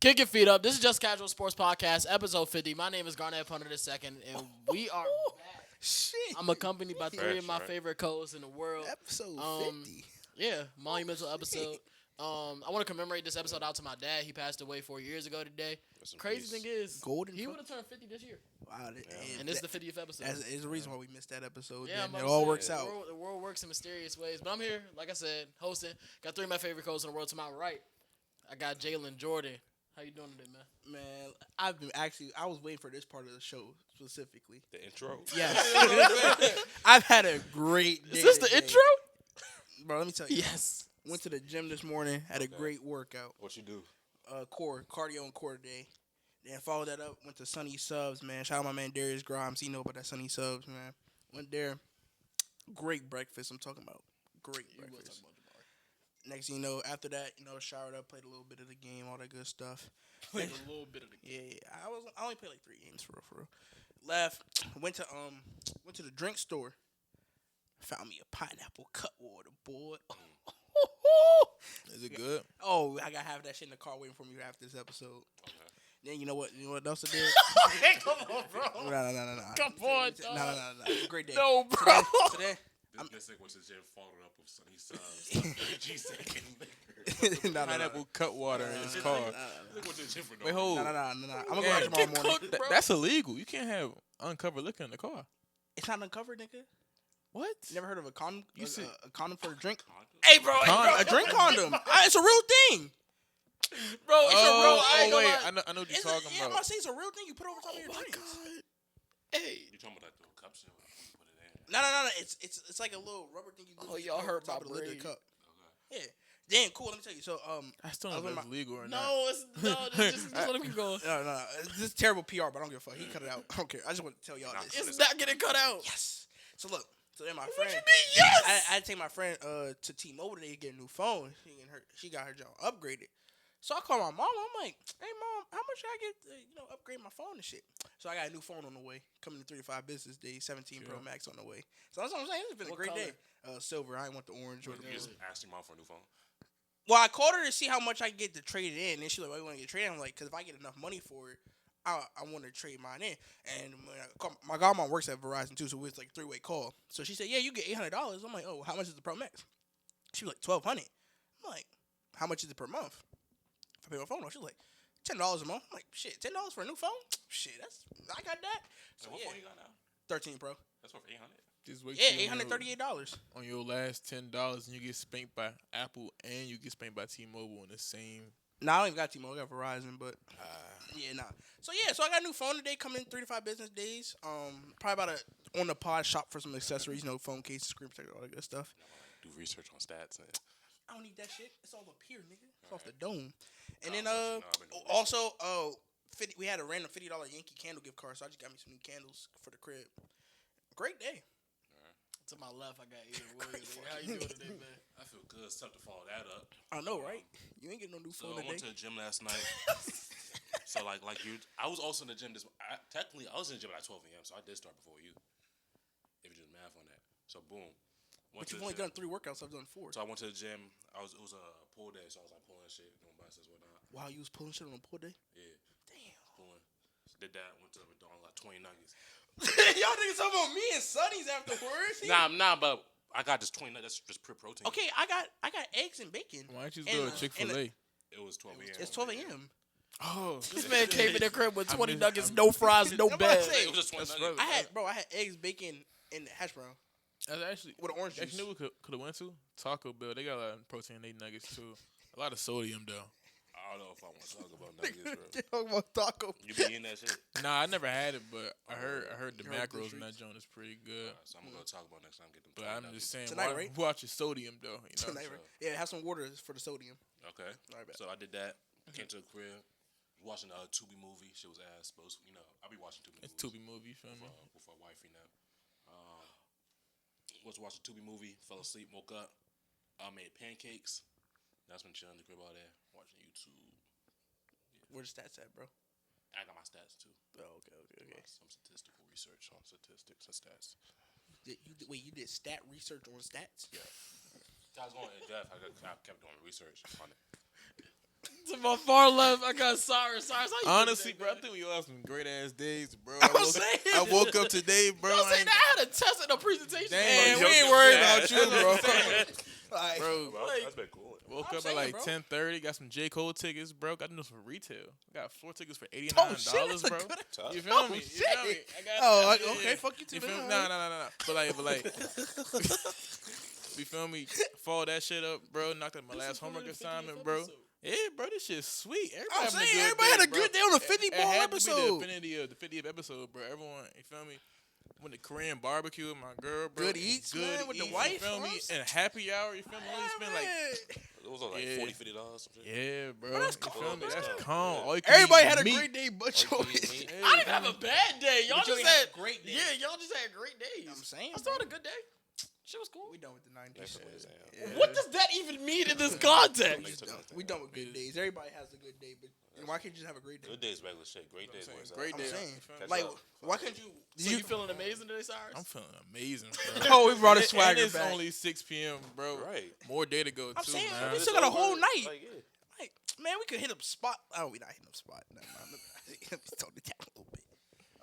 Kick your feet up. This is Just Casual Sports Podcast, episode 50. My name is Garnett Punter II, and we are back. Shit. I'm accompanied by three of my right. favorite co-hosts in the world. Episode Um, 50. Yeah, monumental episode. I want to commemorate this episode out to my dad. He passed away 4 years ago today. Rest in Crazy peace. thing is, Golden he fuck- would have turned 50 this year, Wow. and this is the 50th episode. There's a reason why we missed that episode. Yeah, Yeah, I'm it about to all say, works the out. The world works in mysterious ways. But I'm here, like I said, hosting. Got three of my favorite coaches in the world. To my right, I got Jalen Jordan. How you doing today, man? Man, I was waiting for this part of the show specifically. The intro. Yes. I've had a great day. Is this the today. intro? Bro, let me tell you. Yes. Went to the gym this morning, had a great workout. What you do? Cardio and core day. Then followed that up, went to Sunny Subs, man. Shout out my man Darius Grimes. He know about that Sunny Subs, man. Went there. Great breakfast, I'm talking about. Great breakfast. Next thing you know, after that, showered up, played a little bit of the game, all that good stuff. Played a little bit of the game. Yeah. I only played like 3 games for real. Left, went to the drink store. Found me a pineapple cut water, boy. Is it good? Oh, I got half of that shit in the car waiting for me after this episode. Okay. Then you know what else I did? Come on, bro. No. Come on, No. Great day. No, bro. So then, This nigga went to the gym, followed up with Sunny Subs, G-Second liquor. no. Pineapple cut water in his car. Nigga went to the gym for no Wait, reason. hold. No. I'm gonna Yeah. go out tomorrow morning. Cook, bro. That's illegal. You can't have uncovered liquor in the car. It's not uncovered, nigga. What? You never heard of a condom? You see- a condom for a drink? Hey, bro. A drink condom. It's a real thing. Bro, it's a real. I ain't gonna wait. lie. I know what you're It's talking I'm about. not saying it's a real thing. You put it over top of your drinks. Hey. You talking about that little cup shit? Put it in. No. It's like a little rubber thing you Oh, literally y'all put hurt over top my of the lid of the brain. cup. Yeah. Damn, cool. Let me tell you. So, I still I don't was know with if it's legal or not. No, just let him keep going. no. This is terrible PR, but I don't give a fuck. He cut it out. I don't care. I just want to tell y'all this. It's not getting cut out. Yes. So look. So then my What friend. you mean, yes? I had to take my friend to T-Mobile today to get a new phone. She got her job upgraded. So I called my mom. I'm like, hey mom, how much should I get to, upgrade my phone and shit? So I got a new phone on the way, coming in 3 to 5 business days, 17 Pro Max on the way. So that's what I'm saying. It's been What a great color? day. Silver. I ain't want the orange or the You blue. just asked your mom for a new phone. Well, I called her to see how much I can get to trade it in. And she's like, why you want to get traded? I'm like, because if I get enough money for it, I want to trade mine in. And when I call, my godmom works at Verizon too, so it was like a 3-way call. So she said, yeah, you get $800. I'm like, oh, how much is the Pro Max? She was like, $1,200. I'm like, how much is it per month? If I pay my phone off, she was like, $10 a month. I'm like, shit, $10 for a new phone? Shit, I got that. So So what yeah, phone you got now? 13 Pro. That's worth 800. Just wait Yeah, till $838. on your last $10 and you get spanked by Apple and you get spanked by T-Mobile in the same. Nah, I don't even got T-Mobile. I got Verizon, but yeah, nah. So yeah, so I got a new phone today. Coming in 3 to 5 business days. Probably about on the pod shop for some accessories. Phone cases, screen protector, all that good stuff. Do research on stats. And I don't need that shit. It's all up here, nigga. It's off the dome. And then I've been doing also 50. We had a random $50 Yankee candle gift card, so I just got me some new candles for the crib. Great day. To my left, I got Ian Williams. How you doing today, man? I feel good. It's tough to follow that up. I know, right? You ain't getting no new So phone I went today. to the gym last night. So like you, I was also in the gym. Technically, I was in the gym at 12 a.m. So I did start before you. If you do the math on that. So boom. But you've only done 3 workouts. I've done 4. So I went to the gym. It was a pull day, so I was like pulling shit, doing biceps, whatnot. Wow, you was pulling shit on a pull day? Yeah, Damn. pulling. Did that. Went to McDonald's, like 20 nuggets. Y'all niggas talking about me and Sonny's afterwards? Nah, but I got just 20 nuggets. That's just pure protein. Okay, I got eggs and bacon. Why don't you And, go uh, to Chick-fil-A? It was 12 a.m. It's 12 a.m. Oh, This man came in the crib with 20 missed- nuggets, I'm- no fries, no I'm about to bed. say, It was just 20 That's nuggets. right. I had eggs, bacon, and hash brown that's actually with orange juice. Actually, we could have went to Taco Bell. They got a lot of protein in their nuggets too. A lot of sodium though. I don't know if I want to talk about nuggets, bro. Talking about taco. You be eating that shit? Nah, I never had it, but I heard the You heard macros good in that joint is pretty good. So I'm gonna go talk about next time. Get them. But 20 I'm nuggets. just saying, Tonight, right? watch your sodium though. You know, Tonight, right? Yeah, have some water for the sodium. Okay. Alright, bet. So I did that. Came to the crib. Watching a Tubi movie. Shit was ass. But I be watching Tubi it's movies. Tubi movie, feel me? With our wifey now. Was watching Tubi movie. Fell asleep. Woke up. Made pancakes. That's been chilling in the crib all day. Watching YouTube. Where the stats at, bro? I got my stats too. Oh, okay. Some statistical research on statistics and stats. You did stat research on stats? Yeah. I was going in depth. I kept doing research on it. To my far left, I got Cyrus. Cyrus, how you Honestly, doing bro, I today, think we all have some great ass days, bro. I'm saying. I woke up today, bro. man? Don't I say ain't- that. I had a test and a presentation. Damn, Man, we ain't worried Yeah. about you, bro. Like, bro. Bro, that's been cool. Woke I'm up saying, at like bro. 10:30. Got some J Cole tickets, bro. Got to do some retail. Got 4 tickets for $89, oh shit, that's a bro. good. You feel Oh, me? You shit. feel me? I got, Oh, yeah, okay, yeah. fuck you too, You feel then, me? alright. No. But like, you feel me? Follow that shit up, bro. Knocked out my This last is for homework the 50th assignment, bro. episode. Yeah, bro, this shit's sweet. I'm Everybody saying, having a good everybody had a day, bro. good day on the 50 It ball had to be episode. the 50th episode, bro. Everyone, you feel me? Went to Korean barbecue with my girl, bro. Good eats, man, with the eats, wife, You feel me? huh? And happy hour, you feel me? Only spent like, It was like Yeah. $40, $50. Some shit. yeah, bro. that's You feel calm, me? bro. That's Yeah. calm. Yeah. All you can Everybody eat had a meat. great day, but All you yours. can eat meat. Yeah, I didn't have a bad day. Y'all But you just ain't have had a great day. Yeah, y'all just had great days. I'm saying, I still had a good day. Shit was cool. We done with the 90s. That's what it is, yeah. Yeah. What does that even mean in this context? Niggas took Done. that We thing. done with good days. Everybody has a good day, but why can't you just have a great day? Good days, regular shit. Great days, saying, boys. great I'm day. saying, You feel me? Catch like, up. why couldn't you? So you feeling amazing today, Cyrus? I'm feeling amazing, bro. Oh, we brought a And swagger it's back. only 6 p.m., bro. Right. More day to go, I'm too, saying, man. we It's still got a over. whole night. Like, yeah. Like, man, we could hit up spot. Oh, we not hitting up spot. Never mind. Let me tone it down a little bit.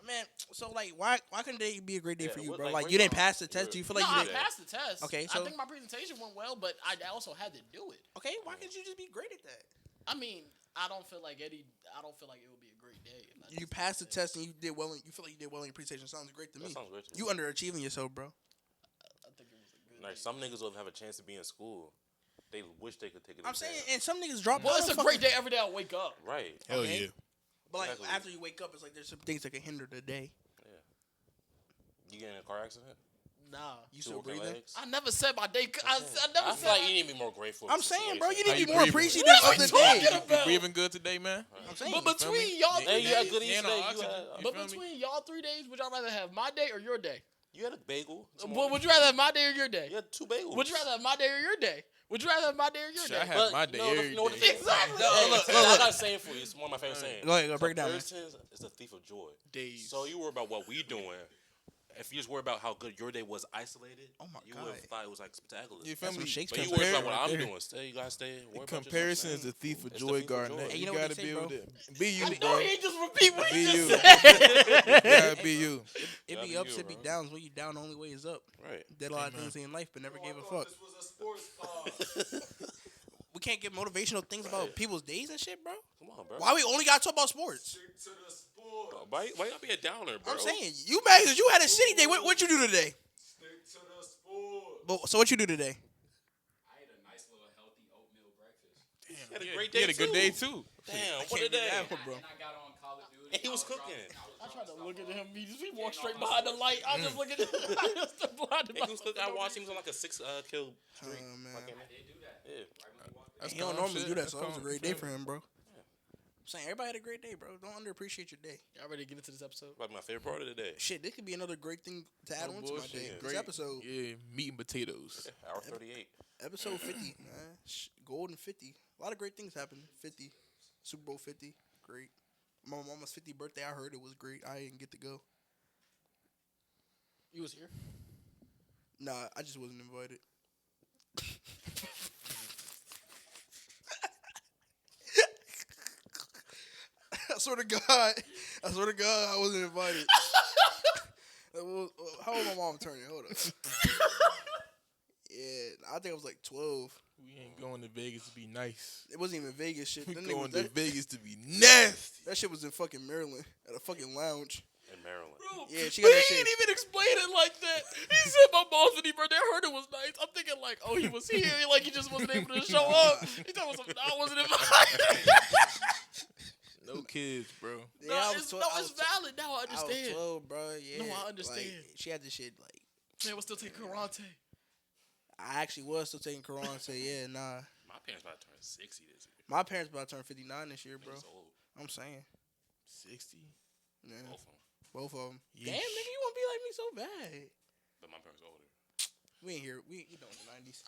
Man, so like, why couldn't they be a great day Yeah, for you, what, bro? like, Like, break you didn't down pass the test. your- Do you feel No, like you I did? passed the test. Okay, I so- think my presentation went well, but I also had to do it. Okay, why couldn't you just be great at that? I mean, I don't feel like it would be a great day. if I You just passed the did that. test and you did well. You feel like you did well in your presentation. Sounds great to me. That sounds great to me. You underachieving yourself, bro. I think it was a good Like, day. some niggas will have a chance to be in school. They wish they could take it. I'm saying, and some niggas drop Well, out. it's a of great fucking- day every day I wake up. Right. Hell Okay. yeah. But like Exactly. after you wake up, it's like there's some things that can hinder the day. You get in a car accident? Nah. You Two still broken breathing? legs? I never said my day. I I never feel said. like you need to be more grateful. I'm for saying, bro, you situation. need How to you be more breathing? appreciative What are of we the talking day. about? You breathing good today, man? I'm saying, But You feel me? between y'all Yeah, three Hey, you had days, good eats Yeah, no, today. You oxygen. had, You but feel me? between y'all 3 days, would y'all rather have my day or your day? you had a bagel. this But morning. would you rather have my day or your day? You had 2 bagels. Would you rather have my day or your day? Would you rather have my day or your Shit, I day? have my day every You know what the day. thing? Exactly. Hey, Look, I got a saying for you. It's one of my favorite sayings. Go ahead, break it down, man. Comparison is the thief of joy. Days. So you worry about what we doing. If you just worry about how good your day was isolated, Oh my you God. would have thought it was like spectacular. You feel That's me? some Shakespeare. But you worry about Compare what right I'm there. doing. Stay, you gotta stay. Worry about Comparison yourself, is the thief of It's the joy, thief of joy. Garnett. Hey, you You know what gotta they be say, able bro? to be you, I know bro. he ain't just repeat what Be he you. just said. You gotta be you. It Gotta be be ups, you, it be bro. downs. When you down, the only way is up. Right. Did a lot of Amen. things in life, but never gave a I fuck. thought this was a sports car. We can't get motivational things about people's days and shit, bro. Come on, bro. Why we only gotta talk about sports? Stick to the sport. Why you gotta be a downer, bro? I'm saying, you mad because you had a shitty day. What you do today? Stick to the sport. But, so what you do today? I ate a nice little healthy oatmeal breakfast. You had a Yeah, great he day had a good too. day too. Damn, what can't a do day. that one, bro. And I got on Call of Duty. And he was cooking. I tried to look at him. He walked straight behind the light. I just look at him. I just blinded He was cooking. I watched him. He was on like a 6 kill streak. Oh, man. Fucking- They do that. Yeah. That's He don't calm normally shit. do that, That's so that was a calm. great You day feel for me? him, bro. I'm saying everybody had a great day, bro. Don't underappreciate your day. Y'all ready to get into this episode? Like my favorite part of the day. Shit, this could be another great thing to add No on to my bullshit. day. This Great. episode, Yeah, meat and potatoes. Hour 38. episode 50, man. Golden 50. A lot of great things happened. 50, Super Bowl 50, great. My mama's 50th birthday, I heard it was great. I didn't get to go. You was here. Nah, I just wasn't invited. I swear to God, I wasn't invited. How old my mom turning? Hold up. Yeah, I think I was like 12. We ain't going to Vegas to be nice. It wasn't even Vegas shit. We Them going niggas- to Vegas to be nasty. that shit was in fucking Maryland at a fucking lounge. In Maryland. Yeah, she But got that he shit. didn't even explain it like that. He said my mom's 50th birthday. I heard it was nice. I'm thinking like, oh, he was here. Like he just wasn't able to show up. He told me something. I wasn't invited. No kids, bro. Yeah, no, I was it's, 12 no, I it's was valid. Now I I was understand. 12, bro. Yeah. No, I understand. Like, she had this shit like. Man, we're still taking karate. I actually was still taking Quran. Say, yeah, nah. My parents about to turn 60 this year. My parents about to turn 59 this year, bro. That's old. I'm saying. 60. Yeah, Both of them. both of them. Yeesh. Damn, nigga, you want to be like me so bad? But my parents older. We ain't here. We know in the 90s.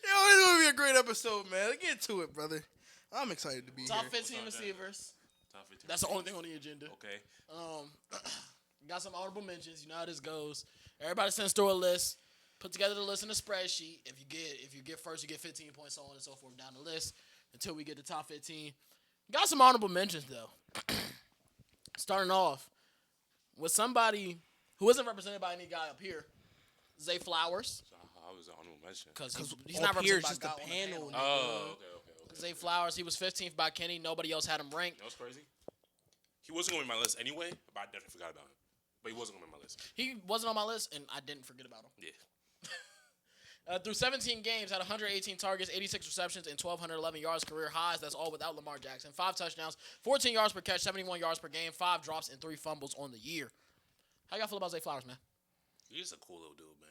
Yo, it's gonna be a great episode, man. Let's get to it, brother. I'm excited to be Top here. 15 What's up, receivers. Top 15. That's the only thing on the agenda. Okay. Got some honorable mentions. You know how this goes. Everybody sends through a list. put together the list in a spreadsheet. If you get first, you get 15 points, so on and so forth down the list until we get the top 15. Got some honorable mentions though. Starting off with somebody who isn't represented by any guy up here, Zay Flowers, So I was an honorable mention. because he's up not here represented by is just a a guy on the panel, panel. Oh, okay. Zay Flowers, he was 15th by Kenny. Nobody else had him ranked. You know what's crazy? He wasn't going to be on my list anyway, but I definitely forgot about him. But he wasn't going to be on my list. He wasn't on my list, and I didn't forget about him. Yeah. Through 17 games, had 118 targets, 86 receptions, and 1,211 yards, career highs. That's all without Lamar Jackson. 5 touchdowns, 14 yards per catch, 71 yards per game, 5 drops, and 3 fumbles on the year. How y'all feel about Zay Flowers, man? He's a cool little dude, man.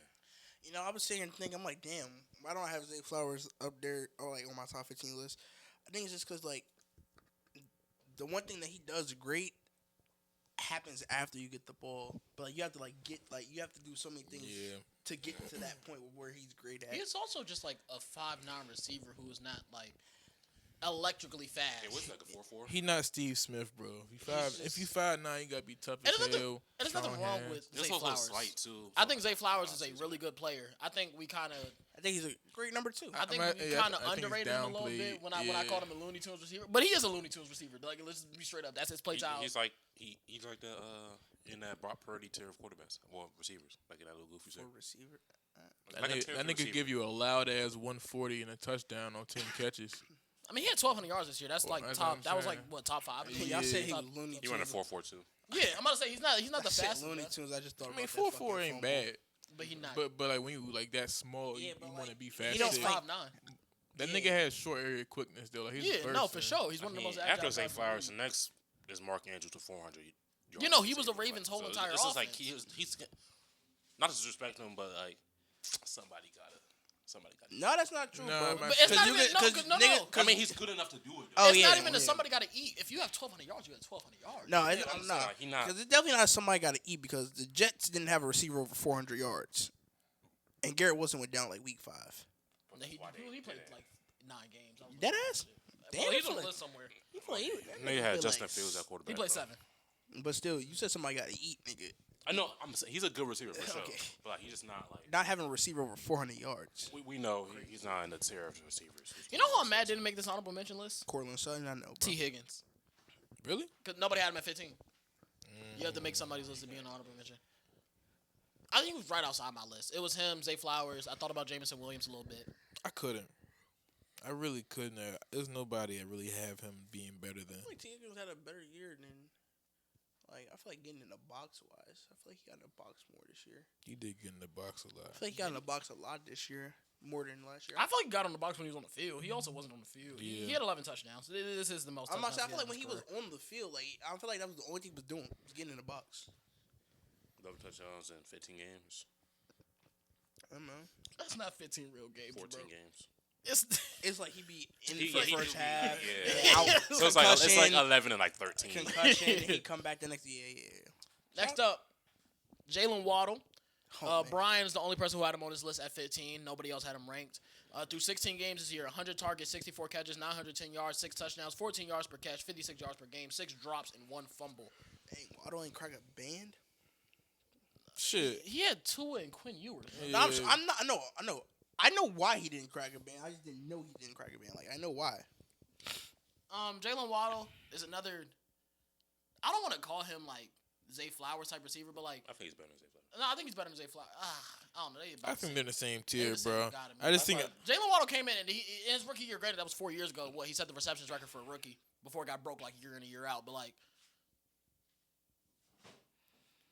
You know, I was sitting here thinking, I'm like, damn, why don't I have Zay Flowers up there or like on my top 15 list? I think it's just because like the one thing that he does great happens after you get the ball, but like, you have to like you have to do so many things to get to that point where he's great at. He's also just like a 5'9" receiver who is not like electrically fast. Hey, what's like a 4-4? He not Steve Smith, bro. If you 5'9", you gotta be tough And as there's hell. nothing wrong with This Zay was a little Flowers. slight, too. I think Zay Flowers is a really good player. I think we kind of I think he's a great number 2. I think we kind of underrated him a little bit when I called him a Looney Tunes receiver. But he is a Looney Tunes receiver. Like, let's be straight up. That's his play style. He's like the in that Brock Purdy tier of quarterbacks or receivers, like in that little goofy For tier. a receiver. That nigga give you a loud ass 140 and a touchdown on 10 catches. I mean, he had 1,200 yards this year. That's like that's top. what I'm That was like saying. what, top 5? Yeah, y'all said he Top- was Looney He Tunes. ran a 4-4 too. Yeah, I'm about to say he's not the I said fastest. Looney man. Tunes. I just thought I mean, about that 4'4" fucking ain't fumble. bad. But he not. But like when you like that small, Yeah, you but, want to like, be he fast. don't He's like- 5'9". That Yeah. nigga has short area quickness though. Like, he's Yeah, no, for bursting. sure. He's one of the most agile After guys Zay in the Flowers, the league. next is Mark Andrews to 400. You know, he was the Ravens' whole entire This is like offense. he's not to disrespect him, but like somebody got it. No, that's not true, Nah, bro. man. But it's not you even could- no. I mean, he's good enough to do it. Oh, It's yeah, not even that yeah. somebody got to eat. If you have 1,200 yards, you have 1,200 yards. No, Yeah, it's, I'm no, saying, like, he not- because it's definitely not somebody got to eat because the Jets didn't have a receiver over 400 yards, and Garrett Wilson went down like week 5. He played like 9 games. I was Dead like, ass? Well, Damn, he's I on feel the like- list somewhere. He played. No, you had Justin Fields at quarterback. He played though. 7. But still, you said somebody got to eat, nigga. I know. I'm saying he's a good receiver for sure, Okay. but like, he's just not like Not having a receiver over 400 yards. we know he's not in the tier of receivers. You know who I'm mad didn't make this honorable mention list? Cortland Sutton, I know, bro. T. Higgins. Really? Because nobody had him at 15. You have to make somebody's list to be an honorable mention. I think he was right outside my list. It was him, Zay Flowers. I thought about Jameson Williams a little bit. I couldn't. I really couldn't. There's nobody that really have him being better than. I feel like T. Higgins had a better year than, like, I feel like getting in the box wise. I feel like he got in the box more this year. He did get in the box a lot. I feel like he got in the box a lot this year, more than last year. I feel like he got on the box when he was on the field. He also wasn't on the field. He Yeah. had 11 touchdowns. This is the most I'm touchdowns not saying, I feel had like when in he his was career. on the field, like, I feel like that was the only thing he was doing, was getting in the box. 11 touchdowns in 15 games, I don't know. That's not 15 real games, 14 bro. games. It's It's like he be in He- for the he first do be- half, yeah. and out, So it's like concussion, 11 and like 13. concussion, and he come back the next year. Yeah. next up, Jalen Waddle. Oh, man. Brian is the only person who had him on his list at 15. Nobody else had him ranked. Through 16 games this year, 100 targets, 64 catches, 910 yards, 6 touchdowns, 14 yards per catch, 56 yards per game, 6 drops, and 1 fumble. Dang, Waddle ain't crack a band. Shit. He had Tua and Quinn Ewers. No, I'm not. I know why he didn't crack a band. I just didn't know he didn't crack a band. Like I know why. Jalen Waddle is another. I don't want to call him like Zay Flowers type receiver, but like, I think he's better than Zay Flowers. no, I think he's better than Zay Flowers. I don't know. They about I the think same. they're in the same They're tier, the same, bro. got it, I man. just think Jalen Waddle came in and in his rookie year, granted that was 4 years ago. What he set the receptions record for a rookie before it got broke like year in and year out. But like,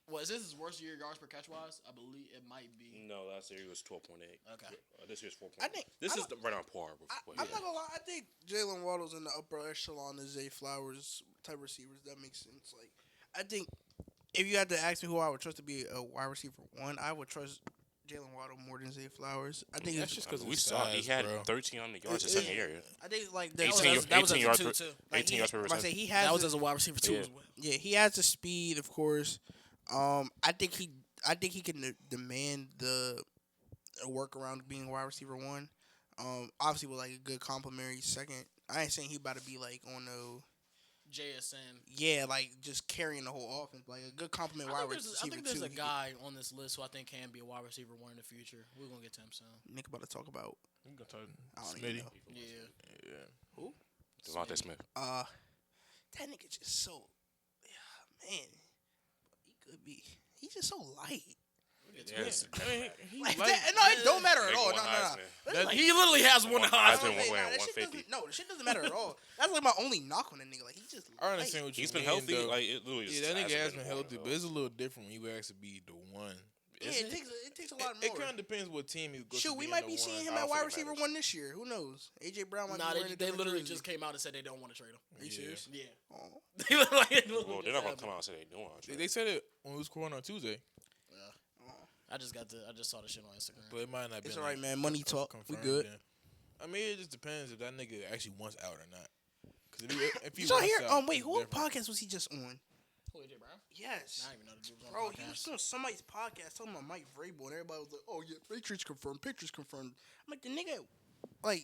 what is this his worst year yards per catch wise? I believe it might be. No, last year he was 12.8. Okay. This year's 4.8. I think- This I is right on par. With what I'm he not had. gonna lie. I think Jalen Waddle's in the upper echelon of Zay Flowers type receivers. That makes sense. Like I think if you had to ask me who I would trust to be a wide receiver one, I would trust Jalen Waddle more than Zay Flowers. I think that's it's just I mean, because we saw he had 13 on the yards the second year. I think like 18, that was 18 at yards the per, two, too. like, 18 yards per I reception. say he has That was the- as a wide receiver too Yeah. as well. yeah, he has the speed, of course. I think he can demand the work around being a wide receiver one. Obviously with like a good complimentary second. I ain't saying he about to be like on no JSN. Yeah, like just carrying the whole offense, like a good compliment wide receiver. I think there's too. a guy on this list who I think can be a wide receiver one in the future. We're gonna get to him soon. Nick about to talk about. I'm gonna talk I don't even Smitty. know. Yeah. Who? Devontae Smith. That nigga just so, man. He could be. He's just so light. Yes. I mean, he Like like, that, no, it don't matter at Nigga all. won No. Heisman. That's like- He literally has one One high. Heisman, Hey, wearing nah, that shit 150. doesn't- No, the shit doesn't matter at all. That's like my only knock on that nigga. Like he just. I understand what you He's been mean, healthy. though. Like it literally. Yeah, just that nigga hasn't has been been the one, healthy, though. but it's a little different when you actually be the one. Yeah, it takes a lot more. It kind of depends what team you go to. Shoot, we being might the be seeing one. him I at don't wide think it receiver matters. one this year. Who knows? AJ Brown might Nah, be wearing a they different literally jersey. just came out and said they don't want to trade him. Are you serious? Yeah. Oh. They literally Well, they're not gonna just come out and say they doing it. They said it when we was calling on Tuesday, I just saw the shit on Instagram. but it might not be. It's all right, man. Money talk. We confirmed good. then. I mean, it just depends if that nigga actually wants out or not. Because if he You saw wants here? out, Wait, it's who different. podcast was he just on? Who, AJ Brown? Yes. I don't even know the dude was on Bro, the he was podcast. on somebody's podcast talking about Mike Vrabel, and everybody was like, "Oh yeah, pictures confirmed, pictures confirmed." I'm like, the nigga, like,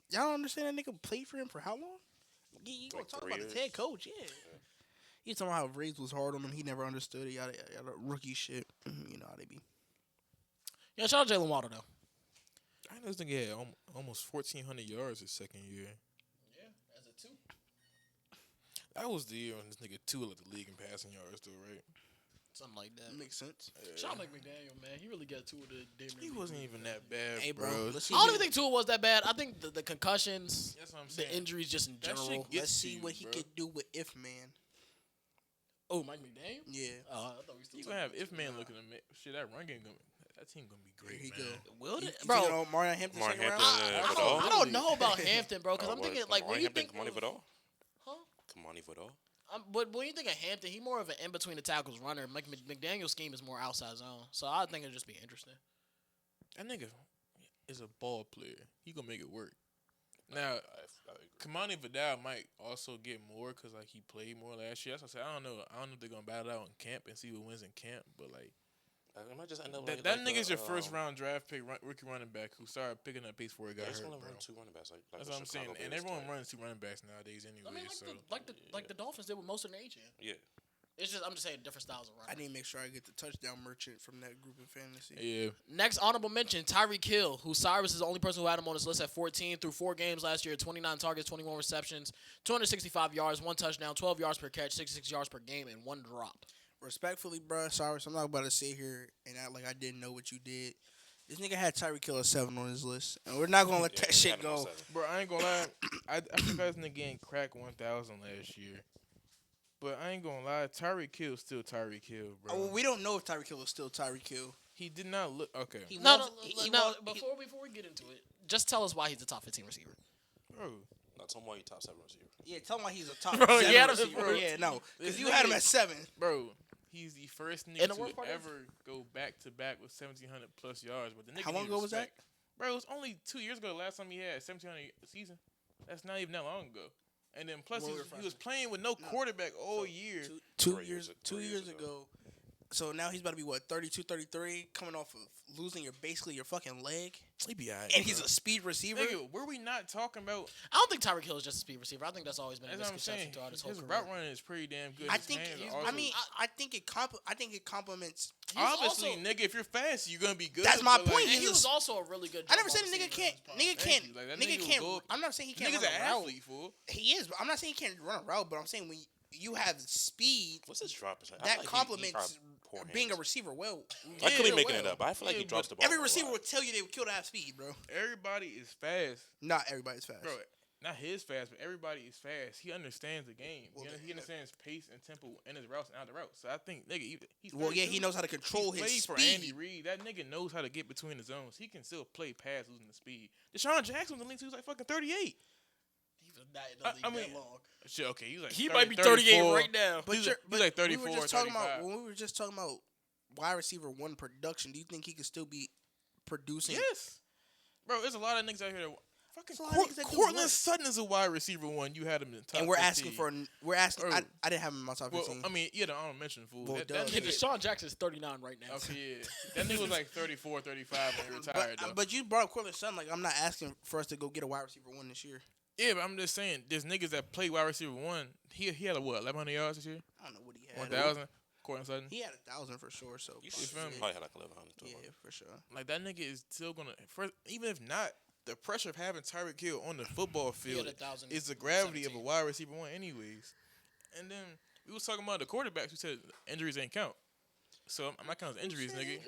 y'all don't understand that nigga played for him for how long? You gonna Like talk 3 about years. his head coach? Yeah. He talking about how Vrabel was hard on him. He never understood it. Yada yada, rookie shit. You know how they be. Yeah, shout out Jalen Waddle though. I know this nigga had almost 1,400 yards his second year. Yeah, as a 2. That was the year when this nigga two led the league in passing yards, though, right? Something like that. Makes sense. Shout out McDaniel, man. He really got 2 of the damn He near wasn't league. even that bad, Hey, bro, bro. let's see. I don't even think Tua was that bad. I think the concussions, That's what I'm the saying. injuries just in That shit general. gets Let's to see you, what he bro. could do with If Man. Oh, Mike McDaniel? Yeah. Oh, I thought we still You gonna have if man looking at me. Shit, that run game that team gonna be great, Here he man. go. Will You it? thinking Bro, of Marion Hampton Marion second Hampton, round? yeah, Vidal? I don't know about Hampton, bro, because I'm What, thinking, like, when Kamani you Hampton, think... Kamani Vidal? Huh? Kamani Vidal? But when you think of Hampton, he more of an in-between the tackles runner. McDaniel's scheme is more outside zone. So I think it'd just be interesting. That nigga is a ball player. He gonna make it work. Now, Kamani Vidal might also get more because like he played more last year. That's what I said. I don't know if they're gonna battle out in camp and see who wins in camp. But like It might just end up that like nigga's the, your first round draft pick, rookie running back who started picking up pace before he got They're just hurt, gonna bro. run 2 running backs. Like That's the what I'm saying. Chicago And Bears everyone type. runs 2 running backs nowadays anyway. I mean, so like the Dolphins did with most of their age. Yeah. It's just I'm just saying different styles of I running. need to make sure I get the touchdown merchant from that group in fantasy. yeah, Next honorable mention, Tyreek Hill, who Cyrus is the only person who had him on his list at 14 through 4 games last year, 29 targets, 21 receptions, 265 yards, 1 touchdown, 12 yards per catch, 66 yards per game, and 1 drop. Respectfully, bro, sorry, I'm not about to sit here and act like I didn't know what you did. This nigga had Tyreek Hill at 7 on his list, and we're not gonna let Yeah, that he shit had him on go. 7. bro. I ain't gonna lie. I forgot this nigga ain't crack 1,000 last year. But I ain't gonna lie, Tyreek Hill still Tyreek Hill, bro. Oh, well, we don't know if Tyreek Hill is still Tyreek Hill. He did not look okay, He No, was- no, he no. was- Before we get into it, just tell us why he's a top 15 receiver. bro. Not tell him why he top 7 receiver. Yeah, tell him why he's a top Bro, 7 he had him receiver. at first. Yeah, no, because This you had him nigga- at 7. Bro, he's the first And nigga the to worst part is- ever go back to back with 1,700 plus yards. But the nigga How long needs ago was that? respect. Bro, it was only 2 years ago. The last time he had 1,700 a season. That's not even that long ago. And then plus When he we was, were he was playing with no quarterback all year. Two 3 years, years- 2 3 years years ago. So now he's about to be what, 32, 33, coming off of losing basically your fucking leg, He be alright, and he's bro. a speed receiver. Nigga, were we not talking about? I don't think Tyreek Hill is just a speed receiver. I think that's always been a That's what I'm misconception saying. throughout his whole His career. route running is pretty damn good. I His think. hands he's- are I also- mean, I think it complements. He's obviously, also- nigga, if you're fast, you're gonna be good. That's my but, like, point. And he He's a- was also a really good. I never jump said ball nigga receiver can't. in his prime. Nigga Thank can't. you. Like, that nigga nigga will can't. go- I'm not saying he can't Nigga's run an a route. athlete, fool. He is. But I'm not saying he can't run a route. But I'm saying when you have speed, What's his drop percent? I that feel like complements probably poor being a hands. receiver well. I could be Yeah, making well. it up, but I feel like Yeah, he drops but the ball. Every a receiver lot. would tell you they would kill to have speed, bro. Everybody is fast, Not everybody's fast. bro. Not his fast, but everybody is fast. He understands the game. Well, He understands pace and tempo in his routes and out the route. So I think, nigga, he's Well, yeah, 32. he knows how to control He's his played for Andy speed. Reid. That nigga knows how to get between the zones. He can still play past losing the speed. Deshaun Jackson was in the league, he was like fucking 38. He was not in the league I that mean, long. Shit, okay, he's like He 30, might be 38 34. right now. But, He's you're- like- he's like we 34, were just talking 35. about when we were just talking about wide receiver 1 production. Do you think he could still be producing? Yes, bro. There's a lot of niggas out here that fucking There's a lot of niggas that do Cortland what? Sutton is a wide receiver 1. You had him in the top. And we're 15. asking for. We're asking. Bro. I didn't have him in my top Well, 15. I mean, yeah, the honorable mention fool. Well, that duh. Yeah, nigga, Deshaun Jackson's 39 right now. okay, yeah. That nigga was like 34, 35 when he retired. though. But you brought up Cortland Sutton. Like I'm not asking for us to go get a wide receiver 1 this year. Yeah, but I'm just saying, there's niggas that play wide receiver one. He had a what, 1,100 yards this year? I don't know what he had. 1,000. Courtland Sutton. He had 1,000 for sure. So You feel me? probably had like 1,100. yeah, for sure. Like that nigga is still gonna. First, even if not, the pressure of having Tyreek Hill on the football He had field 1,000. is the gravity of a 17. wide receiver one, anyways. And then we was talking about the quarterbacks. We said injuries ain't count. So I'm not counting injuries, nigga.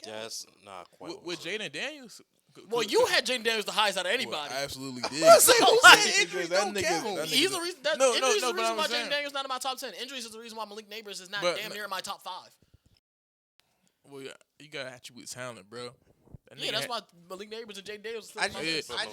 That's not quite. With Jaden Daniels. Well, you had Jaden Daniels the highest out of anybody. Well, I absolutely did. I said, who said Because injuries that don't nigga- count? that nigga- He's the reason. That, No, injuries is no, the but reason I'm why saying- Jaden Daniels not in my top 10. Injuries is the reason why Malik Neighbors is not But- damn near in my top 5. Well, yeah, you gotta attribute talent, bro. That Yeah, nigga that's had- why Malik Neighbors and Jaden Daniels. I Still just, Yeah. I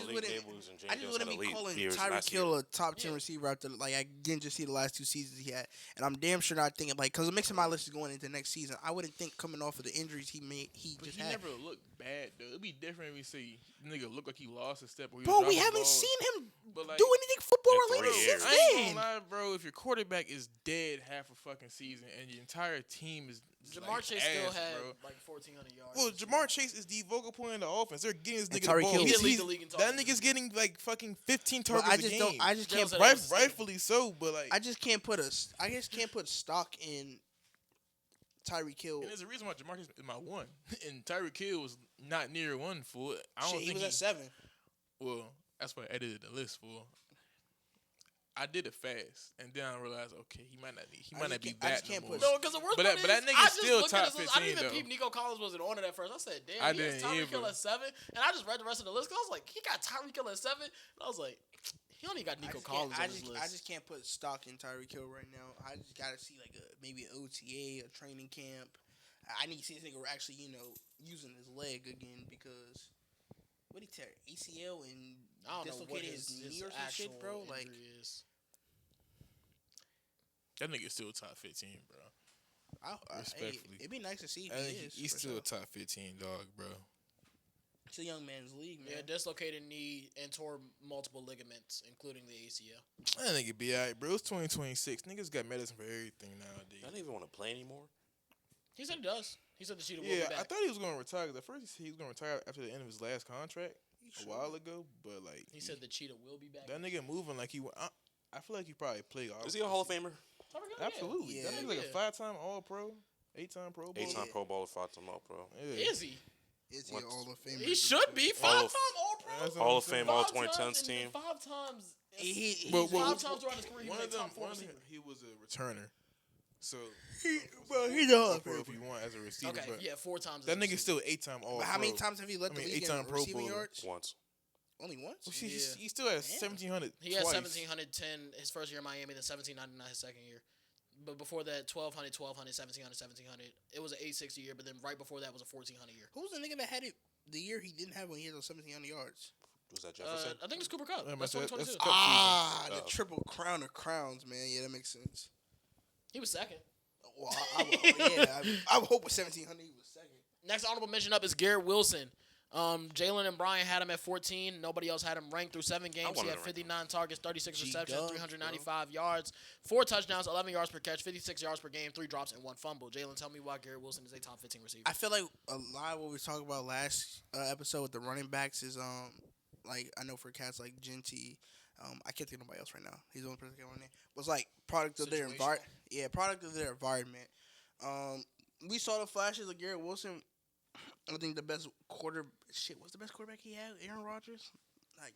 just wouldn't be calling Tyreek Hill a top 10 Yeah. receiver after like I didn't just see the last 2 seasons he had, and I'm damn sure not thinking like because the mix of my list is going into next season. I wouldn't think coming off of the injuries he But just he had. never looked bad though. It'd be different if we see nigga look like he lost a step. Or he was Bro, we dropping haven't balls. seen him But like, do anything football in related 3 since years. I ain't then. gonna lie, bro. If your quarterback is dead half a fucking season and your entire team is Jamar like Chase ass, still had bro. like 1,400 yards. Well, Jamar Chase is the vocal point in the offense. They're getting this And nigga Tyreek the ball. Hill. He He's- did lead he's- the league in that targets. nigga's getting like fucking 15 But targets a game. I just can't. Jalen said Right, it was rightfully so, but like, I just can't put I just can't put stock in Tyreek Hill. and there's a reason why Jamar Chase is my one, and Tyreek Hill was not near one for it. I don't Shit, think he was at 7. Well, that's why I edited the list for. I did it fast, and then I realized, okay, he might not be I just that can't no more. put- No, because the worst But part that- but that is, nigga's I just still looked at top this list. I 15 didn't even though. peep Nico Collins wasn't on it at first. I said, damn, I he has didn't Tyreek Hill either. at 7. And I just read the rest of the list because I was like, he got Tyreek Hill at 7. And I was like, he only got Nico Collins on his list. I just can't put stock in Tyreek Hill right now. I just gotta see like maybe an OTA, a training camp. I need to see this nigga actually, using his leg again because what he tear ACL and I don't know what dislocated his knee or some actual shit, bro. Like injury is. That nigga's still top 15, bro. Respectfully. it'd be nice to see if I he think is. he's for still sure. a top 15 dog, bro. It's a young man's league, man. Yeah, dislocated knee and tore multiple ligaments, including the ACL. That nigga be alright, bro. It's 2026. Niggas got medicine for everything nowadays. I don't even want to play anymore. He said he does. He said the cheetah will Yeah, be I back. thought he was gonna retire. 'Cause at first he said he was gonna retire after the end of his last contract a while ago, but like He said the cheetah will be back. that nigga moving like he. I feel like he probably played. Is he a Hall of Famer? Absolutely. That Yeah. nigga's like a 5-time All Pro, 8-time Pro Bowl. 8-time Pro Bowler, 5-time All Pro. Yeah. Is he? Is he What? an All of Famer? He should be. Hall of- 5-time All Pro. That's what Hall I'm of saying. Fame, All Five 2010s times team. and 5 times. He- But- he's- 5 times throughout his career, he One was of a them, top 4 receiver. he was a returner. So, bro, he's a Hall All of Pro Famer. if you want as a receiver. Okay, but yeah, 4 times. that as a nigga's receiver. still 8-time All But Pro. how many times have you led I the mean, league 8-time in Pro receiving Bowler. yards? Once. Only once? Well, Yeah. he still has Damn. 1,700 He had twice. 1,710 his first year in Miami, then 1,799 his second year. But before that, 1,200, 1,200, 1,700, 1,700. It was an 860 year, but then right before that was a 1,400 year. Who's the nigga that had it the year he didn't have when he had those 1,700 yards? Was that Jefferson? I think it's Cooper Cup. Yeah, That's that's 2022. Cup season. The Oh. triple crown of crowns, man. Yeah, that makes sense. He was second. Well, I would hope with 1,700 he was second. Next honorable mention up is Garrett Wilson. Jalen and Brian had him at 14. Nobody else had him ranked through 7 games. He wanted had to rank 59 targets, 36 receptions, G-Dubs, 395 yards, 4 touchdowns, 11 yards per catch, 56 yards per game, 3 drops, and 1 fumble. Jalen, tell me why Garrett Wilson is a top 15 receiver. I feel like a lot of what we talked about last episode with the running backs is like I know for cats like Genty, I can't think of nobody else right now. He's the only person I can't name. Was like product of their environment. Yeah, product of their environment. We saw the flashes of Garrett Wilson. I think the best what's the best quarterback he had? Aaron Rodgers? Like,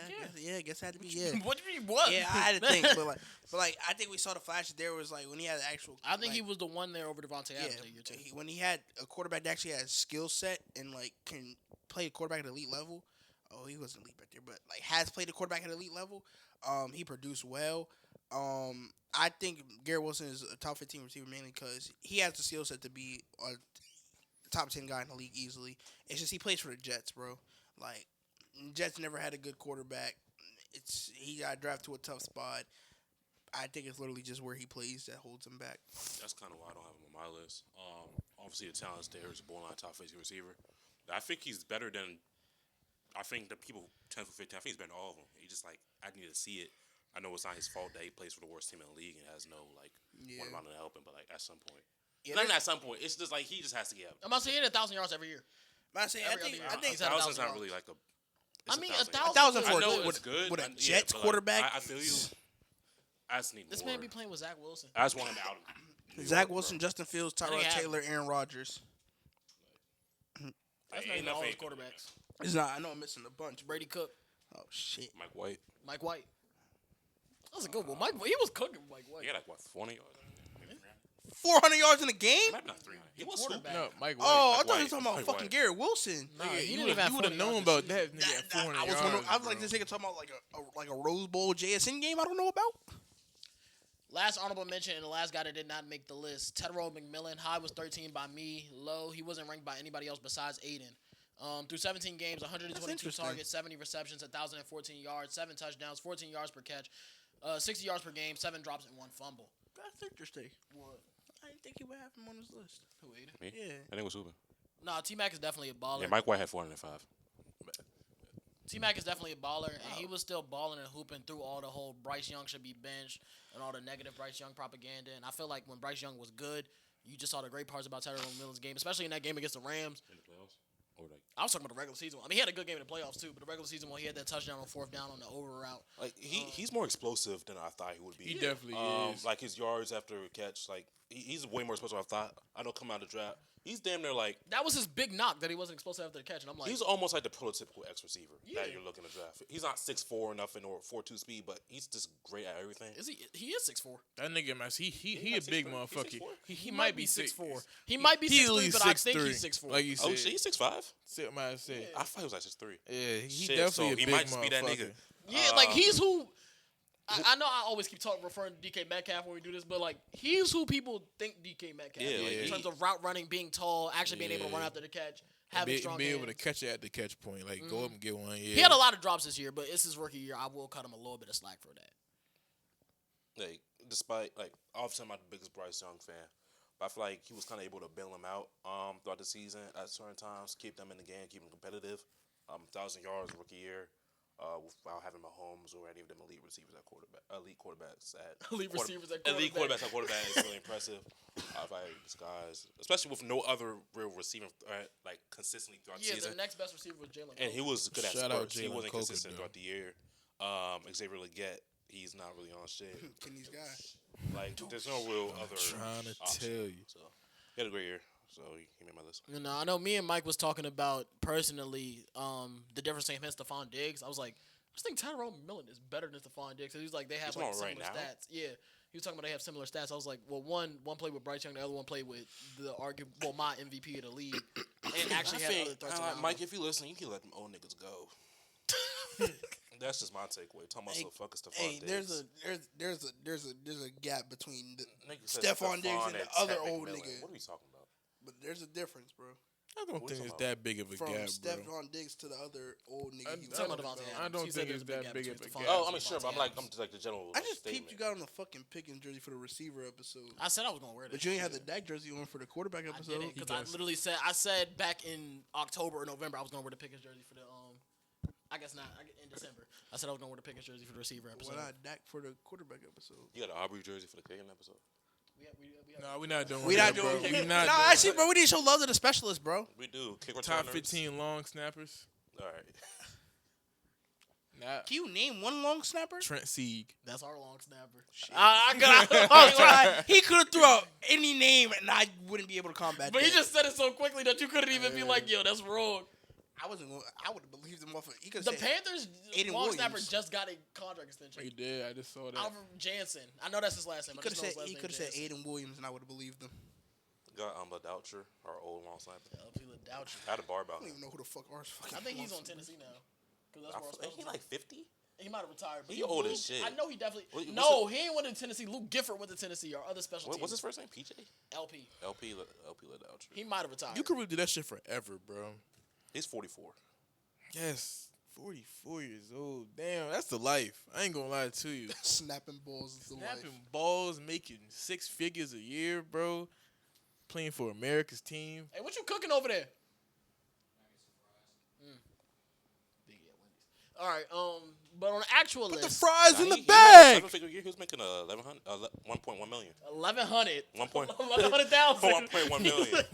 I guess it had to be, yeah. What do you mean, what? Yeah, I had to think, but I think we saw the flashes. There was like when he had the actual. I think like, he was the one there over Devontae Adams that year, too. when he had a quarterback that actually has skill set and like can play a quarterback at elite level. Oh, he wasn't elite back there, but like has played a quarterback at elite level. He produced well. I think Garrett Wilson is a top 15 receiver mainly because he has the skill set to be a top 10 guy in the league easily. It's just he plays for the Jets, bro. Like Jets never had a good quarterback. He got drafted to a tough spot. I think it's literally just where he plays that holds him back. That's kind of why I don't have him on my list. Obviously, the talent's there. He's a borderline top 15 receiver. I think he's better than. I think the people 10 for 15. I think he's better than all of them. He just like I need to see it. I know it's not his fault that he plays for the worst team in the league and has no one amount of helping. But like at some point, not even at some point. It's just like he just has to get up. I'm about to say he had 1,000 yards every year. But I say, I Every think, other I year. think He's had 1,000 Thousands not yards. really like a. I mean, 1,000 for for I know with- it's good with a but Jets like, quarterback. I feel you. I just need This more. man be playing with Zach Wilson. I just want him out. of New Zach York, Wilson, bro. Justin Fields, I think Tyrod I have- Taylor, Aaron Rodgers. That's not Ain't even all nothing- his quarterbacks. It's not. I know I'm missing a bunch. Brady Cook, Oh shit. Mike White. Mike White. That was a good one. He was cooking Mike White. He had like what 40 yards. 400 yards in the game. Maybe not 300. He was quarterback. hooping. No, Mike White. Oh, I Mike thought you were White. talking about Mike fucking White. Garrett Wilson. Nah, Nigga, he you didn't even have would have 40 known yards about this that. Nigga, at 400 I was yards, I was like bro. this nigga talking about like a Rose Bowl JSN game. I don't know about. Last honorable mention and the last guy that did not make the list, Tedrow McMillan. High was 13 by me. Low, he wasn't ranked by anybody else besides Aiden. Through 17 games, 122 interesting. targets, 70 receptions, 1,014 yards, 7 touchdowns, 14 yards per catch, 60 yards per game, 7 drops, and 1 fumble. That's interesting. What? I didn't think he would have him on his list. Who, Aiden? Me? Yeah. I think it was hooping. Nah, T-Mac is definitely a baller. Yeah, Mike White had 405. T-Mac is definitely a baller, and he was still balling and hooping through all the whole Bryce Young should be benched and all the negative Bryce Young propaganda. And I feel like when Bryce Young was good, you just saw the great parts about Tedrow McMillan's game, especially in that game against the Rams. In the playoffs? Or like, I was talking about the regular season. I mean, he had a good game in the playoffs too, but the regular season when he had that touchdown on 4th down on the over route. he's more explosive than I thought he would be. He definitely is. Like his yards after a catch, like he's way more explosive than I thought. I know coming out of the draft, he's damn near like That was his big knock that he wasn't explosive after the catch, and I'm like, he's almost like the prototypical X receiver Yeah. that you're looking to draft. He's not 6'4" enough or 4.2 speed, but he's just great at everything. is he? He is 6'4". That nigga, man, he like a big 6'3". motherfucker. He's 6'4"? He might be 6'4". 6'4". He might be He at 6'3", least but I think 6'3", he's 6'4". like you said. Oh shit, he's 6'5". Might say. I thought he was like 6'3". Yeah, he Shit, definitely so a he big might just be that motherfucker. nigga. Yeah, like he's who. I know I always keep referring to DK Metcalf when we do this, but like he's who people think DK Metcalf Yeah, is like, in he- terms of route running, being tall, actually being able to run Yeah. after the catch, having strong be hands. able to catch it at the catch point, like go up and get one. Yeah, He had a lot of drops this year, but it's his rookie year. I will cut him a little bit of slack for that. Like, despite like obviously I'm not the biggest Bryce Young fan, but I feel like he was kind of able to bail them out throughout the season at certain times, keep them in the game, keep them competitive. 1,000 yards rookie year, without having Mahomes or any of them elite receivers at quarterback, elite quarterbacks at Elite receivers at elite quarterback. quarterbacks at quarterback is really impressive. If I these guys, especially with no other real receiving threat, like consistently throughout the Yeah, season. the next best receiver was Jalen. And he was good at Shout out spurts. He Jalen wasn't Coker, consistent though. throughout the year. Xavier Leggett, he's not really on shit. Kenny's guy. Like, there's no real other. trying to option. tell you. So he had a great year. So he made my list. You know, I know me and Mike was talking about personally the difference between him and Stephon Diggs. I was like, I just think Tyrone McMillan is better than Stephon Diggs. He was like, they have He's like on similar right now? stats. Yeah, he was talking about they have similar stats. I was like, well, one played with Bryce Young, the other one played with my MVP of the league, and actually had other threats around Mike, him. if you listen, you can let them old niggas go. That's just my takeaway. Talking about Hey, so fucking Stephon Hey, Diggs. there's a gap between the Nigga said Stephon Diggs and the other Ted old McMillan. nigga. What are we talking about? But there's a difference, bro. I don't What you think it's talking that big of a From gap, bro. Stephon Diggs to the other old nigga. I'm he talking was about talking Devontae about. I don't He said think there's it's a big that gap big of between a Stephon gap. Oh, Diggs I mean, sure, but I'm Devontae like, Adams. I'm just like the general. I just statement. peeped you got on the fucking Pickens jersey for the receiver episode. I said I was gonna wear that. But you ain't had the Dak jersey on for the quarterback I episode. didn't because I literally said back in October or November I was gonna wear the Pickens jersey for the I guess not in December. I said I was gonna wear the Pickens jersey for the receiver episode. Why not Dak for the quarterback episode? You got an Aubrey jersey for the Cleveland episode? No, we're not doing We that, not bro. doing. We No, not doing actually, that. bro, we need to show love to the specialist, bro. We do. Kick Top returners. 15 long snappers. All right. Nah, Can you name one long snapper? Trent Sieg. That's our long snapper. He could have threw out any name and I wouldn't be able to combat But that. he just said it so quickly that you couldn't even be like, yo, that's wrong. I wasn't going. I would have believed him off. He could The have said Panthers Aiden long Williams. snapper just got a contract extension. He did. I just saw that. Alvin Jansen. I know that's his last name. he I could just have know said his last name Aiden Jansen. Williams and I would have believed him. Got Ledoucher, our old long sniper. LP Ledoucher. I had a bar I about don't him. even know who the fuck ours fucking. I think he's long on snapper. Tennessee now. 'Cause that's where our Ain't he like 50? He might have retired. But He old as Luke- shit. I know he definitely. What's No, he ain't went to Tennessee. Luke Gifford went to Tennessee. Our other special team. What's his first name? PJ? LP. LP Ledoucher. He might have retired. You could really do that shit forever, bro. He's 44. Yes, 44 years old. Damn, that's the life. I ain't gonna lie to you. Snapping balls is the life. Snapping balls, making 6 figures a year, bro. Playing for America's team. Hey, what you cooking over there? Big at Wendy's. All right. But on the actual Put the list, fries in the He had a bag. 7-figure year. He was making 1.1 million. 1,100. 1.1 1,100,000. million.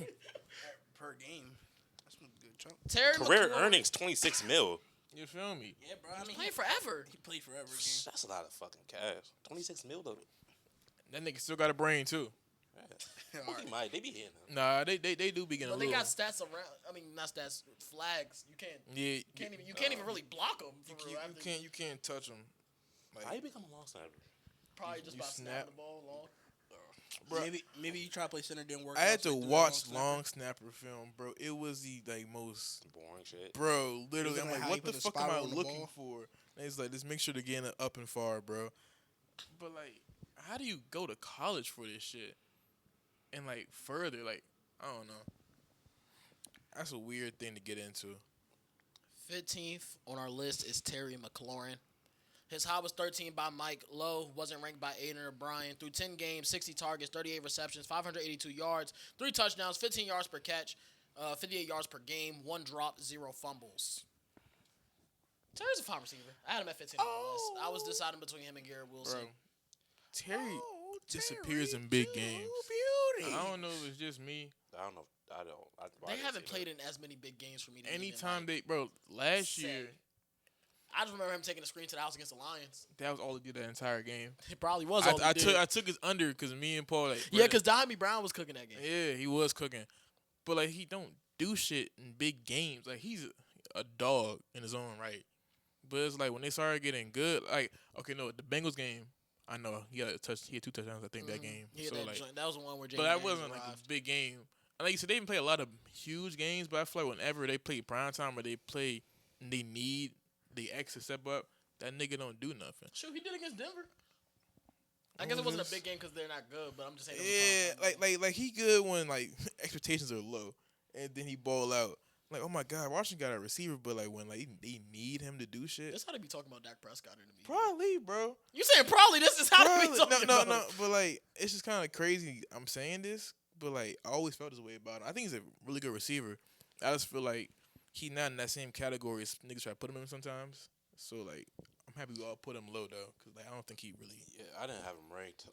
Per game. That's a good chunk. Terry Career McLaurin. earnings 26 mil. You feel me? Yeah, bro. I mean, Playing forever. he played forever. Game. That's a lot of fucking cash. 26 mil though. That nigga still got a brain too. Yeah. He might. They be hitting him. Nah, they do be getting But a they little. got stats around. I mean, not stats, flags. You can't. Yeah, You can't even really block them. you can't touch them. How you become a long snapper? Probably just you by snap. snapping the ball long. Bro, Maybe you try to play center, didn't work. I had out, so to you threw watch snapper. long snapper film, bro. It was the most, Boring shit. bro. Literally, Looking I'm at like, how what you the put a fuck am I spiral on the looking ball. for? And it's like, just make sure to get it up and far, bro. But like, how do you go to college for this shit? And like further, like, I don't know. That's a weird thing to get into. 15th on our list is Terry McLaurin. His high was 13 by Mike Lowe, wasn't ranked by Aiden or Brian. Through 10 games, 60 targets, 38 receptions, 582 yards, 3 touchdowns, 15 yards per catch, 58 yards per game, 1 drop, 0 fumbles. Terry's a fine receiver. I had him at 15 on the list. I was deciding between him and Garrett Wilson. Bro, Terry Oh, disappears Terry in big to games. Beauty. I don't know if it's just me. I don't know. I don't. They haven't played in as many big games for me. To Anytime even, last say. year, I just remember him taking a screen to the house against the Lions. that was all he did that entire game. It probably was. I took his under because me and Paul like Yeah, because Diami Brown was cooking that game. yeah, he was cooking, but like he don't do shit in big games. Like he's a dog in his own right. But it's like when they started getting good, like okay, no, the Bengals game, I know he had 2 touchdowns. I think that game. Yeah, So like, that was the one where. but that wasn't like a big game. And like you said, they didn't play a lot of huge games, but I feel like whenever they play prime time or they play, and they need the X to step up, that nigga don't do nothing. Shoot, he did against Denver. I guess it wasn't a big game because they're not good, but I'm just saying. Yeah, like he good when like expectations are low, and then he ball out. Like, oh my God, Washington got a receiver, but like when like they need him to do shit, That's how they be talking about Dak Prescott in the media. probably, bro. You saying probably? This is how they be talking no, about. no, but like it's just kind of crazy. I'm saying this, but like I always felt this way about him. I think he's a really good receiver. I just feel like he's not in that same category as niggas try to put him in sometimes. So like I'm happy we all put him low though, because like I don't think he really. Yeah, I didn't have him ranked.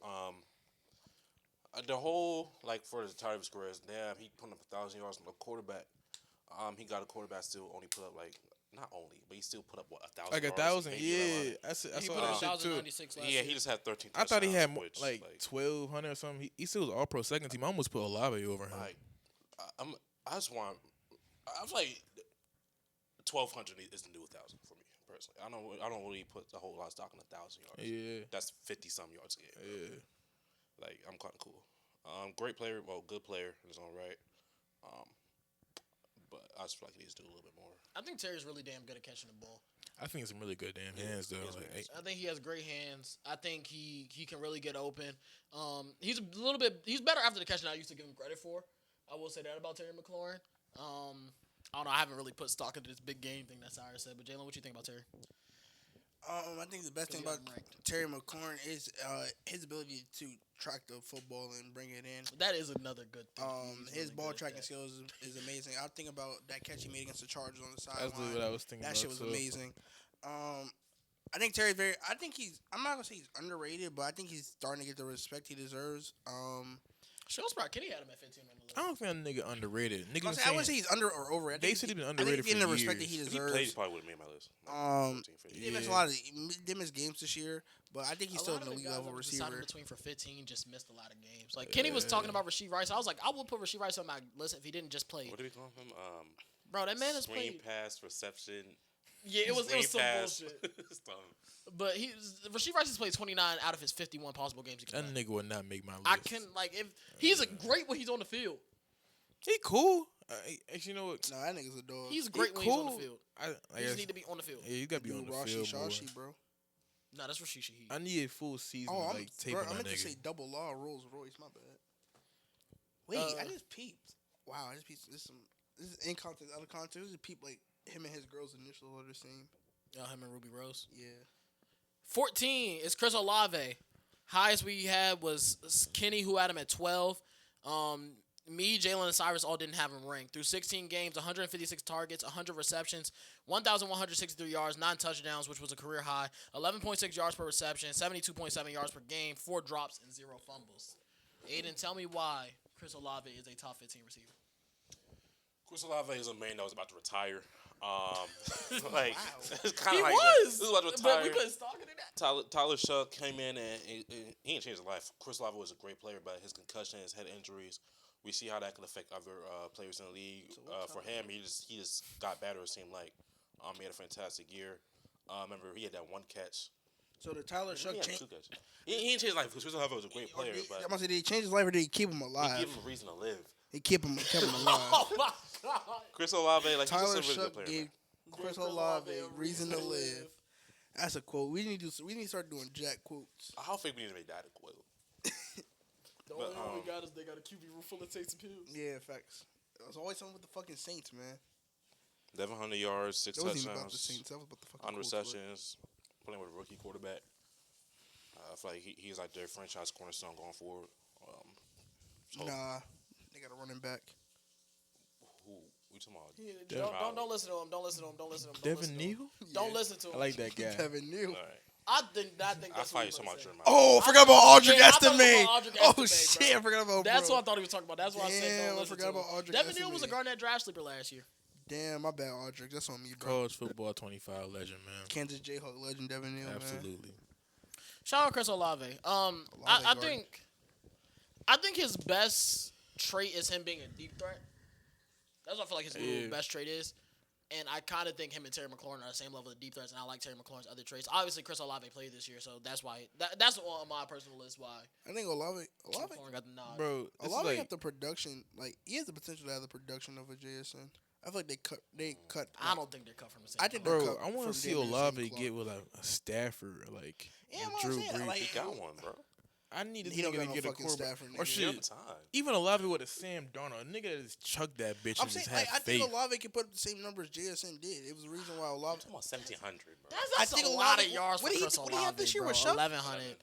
The whole like for the entire of his career is damn. He put up 1,000 yards on the quarterback. He got a quarterback still only put up like not only, but he still put up what 1,000. Like 1,000, yeah. That's He all put up that shit too. 1,096 last Yeah, year. he just had 13. I thought he had touchdowns, which, like 1,200 or something. He still was all pro second team. I almost put Olave over him. like I just want. I was like 1,200 is the new 1,000 for me personally. I don't really put a whole lot of stock in 1,000 yards. Yeah, That's 50 some yards a game. yeah. Like I'm kind of cool. Great player, well, good player in his own right. But I just feel like he needs to do a little bit more. I think Terry's really damn good at catching the ball. I think it's some really good damn hands though. He has Like, hands. I think he has great hands. I think he can really get open. He's a little bit. He's better after the catch than I used to give him credit for. I will say that about Terry McLaurin. I don't know. I haven't really put stock into this big game thing that Cyrus said. But Jalen, what you think about Terry? I think the best thing about Terry McLaurin is his ability to track the football and bring it in. That is another good thing. He's His really ball good at tracking that. skills is amazing. I think about that catch he made against the Chargers on the that's sideline. literally what I was thinking. That about shit was too. amazing. I think Terry's very. I think he's. I'm not gonna say he's underrated, but I think he's starting to get the respect he deserves. Showspot Kenny had him at 15 on the list. I don't think that nigga underrated. Nigga been I wouldn't say saying, he's under or over. I They think said he's been I think underrated he's getting for the respect that he years. If he deserves. played, he probably would have made my list. Like, 14, 15. He missed a Yeah. lot of did miss games this year, but I think he's A still lot an of the elite guys level I was deciding receiver. between for 15 just missed a lot of games. Like Kenny was talking about Rasheed Rice. I was like, I would put Rasheed Rice on my list if he didn't just play. What do we call him? Bro, that man has Screen played. pass, reception. Yeah, it was screen some pass. bullshit. Stuff. But Rasheed Rice has played 29 out of his 51 possible games. He That can play. nigga would not make my list. I can if he's a great when he's on the field. He cool. Actually, you know what? No, that nigga's a dog. He's great when he's on the field. I He guess, just need to be on the field. yeah, you gotta be on the field more. Shashi, bro. No, that's Rasheed Shaheed. I need a full season Oh, of like tape bro, on I that meant to nigga. say double law Rolls Royce. My bad. Wait, I just peeped. Wow, I just peeped. This is in context, out of context. This is peep like him and his girl's initials are the same. Him and Ruby Rose. Yeah. 14 is Chris Olave. Highest we had was Kenny, who had him at 12. Me, Jalen, and Cyrus all didn't have him ranked. Through 16 games, 156 targets, 100 receptions, 1,163 yards, 9 touchdowns, which was a career high, 11.6 yards per reception, 72.7 yards per game, 4 drops, and 0 fumbles. Aiden, tell me why Chris Olave is a top 15 receiver. Chris Olave is a man that was about to retire. Like Wow. it's kind He of was. This is what I'm But we tired. put stock into that. Tyler Shuck came in and he ain't changed his life. Chris Olave was a great player, but his concussion, his head injuries, we see how that can affect other players in the league. For him, he just got better. It seemed like he had a fantastic year. Remember he had that one catch. So the Tyler He Shuck had change. two catches. He ain't changed his life because Chris Olave was a great player, but I'm gonna say, did he change his life or did he keep him he alive? gave him a reason to live. He kept him alive. Oh my god. Chris Olave, like Tyler he's just a really Shuck good player. gave Man. Chris Olave a reason to live. That's a quote. We need to start doing Jack quotes. I don't think we need to make that a quote. The only one we got is they got a QB room full of takes and pills. Yeah, facts. There's always something with the fucking Saints, man. 1,100 yards, 6 That wasn't even about the touchdowns, Saints. That was about the fucking 100 Colts, but- receptions, playing with a rookie quarterback. I feel like he's like their franchise cornerstone going forward. So Nah, they got a running back. who we talking about? Yeah, don't listen to him. Don't listen to him. Don't listen to him. Devin Neal? Don't listen to him. I like that guy. Kevin Neal. All right. I think I that's thought what you talking about Jordan. Oh, I forgot about Audric Yeah, I thought it was Estime. about Audric Oh Estime, shit, bro. I forgot about. That's bro. what I thought he was talking about. That's why I said Damn, don't I listen forgot to him. about Audric Devin Neal was a Estime. Garnett draft sleeper last year. Damn, my bad, Audric. That's on me, bro. College football 25 legend, man. Kansas Jayhawk legend Devin Neal, man. Absolutely. Shout out Chris Olave. I guard. think his best trait is him being a deep threat. That's what I feel like his little best trait is. And I kind of think him and Terry McLaurin are the same level of deep threats, and I like Terry McLaurin's other traits. Obviously, Chris Olave played this year, so that's why. That's on my personal list why I think Olave McLaurin got the nod. Bro, it's Olave like, got the production. Like he has the potential to have the production of a JSN. I feel like they cut. I don't think they're cut from the same. I think cloth. they're bro, cut I want from to see damn near the same Olave cloth. get with a Stafford, like Yeah, and what Drew I'm saying, Brees. like, He got one, bro. I need this He don't nigga got to no get a fucking quarterback. Stafford, Or nigga. He got shit, the time. even Olave with a Sam Darnold, a nigga that just chucked that bitch I'm and saying, just like, had I think faith. Olave can put up the same numbers JSN did. It was the reason why Olave. I'm talking about 1,700, bro. That's I think a Olave- lot of yards what for did he- Chris what did he have Olave, this year bro. with Shuck? 1,100.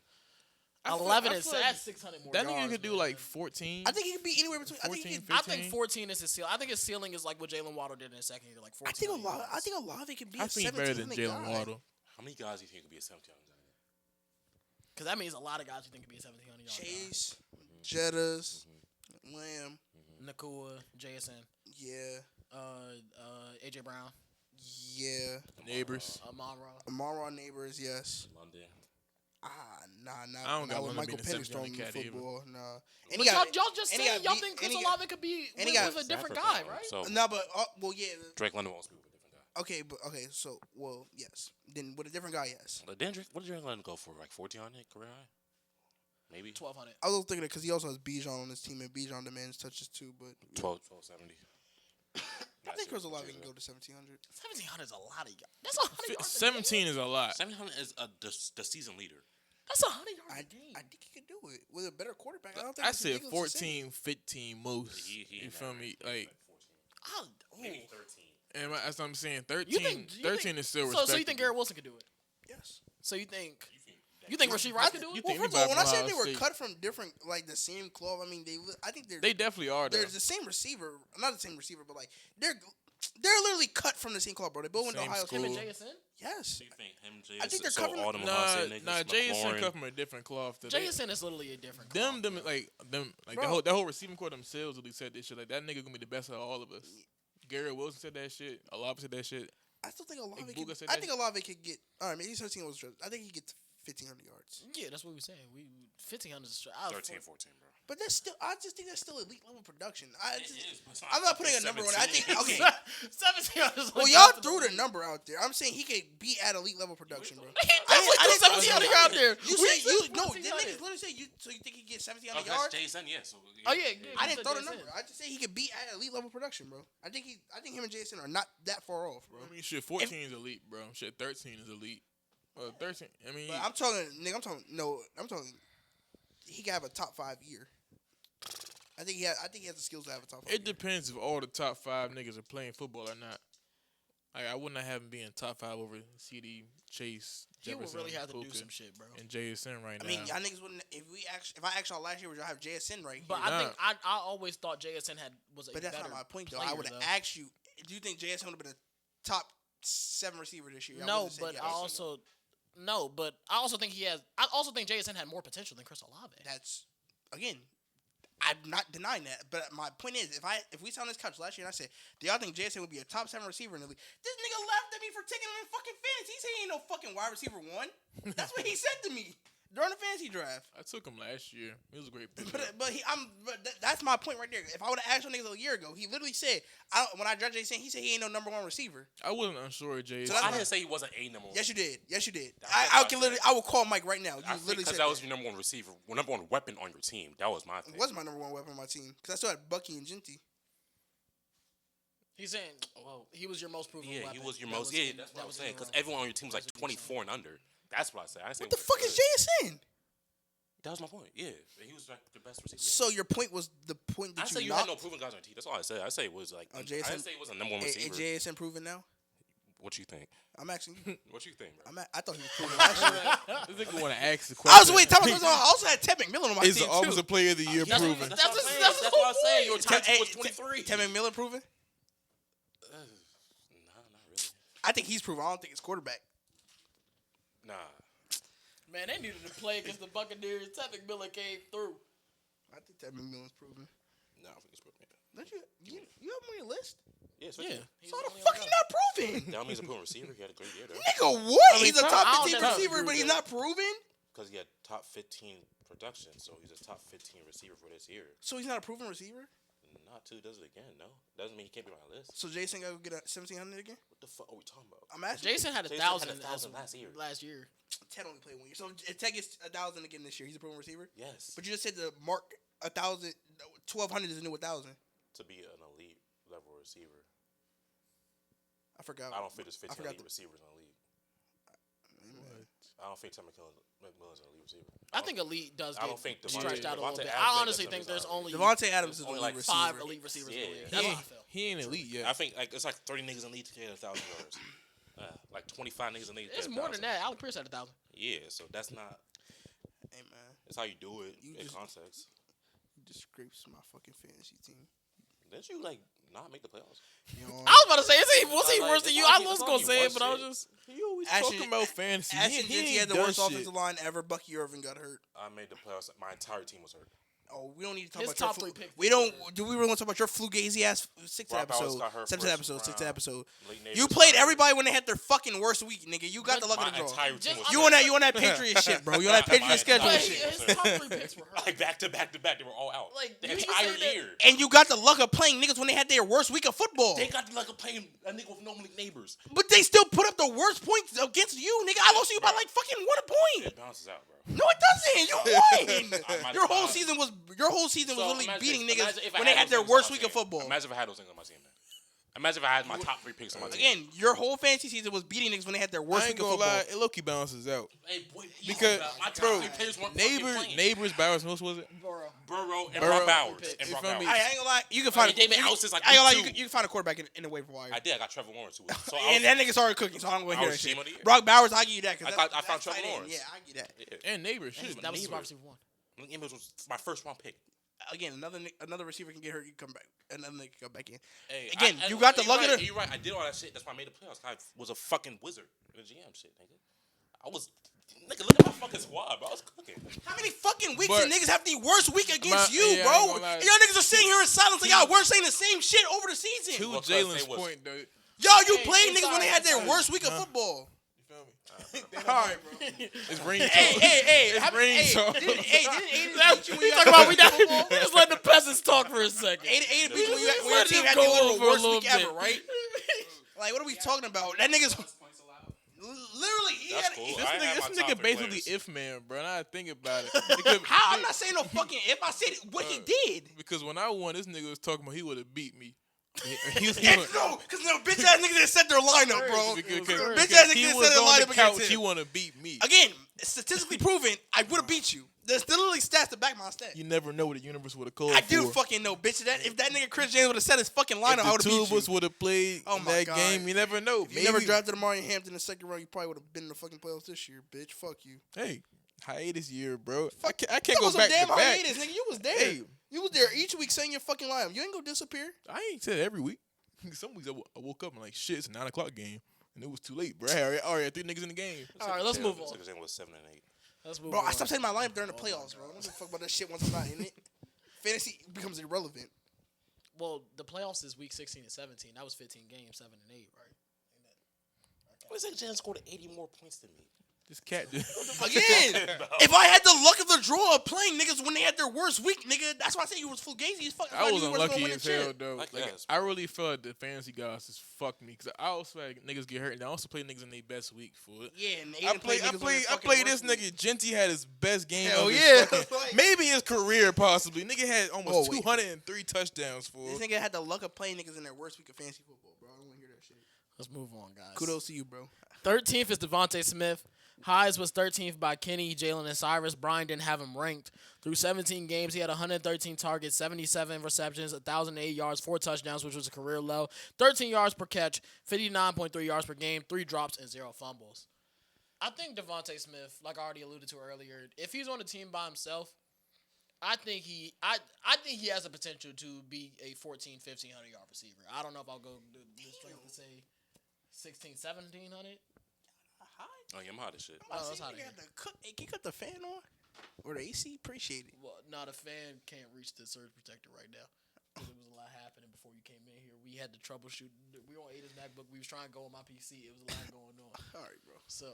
I feel- 11 I is feel like that's 600 more that yards. nigga could do man. like 14. I think he could be anywhere between. I think he 14, could, I think 15. 14 is his ceiling. I think his ceiling is like what Jalen Waddle did in his second year, like 14. I think Olave could be I a think he's better than 1700 Jalen guy. Waddle. How many guys do you think could be a 1,700 guy? Because that means a lot of guys you think could be a 1,700 yard Chase, Jettas, Lamb, Nakua, JSN, yeah, AJ Brown, yeah. Neighbors. Monroe. Amara Neighbors, yes. London. Nah, I don't got with London Michael being a Penix throwing 1700 the cat either. football. Nah. And But he got, y'all just and he saying got y'all beat- think and Chris he got- Olave could be and he with, got with a different Stafford, guy, bro. right? So no, but well, yeah. Drake London wants to be with a different guy. Okay, so yes. Then with a different guy, yes. What did Drake London go for? Like 1,400 career high? Maybe 1,200. I was thinking it because he also has Bijan on his team, and Bijan demands touches too. But 1270. I think Chris Olave can go to 1,700. 1,700 is a lot of yards. That's 100 yards. 17 is a lot. 700 is the season leader. That's 100 yards I a game. think he could do it with a better quarterback. I don't think I it's said ridiculous to say. 14, 15 most. He You ain't feel that me? right. Like, Maybe Oh. 13. and that's what I'm saying. You 13, think 13 is still so? respectable. So you think Garrett Wilson could do it? Yes. So you think Rasheed Rice could do you it? think Well, first of all, when I anybody said they from were Ohio State- cut from different, like the same cloth, I mean I think They definitely are, though. there's the same receiver, not the same receiver, but like they're literally cut from the same cloth, bro. They both went to Same Ohio school. Him State. and JSN? Yes. So you think him, Jason, I think they're so covering- all them Ohio State niggas, Nah, JSN McLaurin, come from a different cloth. to JSN is literally a different. Them, cloth, them, like Bro. that whole receiving core themselves really said this shit. Like that nigga gonna be the best of all of us. Garrett Wilson said that shit. Olave said that shit. I still think Olave. Like Booga said I that- think Olave could get. All right, maybe 17 was. I think he gets 1,500 yards. Yeah, that's what we were saying. We 1,500 is straight. 13, 14, bro. But that's still. I just think that's still elite level production. It is, but it's I'm not putting a number on it. I think. 17. Okay. 1,700 is Well, like y'all nothing. threw the number out there. I'm saying he could be at elite level production, bro. He definitely I threw didn't- 1,700 out there. You We said said you no. The 1,400. niggas literally said you. So you think he gets 1,700 Oh, that's yards? Jason, yeah. So, Oh yeah, I didn't throw the JSN. number. I just say he could be at elite level production, bro. I think him and Jason are not that far off, bro. I mean, shit, 14 is elite, bro. Shit, 13 is elite. 13. I mean, But I'm talking, nigga. I'm talking. He could have a top 5 year. I think he has the skills to have a top 5. it depends if all the top 5 niggas are playing football or not. Like, I wouldn't have him being top 5 over CD, Chase, He would Jefferson, really have to do Puka, some shit, bro. and JSN right I now. mean, y'all niggas wouldn't. If I asked y'all last year, would y'all have JSN right here? But I think I always thought JSN was a But that's better not my point, though. player, I would have asked you, do you think JSN would have been a top 7 receiver this year? No, but I also think he has. I also think JSN had more potential than Chris Olave. That's again. I'm not denying that. But my point is, if we sat on this couch last year and I said, do y'all think JSN would be a top 7 receiver in the league? This nigga laughed at me for taking him in fucking fantasy. He said he ain't no fucking wide receiver 1. That's what he said to me during the fantasy draft. I took him last year. He was a great pick. That's my point right there. If I would have asked him niggas a year ago, he literally said, when I drafted JSN, he said he ain't no number 1 receiver. I wasn't unsure of Jay. So I didn't say he wasn't a number 1. Yes, you did. Yes, you did. That's I will call Mike right now. You literally because said that was your number 1 receiver, number 1 weapon on your team. That was my thing. It was my number 1 weapon on my team because I still had Bucky and Ginty. He's saying, well, he was your most proven weapon. He was your most. That's what I was saying. Because everyone on your team was like 24 and under. That's what I said. What the fuck is JSN? That was my point. Yeah, he was like the best receiver. So your point was the point that I said you had no proven guys on your team. That's all I said. I say it was like. I didn't say it was a number 1 receiver. Is JSN proven now? What you think? I'm asking you. What you think, bro? I thought he was proven last year. This nigga want to ask the question. I was waiting. I also had Ted McMillan on my Is team the offensive player of the year That's proven? That's what I was saying. Your time was 23. Ted McMillan proven? Nah, not really. I think he's proven. I don't think it's quarterback. Nah. Man, they needed to play against the Buccaneers. Ted McMillan came through. I think Ted McMillan's proven. Nah, I don't think it's proven. Don't you have him on your list? Yes, Yeah. So how the fuck he not proven? That means a proven receiver. He had a great year though. Nigga, what? I mean, He's a I top don't 15 think receiver, that's but he's true, not proven? Because he had top 15 production, so he's a top 15 receiver for this year. So he's not a proven receiver? Not till he does it again, no. Doesn't mean he can't be on my list. So Jason got to get a 1,700 again? What the fuck are we talking about? I'm asking. Jason had Jason 1,000 had 1,000 last year. Last year. Ted only played 1 year. So if Ted gets 1,000 again this year, he's a proven receiver? Yes. But you just said the mark 1,000, 1,200 is a new 1,000. To be an elite level receiver. I forgot. I don't think there's 15 forgot elite receivers in the league. What? I don't think Ted McMillan's an elite receiver. I think elite does I get don't think stretched out a little Devontae bit. Adams I honestly gets think some there's only Devontae Adams is only the like receiver. 5 elite receivers in the league. That's He how I ain't, feel. he ain't elite yet. I think like it's like 30 niggas in the league to get 1,000 yards. Like 25 niggas in the league to It's get more 1,000. than that. Alec Pierce had 1,000. Yeah, so that's not. Hey, man. That's how you do it You in just- context. You just scrapes my fucking fantasy team. Didn't you like not make the playoffs? You know, I was about to say, was he Like, worse than that's you? all I he- was that's all going he to say it, was but I was shit. just. You always Ashton- talking about fantasy. Ashton He Jinty ain't had the done worst shit. offensive line ever. Bucky Irvin got hurt. I made the playoffs. My entire team was hurt. Oh, we don't need to talk His about your top flu- 3 picks. We don't. Do we really want to talk about your fugazi ass 6th Rob Bowers episode? got hurt 7th first episode. 6th round. episode. Late Neighbors You played got hurt. everybody when they had their fucking worst week, nigga. You got the luck My of the draw. entire team Just was You hurt. on that Patriot shit, bro. You on that Patriot My schedule But entire shit. his top 3 picks were hurt. Like back to back to back, they were all out. Like, the you entire say that- year. And you got the luck of playing niggas when they had their worst week of football. They got the luck of playing a nigga with no neighbors. But they still put up the worst points against you, nigga. I lost to you by like fucking 1 point. It bounces out, bro. No, it doesn't. You won. I might Your have whole five. season was literally beating niggas if I when they had those their niggas on worst my week of team. football. Imagine if I had those niggas on my team, man. Imagine if I had my top 3 picks on my team. Again, your whole fantasy season was beating niggas when they had their worst I week ain't of gonna football. lie, it low-key balances out. Hey, boy, Because, my top bro, 3 players weren't fucking playing. Neighbors, Bowers, and what was it? Burrow. Burrow and Burrow. Brock Bowers. Pick. And You Brock feel Bowers. me? I ain't gonna lie. You can find. they made out since, like, I ain't gonna lie. week 2. You can find a quarterback in the waiver wire. I did. I got Trevor Lawrence. So And that nigga started cooking, so I'm gonna I hear was that shit. team of the year. Brock Bowers, I give you that. Cause I found Trevor Lawrence. Yeah, I give you that. Yeah. And Neighbors. Shit. That was his Neighbors. wide receiver 1. It was my first round pick. Again, another receiver can get hurt. You come back. Another nigga can come back in. Hey, Again, you got the luck of the. You're right. I did all that shit. That's why I made the playoffs. I was a fucking wizard in the GM shit, nigga. I was. Nigga, look at my fucking squad, bro. I was cooking. How many fucking weeks But- did niggas have the worst week against you, Yeah, I ain't bro? gonna lie. And y'all niggas are sitting here in silence like y'all weren't saying the same shit over the season. To Because Jalen's they was- point, though. Y'all, you Hey, played it's niggas when they had their alright. worst week of football. You feel me? All right, bro. It's rain talk. Hey, It's rain talk. didn't Aiden beat you when We you talking had about we the not worst week of football? just let the peasants talk for a second. Aiden beat you when Just when your let team him had go the over literal for a worst little week ever, bit. right? Like, what are we talking about? That nigga's literally. That's cool. This I ain't have nigga, my this top nigga 3 basically players. if man, bro. And I think about it. Because, How? I'm not saying no fucking if. I said what he did. because when I won, this nigga was talking about he would have beat me. He was, And no, because no bitch ass niggas didn't set their lineup, bro. because Bitch ass he niggas was set their on lineup the against couch. him. He want to beat me. Again, statistically proven, I would have beat you. There's literally stats to back my stat. You never know what the universe would have called I for. do fucking know, bitch. If that nigga Chris James would have set his fucking lineup, I If would the have two beat of you. us would have played Oh my that God. game, you never know. If you never drafted Amari Hampton in the second round, you probably would have been in the fucking playoffs this year, bitch. Fuck you. Hey, hiatus year, bro. I That can't go was back some damn to back. hiatus, nigga. You was there. Hey. You was there each week saying your fucking lineup. You ain't gonna disappear. I ain't said every week. Some weeks I woke up and like, shit, it's a 9 o'clock game. And it was too late, bro. I already had 3 niggas in the game. All right, let's move on. It was 7 and 8. Let's move Bro, on. I stopped saying my lineup during the playoffs, bro. I don't give a fuck about that shit once I'm not in it. fantasy becomes irrelevant. Well, the playoffs is week 16 and 17. That was 15 games, 7 and 8, right? What is that? Jalen scored 80 more points than me. This cat. Again, if I had the luck of the draw of playing niggas when they had their worst week, nigga, that's why I said you was fugazi as fuck. I was knew you wasn't unlucky gonna win as the hell chip. though. Like, Like, yes, I really felt like the fantasy guys just fucked me because I also had niggas get hurt and I also play niggas in their best week for it. Yeah, and I played this nigga. Genty had his best game. Hell of his yeah. fucking- Like- maybe his career possibly. Nigga had almost Oh, wait. 203 touchdowns for This it. nigga had the luck of playing niggas in their worst week of fantasy football, bro. I don't want to hear that shit. Let's move on, guys. Kudos to you, bro. 13th is Devontae Smith. Highs was 13th by Kenny, Jalen, and Cyrus. Brian didn't have him ranked. Through 17 games, he had 113 targets, 77 receptions, 1,008 yards, 4 touchdowns, which was a career low, 13 yards per catch, 59.3 yards per game, 3 drops, and 0 fumbles. I think Devontae Smith, like I already alluded to earlier, if he's on the team by himself, I think he has the potential to be a 1,400, 1,500 yard receiver. I don't know if I'll go the strength to say 1,600, 1,700. Oh, yeah, I'm hot as shit. That's hot. Hey, can you cut the fan on? Or the AC? Appreciate it. Well, no, the fan can't reach the surge protector right now. 'Cause there was a lot happening before you came in here. We had to troubleshoot. We were on Aiden's MacBook. We was trying to go on my PC. It was a lot going on. All right, bro. So,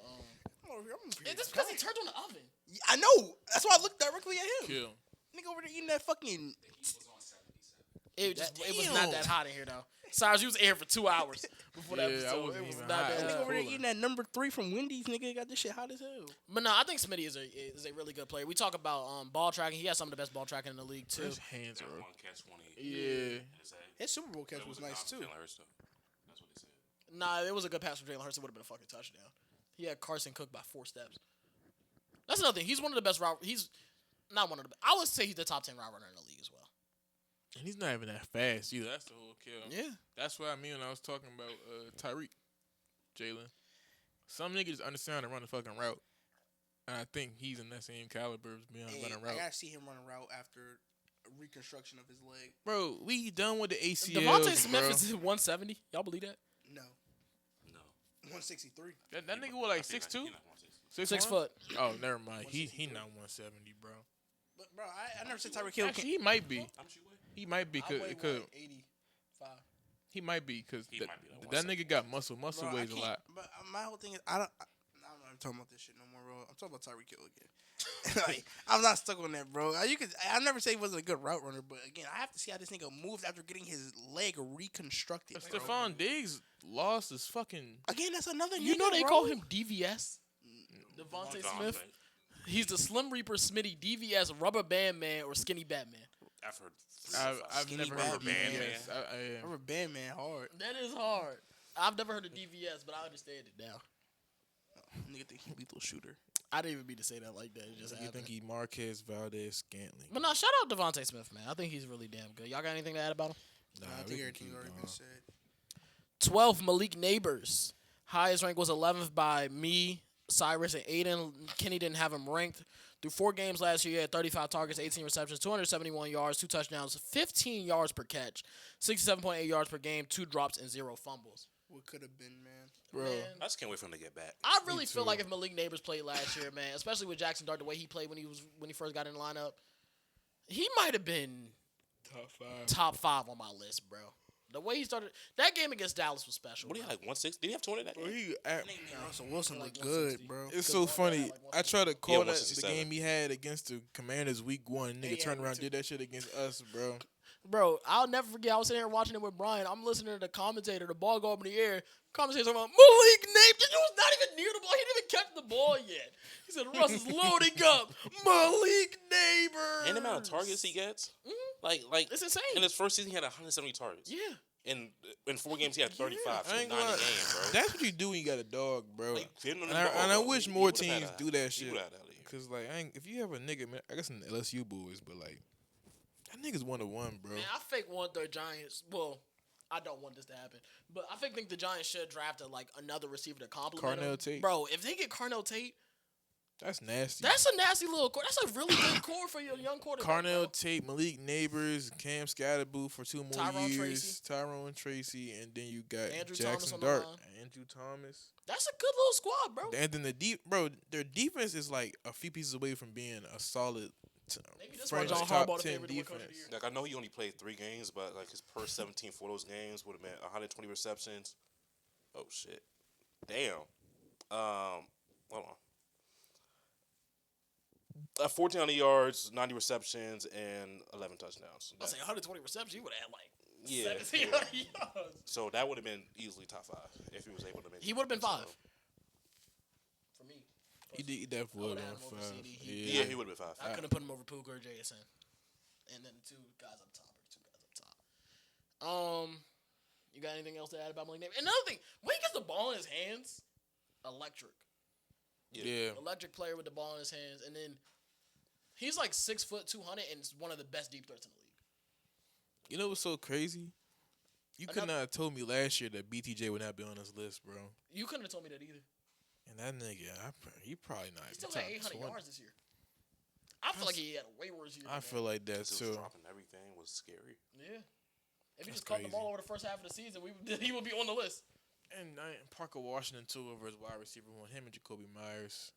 It's it's because he turned on the oven. I know. That's why I looked directly at him. Kill. Nigga over there eating that fucking. It was Damn. not that hot in here though. Cyrus, you was in here for 2 hours before that Yeah, I episode. wasn't It was even not hot. that Nigga hot. over there cooler. eating that number 3 from Wendy's. Nigga got this shit hot as hell. But no, I think Smitty is a really good player. We talk about ball tracking. He has some of the best ball tracking in the league too. His hands That are. one catch, 20. Yeah. His Super Bowl catch That was a nice knock too. from Jalen Hurts, though. That's what they said. Nah, it was a good pass from Jalen Hurts. It would have been a fucking touchdown. He had Carson Cook by 4 steps. That's another thing. He's one of the best route. He's not one of the. I would say he's the top 10 route runner in the league as well. And he's not even that fast either. That's the whole kill. Yeah. That's what I mean when I was talking about Tyreek, Jalen. Some niggas understand how to run the fucking route. And I think he's in that same caliber as being Hey, running I route. gotta see him run a route after reconstruction of his leg. Bro, we done with the ACLs, Devontae Smith bro. is 170. Y'all believe that? No, No. 163. That nigga was like I think 6'2"? he not 160. 6 foot. Oh, never mind. He not 170, bro. But bro, I never said Tyreek Hill. Actually, he might be. How much you weigh? He might be. I weigh, Cause 85. he might be because He might be like that nigga got muscle. Muscle Bro, I weighs a can't- lot. But my whole thing is, I'm not talking about this shit no more, bro. I'm talking about Tyreek Hill again. Like, I'm not stuck on that, bro. I never say he wasn't a good route runner, but again, I have to see how this nigga moves after getting his leg reconstructed. But bro. Stephon Diggs lost his fucking. Again, that's another. You nigga, know they bro. call him DVS? Devontae Devontae. Smith? He's the Slim Reaper Smitty, DVS, Rubber Band Man, or Skinny Batman. I've heard. I've Skinny never heard of Batman. DVS. I remember Bandman hard. That is hard. I've never heard of DVS, but I understand it now. Nigga think he lethal shooter. I didn't even mean to say that like that. It just You happened. think he Marquez Valdez Scantling? But no, shout out Devontae Smith, man. I think he's really damn good. Y'all got anything to add about him? Nah, I we think can everything's keep already going. been said. 12, Malik Neighbors. Highest rank was 11th by me, Cyrus, and Aiden. Kenny didn't have him ranked. Through 4 games last year, he had 35 targets, 18 receptions, 271 yards, 2 touchdowns, 15 yards per catch, 67.8 yards per game, 2 drops, and 0 fumbles. What could have been, man. Bro. Man, I just can't wait for him to get back. I really feel too. like if Malik Neighbors played last year, man, especially with Jackson Dart, the way he played when he first got in the lineup, he might have been top 5 on my list, bro. The way he started that game against Dallas was special. What do you bro. like? 160? Did he have 20 that Bro, game? he, Russell Wilson Like looked good, 160. bro. it's Good so ball, funny. like I tried to call that the 167. game he had against the Commanders week 1. Nigga Yeah, turned me around too. did that shit against us, bro. Bro, I'll never forget. I was sitting here watching it with Brian. I'm listening to the commentator. The ball go up in the air. Commentator talking about Malik Neighbors. He was not even near the ball. He didn't even catch the ball yet. He said Russ is loading up. Malik Neighbors. And the amount of targets he gets? Like It's insane. in his first season, he had 170 targets. Yeah. In 4 games, he had 35. So I 9 ain't a gonna lie. game, bro. That's what you do when you got a dog, bro. Like, getting on and the I, ball, and I bro. wish He more would've teams had do that he shit. would've had that league. Cause like, if you have a nigga, man, I guess in the LSU boys, but like, that nigga's 1-1, bro. Man, I fake want the Giants. Well, I don't want this to happen, but I think the Giants should draft another receiver to complement Carnell him. Tate? Bro, if they get Carnell Tate, That's nasty. that's a nasty little core. That's a really good core for your young quarterback. Carnell bro. Tate, Malik Neighbors, Cam Scatterboo for 2 more Tyrone years. Tracy. Tyrone Tracy, and then you got Andrew Thomas Jackson on the Dart, line. Andrew Thomas. That's a good little squad, bro. And then their defense is like a few pieces away from being a solid Maybe this French one John top Harbaugh the 10 favorite to win Coach of the defense. Year. Like I know he only played 3 games, but like his first 17 for those games would have been 120 receptions. Oh shit! Damn. Hold on. 1,400 yards, 90 receptions, and 11 touchdowns. I say 120 receptions. He would have had like Yeah. 1,700 yards. So that would have been easily top 5 if he was able to make. He would have been 5 for me. He definitely I would would've have had him over been 5. CD. Yeah, he would have been 5. I couldn't put him over Puka or JSN. And then the two guys up top are the two guys up top. You got anything else to add about Malik Neighbors? Another thing, when he gets the ball in his hands, electric. Yeah. Electric player with the ball in his hands. And then he's like 6 foot 200 and is one of the best deep threats in the league. You know what's so crazy? You could not have told me last year that BTJ would not be on this list, bro. You couldn't have told me that either. And that nigga, he probably not. He still top had 800 20. yards this year. I feel like he had a way worse year. I feel like that Just too. dropping everything was scary. Yeah. If he That's just caught the crazy. ball over the first half of the season, he would be on the list. And Parker Washington too over his wide receiver one. Him and Jacoby Myers.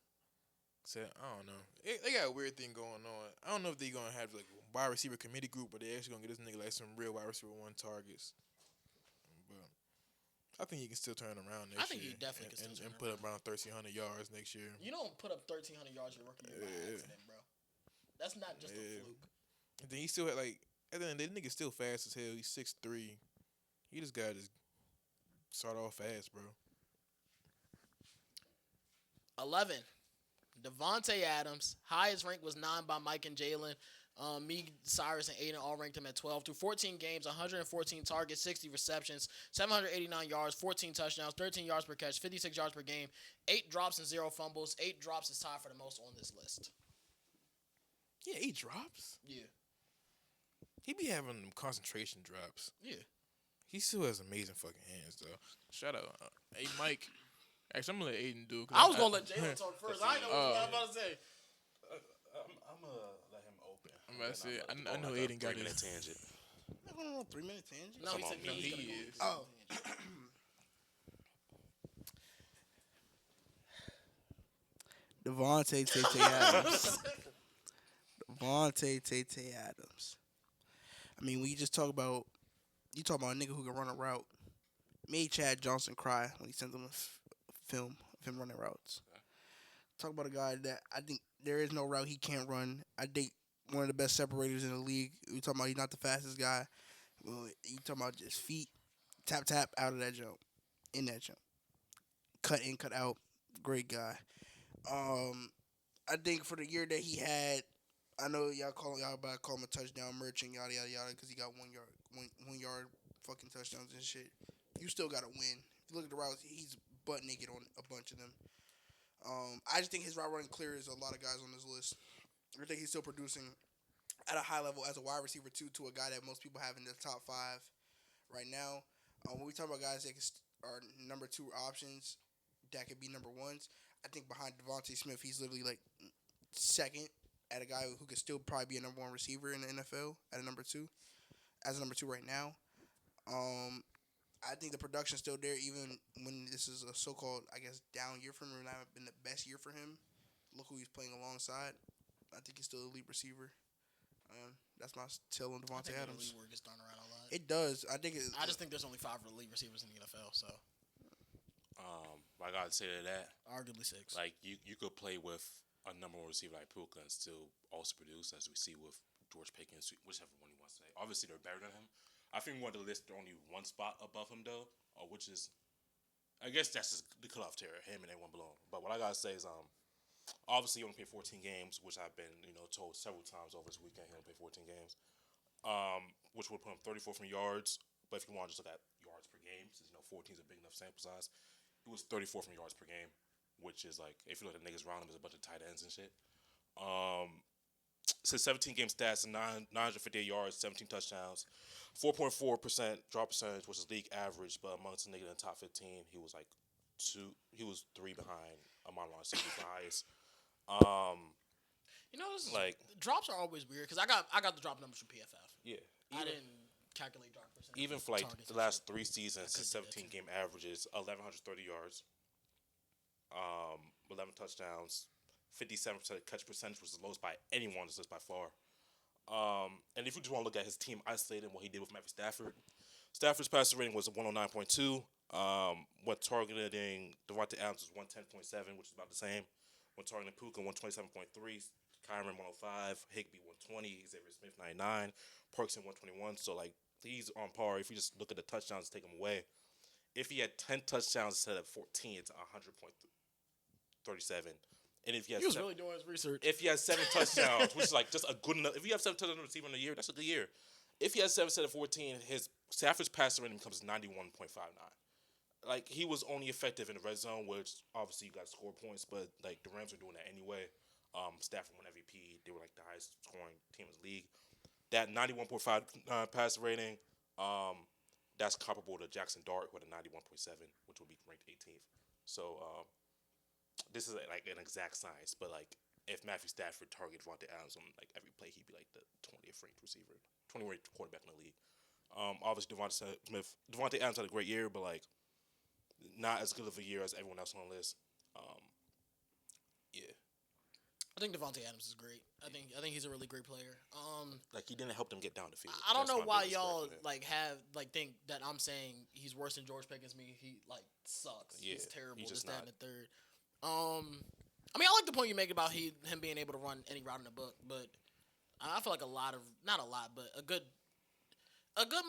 Said I don't know. They got a weird thing going on. I don't know if they gonna have like a wide receiver committee group, but they actually gonna get this nigga like some real wide receiver one targets. But I think he can still turn around next year. I think he definitely can still turn and put up around 1,300 yards next year. You don't put up 1,300 yards your rookie year by accident, bro. That's not just a fluke. And then he still had like at the end of the day, the nigga still fast as hell. He's 6'3". He just got to start off fast, bro. 11. Devontae Adams. Highest rank was 9 by Mike and Jalen. Me, Cyrus, and Aiden all ranked him at 12. Through 14 games, 114 targets, 60 receptions, 789 yards, 14 touchdowns, 13 yards per catch, 56 yards per game, 8 drops and 0 fumbles. 8 drops is tied for the most on this list. Yeah, 8 drops. Yeah. He be having them concentration drops. Yeah. He still has amazing fucking hands, though. Shout out. Hey, Mike. Actually, I'm going to let Aiden do it. I was going to let Jalen talk first. I didn't know what I was about to say. I'm gonna let him open. I'm about to say, I know Aiden got a his. tangent. I'm going on a 3-minute tangent. No, he Come said on, me. man. He's He gonna go is. on Oh. this tangent. Devontae Tate Adams. Devontae Tate Adams. I mean, when you just talk about, you talk about a nigga who can run a route. Made Chad Johnson cry when he sent him a film of him running routes. Talk about a guy that I think there is no route he can't run. I think one of the best separators in the league. We talking about he's not the fastest guy. Well, you talking about just feet, tap tap out of that jump, in that jump, cut in, cut out. Great guy. I think for the year that he had, I know y'all call him a touchdown merchant, yada yada yada, because he got 1 yard fucking touchdowns and shit. You still gotta win. If you look at the routes, he's butt naked on a bunch of them. I just think his route running clears a lot of guys on this list. I think he's still producing at a high level as a wide receiver too, to a guy that most people have in the top 5 right now. When we talk about guys that are number 2 options, that could be number 1s. I think behind Devontae Smith, he's literally like second at a guy who could still probably be a number 1 receiver in the NFL at a number 2, as a number 2 right now. I think the production's still there, even when this is a so-called, I guess, down year for him, or not been the best year for him. Look who he's playing alongside. I think he's still an elite receiver. That's my tell on I Devontae think Adams. the elite word gets thrown around a lot. It does. I I just think there's only 5 elite receivers in the NFL, so I gotta say to that, arguably 6. like you could play with a number 1 receiver like Puka and still also produce, as we see with George Pickens, whichever one you want to say. Obviously, they're better than him. I think we want to list only one spot above him though, which is, I guess that's just the cutoff tier. Him and anyone below him. But what I gotta say is, obviously he only played 14 games, which I've been told several times over this weekend. He only played 14 games, which would put him 34 from yards. But if you want to just look at yards per game, since 14 is a big enough sample size, he was 34 from yards per game, which is like, if you look at the niggas around him, there's a bunch of tight ends and shit. Since 17 game stats, 958 yards, 17 touchdowns, 4.4% drop percentage, which is league average, but amongst the niggas in the top 15, he was like 3 behind Amon Ross, he was the highest. This is, like, drops are always weird because I got the drop numbers from PFF. Yeah. I didn't calculate drop percentage. Even for like targets the and last shit. 3 seasons, his couldn't do that 17 game averages 1,130 yards, 11 touchdowns, 57% catch percentage, was the lowest by anyone on this list by far. And if you just want to look at his team isolated and what he did with Matthew Stafford, Stafford's passer rating was 109.2. When targeting Devontae Adams was 110.7, which is about the same. When targeting Puka, 127.3. Kyron 105, Higbee 120, Xavier Smith 99, Parkson 121. So like he's on par. If you just look at the touchdowns, take him away. If he had 10 touchdowns instead of 14, it's 100.37. And if he has He was really doing his research. if he has 7 touchdowns, which is like just a good enough. If you have 7 touchdowns receiving in a year, that's a good year. If he has 7 instead of 14, his Stafford's passer rating becomes 91.59. Like he was only effective in the red zone, which obviously you got to score points, but like the Rams were doing that anyway. Stafford won MVP. They were like the highest scoring team in the league. That 91.5 passer rating, that's comparable to Jackson Dart with a 91.7, which will be ranked 18th. So this is like an exact science, but like if Matthew Stafford targeted Devontae Adams on like every play, he'd be like the 20th ranked receiver, 20th ranked quarterback in the league. Obviously Devontae Adams had a great year, but like not as good of a year as everyone else on the list. Yeah. I think Devontae Adams is great. I think he's a really great player. Like he didn't help them get down the field. I don't That's know my why biggest y'all gripe with it. like have like think that I'm saying he's worse than George Pickens. He like sucks. Yeah, He's terrible. he's This, just that, and not. the third. I mean, I like the point you make about him being able to run any route in the book, but I feel like not a lot, but a good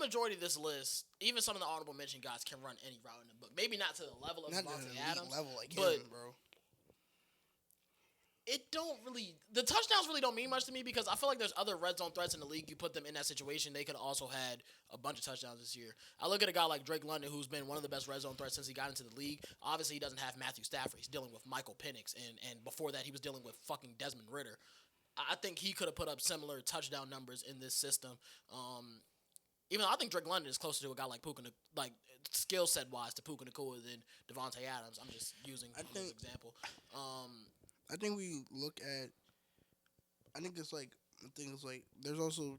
majority of this list, even some of the honorable mention guys can run any route in the book. Maybe not to the level of Not to Devontae an Adams, elite level like but him, bro. the touchdowns really don't mean much to me because I feel like there's other red zone threats in the league. You put them in that situation, they could also had a bunch of touchdowns this year. I look at a guy like Drake London, who's been one of the best red zone threats since he got into the league. Obviously, he doesn't have Matthew Stafford. He's dealing with Michael Penix, and before that, he was dealing with fucking Desmond Ritter. I think he could have put up similar touchdown numbers in this system. Even though I think Drake London is closer to a guy like Puka, like skill set wise, to Puka Nacua than Devontae Adams. I'm just using him as an example. I think we look at. I think there's like things like there's also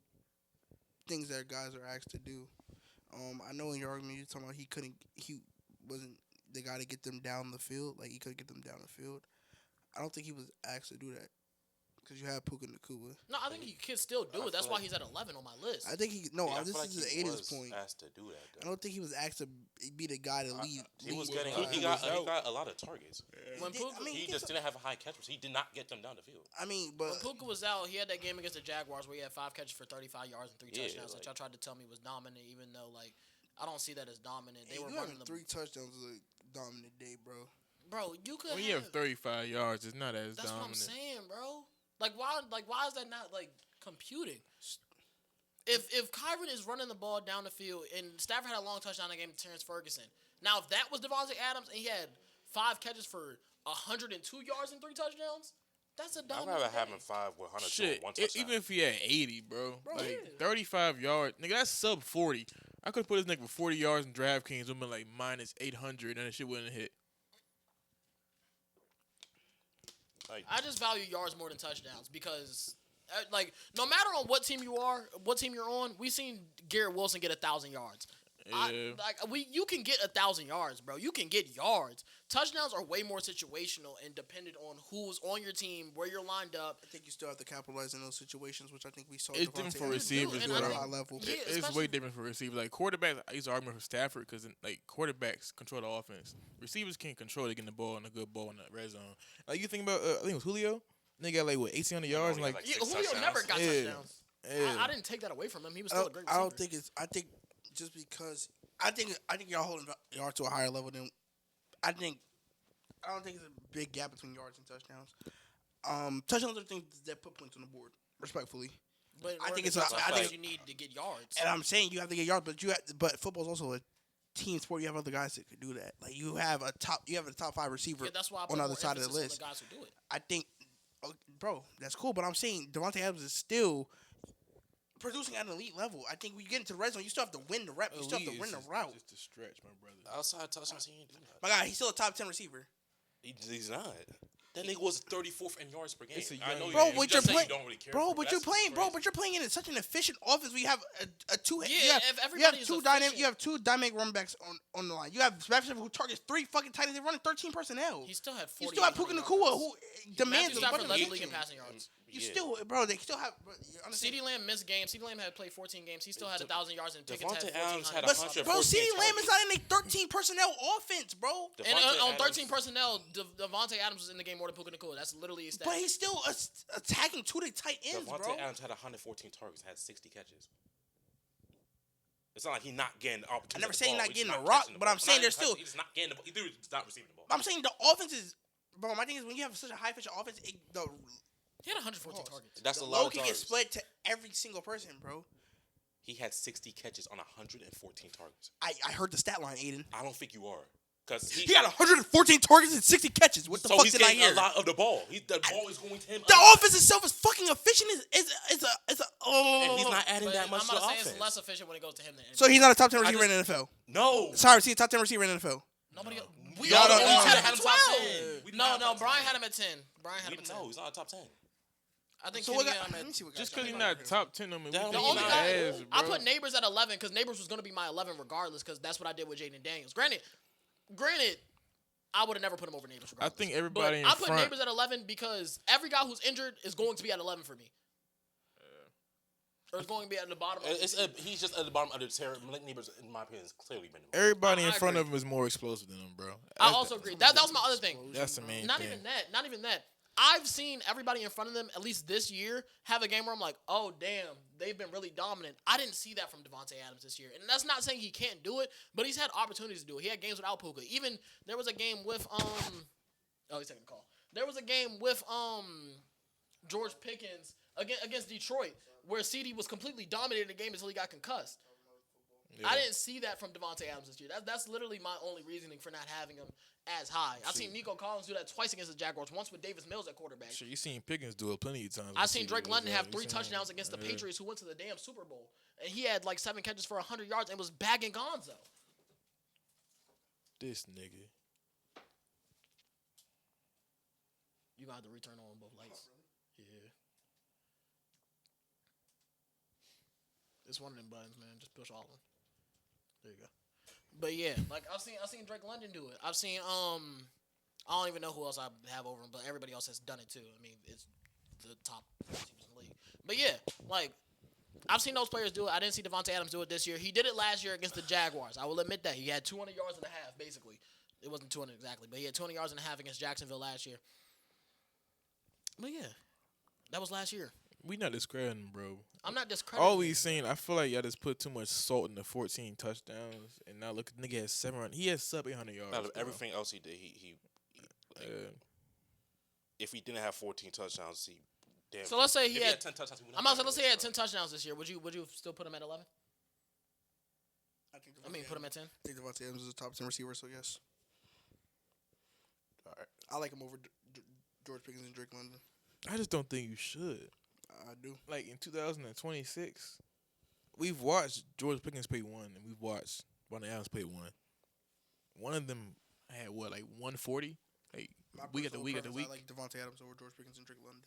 things that guys are asked to do. I know in your argument you're talking about he wasn't the guy to get them down the field. Like he couldn't get them down the field. I don't think he was asked to do that because you have Puka Nacua. No, I think he can still do I it. That's feel why like- he's at 11 on my list. I think he no. Yeah, I This feel like is he Aiden's was point. asked to do that. I Though. don't think he was asked to be the guy to lead. He was lead getting. the He guys. got a lot of targets. When did- Puka, I mean, He he just gets didn't have a high catch rate. He did not get them down the field. I mean, but when Puka was out, he had that game against the Jaguars where he had 5 catches for 35 yards and 3 Yeah, touchdowns, like- which y'all tried to tell me was dominant, even though like I don't see that as dominant. They hey, were you running having the 3 touchdowns is a dominant day, bro. bro. You could When you have 35 yards, it's not as That's dominant. what I'm saying, bro. Like why is that not like computing? If Kyron is running the ball down the field and Stafford had a long touchdown in that game to Terrence Ferguson. Now if that was Devontae Adams and he had 5 catches for 102 yards and 3 touchdowns, that's a I'd dominant. rather have day. him 5 with 100 Shit, one touchdown. even if he had 80, bro. Like, yeah. 35 yards. Nigga, that's sub 40. I could put this nigga for 40 yards in DraftKings. It would been like minus 800, and that shit wouldn't hit. Like, I just value yards more than touchdowns because, like, no matter on what team you are, what team you're on, we've seen Garrett Wilson get 1,000 yards. Yeah. You can get 1,000 yards, bro. You can get yards. Touchdowns are way more situational and dependent on who's on your team, where you're lined up. I think you still have to capitalize in those situations, which I think we saw. It's Devontae different for Adams receivers, do and at I a think- high level. Yeah, It's especially- way different for receivers. Like quarterbacks, I used to argue for Stafford because like quarterbacks control the offense. Receivers can't control. They get the ball and a good ball in the red zone. Like you think about, I think it was Julio. They got like what 1,800 yards and only like got, Yeah, 6 Julio touchdowns. never got Yeah. touchdowns. yeah. I didn't take that away from him. He was still a great receiver. I don't think it's. I think just because I think y'all holding yards to a higher level than I think. I don't think it's a big gap between yards and touchdowns. Touchdowns are things that put points on the board. Respectfully, But in I order think to it's a- get I touchdowns, think- you need to get yards. and I'm saying you have to get yards, but football's also a team sport. You have other guys that could do that. Like you have a top 5 receiver Yeah, that's why I put on the more other side of the emphasis on list. the guys who do it. I think, bro, that's cool. But I'm saying Devontae Adams is still producing at an elite level. I think when you get into the red zone, you still have to win the rep. You still have to win the route. Just a stretch, my brother. Outside touchdowns, he ain't doing that. My God, he's still a top 10 receiver. He's not. That nigga was 34th in yards per game. It's a I know young you, Bro, you but just you're say you playing, don't really care. bro. for it, But you're that's playing, bro. crazy. But you're playing in such an efficient offense. We have a two. Yeah, you have, if you everybody have is two efficient. dynamic. You have two dynamic run backs on the line. You have Sebastian who targets 3 fucking tight ends. They're running 13 personnel. He still had 40. You still have Puka Nakua who demands Matthew a bunch Stafford of led the league in attention. passing yards. You Yeah. still, bro. They still have. Bro, you understand? CeeDee Lamb missed games. CeeDee Lamb had played 14 games. He still had 1,000 yards, and Pickens had Devontae 1,400. Adams had But 100. bro, 14 CeeDee Lamb is targets. not in a 13 personnel offense, bro. And Devontae on 13 Adams- personnel, Devontae Adams was in the game more than Puka Nakua. That's literally a stat. But he's still attacking two of the tight ends, bro. Devontae Adams had 114 targets, had 60 catches. It's not like he's not getting opportunities. I never at the say he's ball. not He's getting just the rock, catching the but ball. I'm saying Not there's even still- He's just not getting the ball. He's just not receiving the ball. I'm saying the offense is, bro. My thing is when you have such a high efficient offense, the He had 114 targets. That's the a lot load of can get targets. split to every single person, bro. He had 60 catches on 114 targets. I heard the stat line, Aiden. I don't think you are. Because He had 114 targets and 60 catches. What the so fuck he's did I getting hear? a lot of the ball. The ball is going to him. The offense itself is fucking efficient. It's a And he's not adding But that much I'm to the about to say offense. it's less efficient when it goes to him than So he's not a top 10 receiver in the just- NFL. No. Sorry, see, top 10 receiver in the NFL. Nobody. No. We No, all no, we no, had no, him no, at no, 12. We did No, not no, top Brian 10. had him at 10. Brian had him at 10. No, he's not a top 10. I think So Kenny what had got? him Let at me see what Just guys- because he's not top 10, I mean, we The think The he's only not guy ass, I bro. put Neighbors at 11 because Neighbors was going to be my 11 regardless because that's what I did with Jaden Daniels. Granted, I would have never put him over Neighbors. I Regardless. think everybody but in I put front. Neighbors at 11 because every guy who's injured is going to be at 11 for me. Or is going to be at the bottom. Of He's just at the bottom of the tier. Malik Neighbors, in my opinion, has clearly been. Everybody I in front agree. of him is more explosive than him, bro. I also agree. That was my other thing. That's the main Not thing. even that. Not even that. I've seen everybody in front of them, at least this year, have a game where I'm like, oh, damn, they've been really dominant. I didn't see that from Devontae Adams this year. And that's not saying he can't do it, but he's had opportunities to do it. He had games without Puka. Even there was a game with, oh, he's taking a call. There was a game with George Pickens against Detroit where CD was completely dominating the game until he got concussed. Yeah. I didn't see that from Devontae Adams this year. That's literally my only reasoning for not having him as high. I've seen Nico Collins do that twice against the Jaguars, once with Davis Mills at quarterback. Shit, you seen Pickens do it plenty of times. I've seen Drake as London well. have You 3 seen- touchdowns against the yeah. Patriots who went to the damn Super Bowl. And he had like 7 catches for 100 yards and was bagging Gonzo. This nigga. You got to return on both lights. Yeah. It's one of them buttons, man. Just push all of them. There you go. But yeah, like I've seen Drake London do it. I've seen I don't even know who else I have over him, but everybody else has done it too. I mean, it's the top teams in the league. But yeah, like I've seen those players do it. I didn't see Devontae Adams do it this year. He did it last year against the Jaguars. I will admit that. He had 200 yards and a half, basically. It wasn't 200 exactly, but he had 200 yards and a half against Jacksonville last year. But yeah, that was last year. We not discrediting him, bro. I'm not discrediting. All we seen, I feel like y'all just put too much salt in the 14 touchdowns, and now look, nigga has 700. He has sub 800 yards. Out of bro. everything else he did, he like, Yeah. if he didn't have 14 touchdowns, he damn. So let's say if he had 10 touchdowns. I'm about to say, let's say he had 10 touchdowns this year. Would you still put him at 11? I mean, put him at 10. I think Devontae Adams is a top 10 receiver, so yes. All right. I like him over George Pickens and Drake London. I just don't think you should. I do. Like in 2026, we've watched George Pickens play 1, and we've watched Ronald Adams play 1. One of them had what, like 140? Like week after week after week. I like Devontae Adams over George Pickens and Drake London.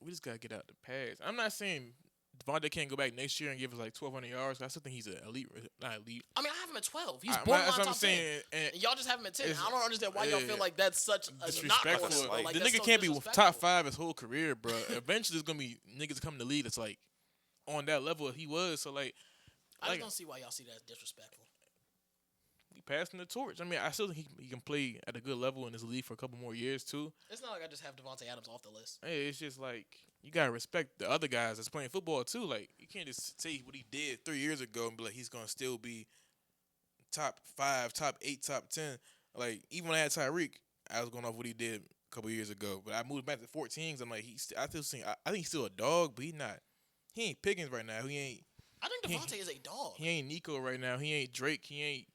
We just gotta get out the pass. I'm not saying Devontae can't go back next year and give us like 1,200 yards. I still think he's an elite, not elite. I mean, I have him at 12. He's That's borderline what top I'm 10. saying. And And y'all just have him at 10. It's- I don't understand why y'all yeah. feel like that's such a disrespectful. not Like, like, the that's nigga so can't be disrespectful. top 5 his whole career, bro. Eventually, there's gonna be niggas come to the league that's like on that level he was. So like, I just like don't see why y'all see that as disrespectful. he passing the torch. I mean, I still think he can play at a good level in this league for a couple more years too. It's not like I just have Devontae Adams off the list. Hey, it's just like you gotta respect the other guys that's playing football too. Like you can't just say what he did 3 years ago and be like he's gonna still be top 5, top 8, top 10. Like even when I had Tyreek, I was going off what he did a couple years ago. But I moved back to 14s. I'm like I think he's still a dog, but he ain't Pickens right now. I think Devontae is a dog. He ain't Nico right now. He ain't Drake. He ain't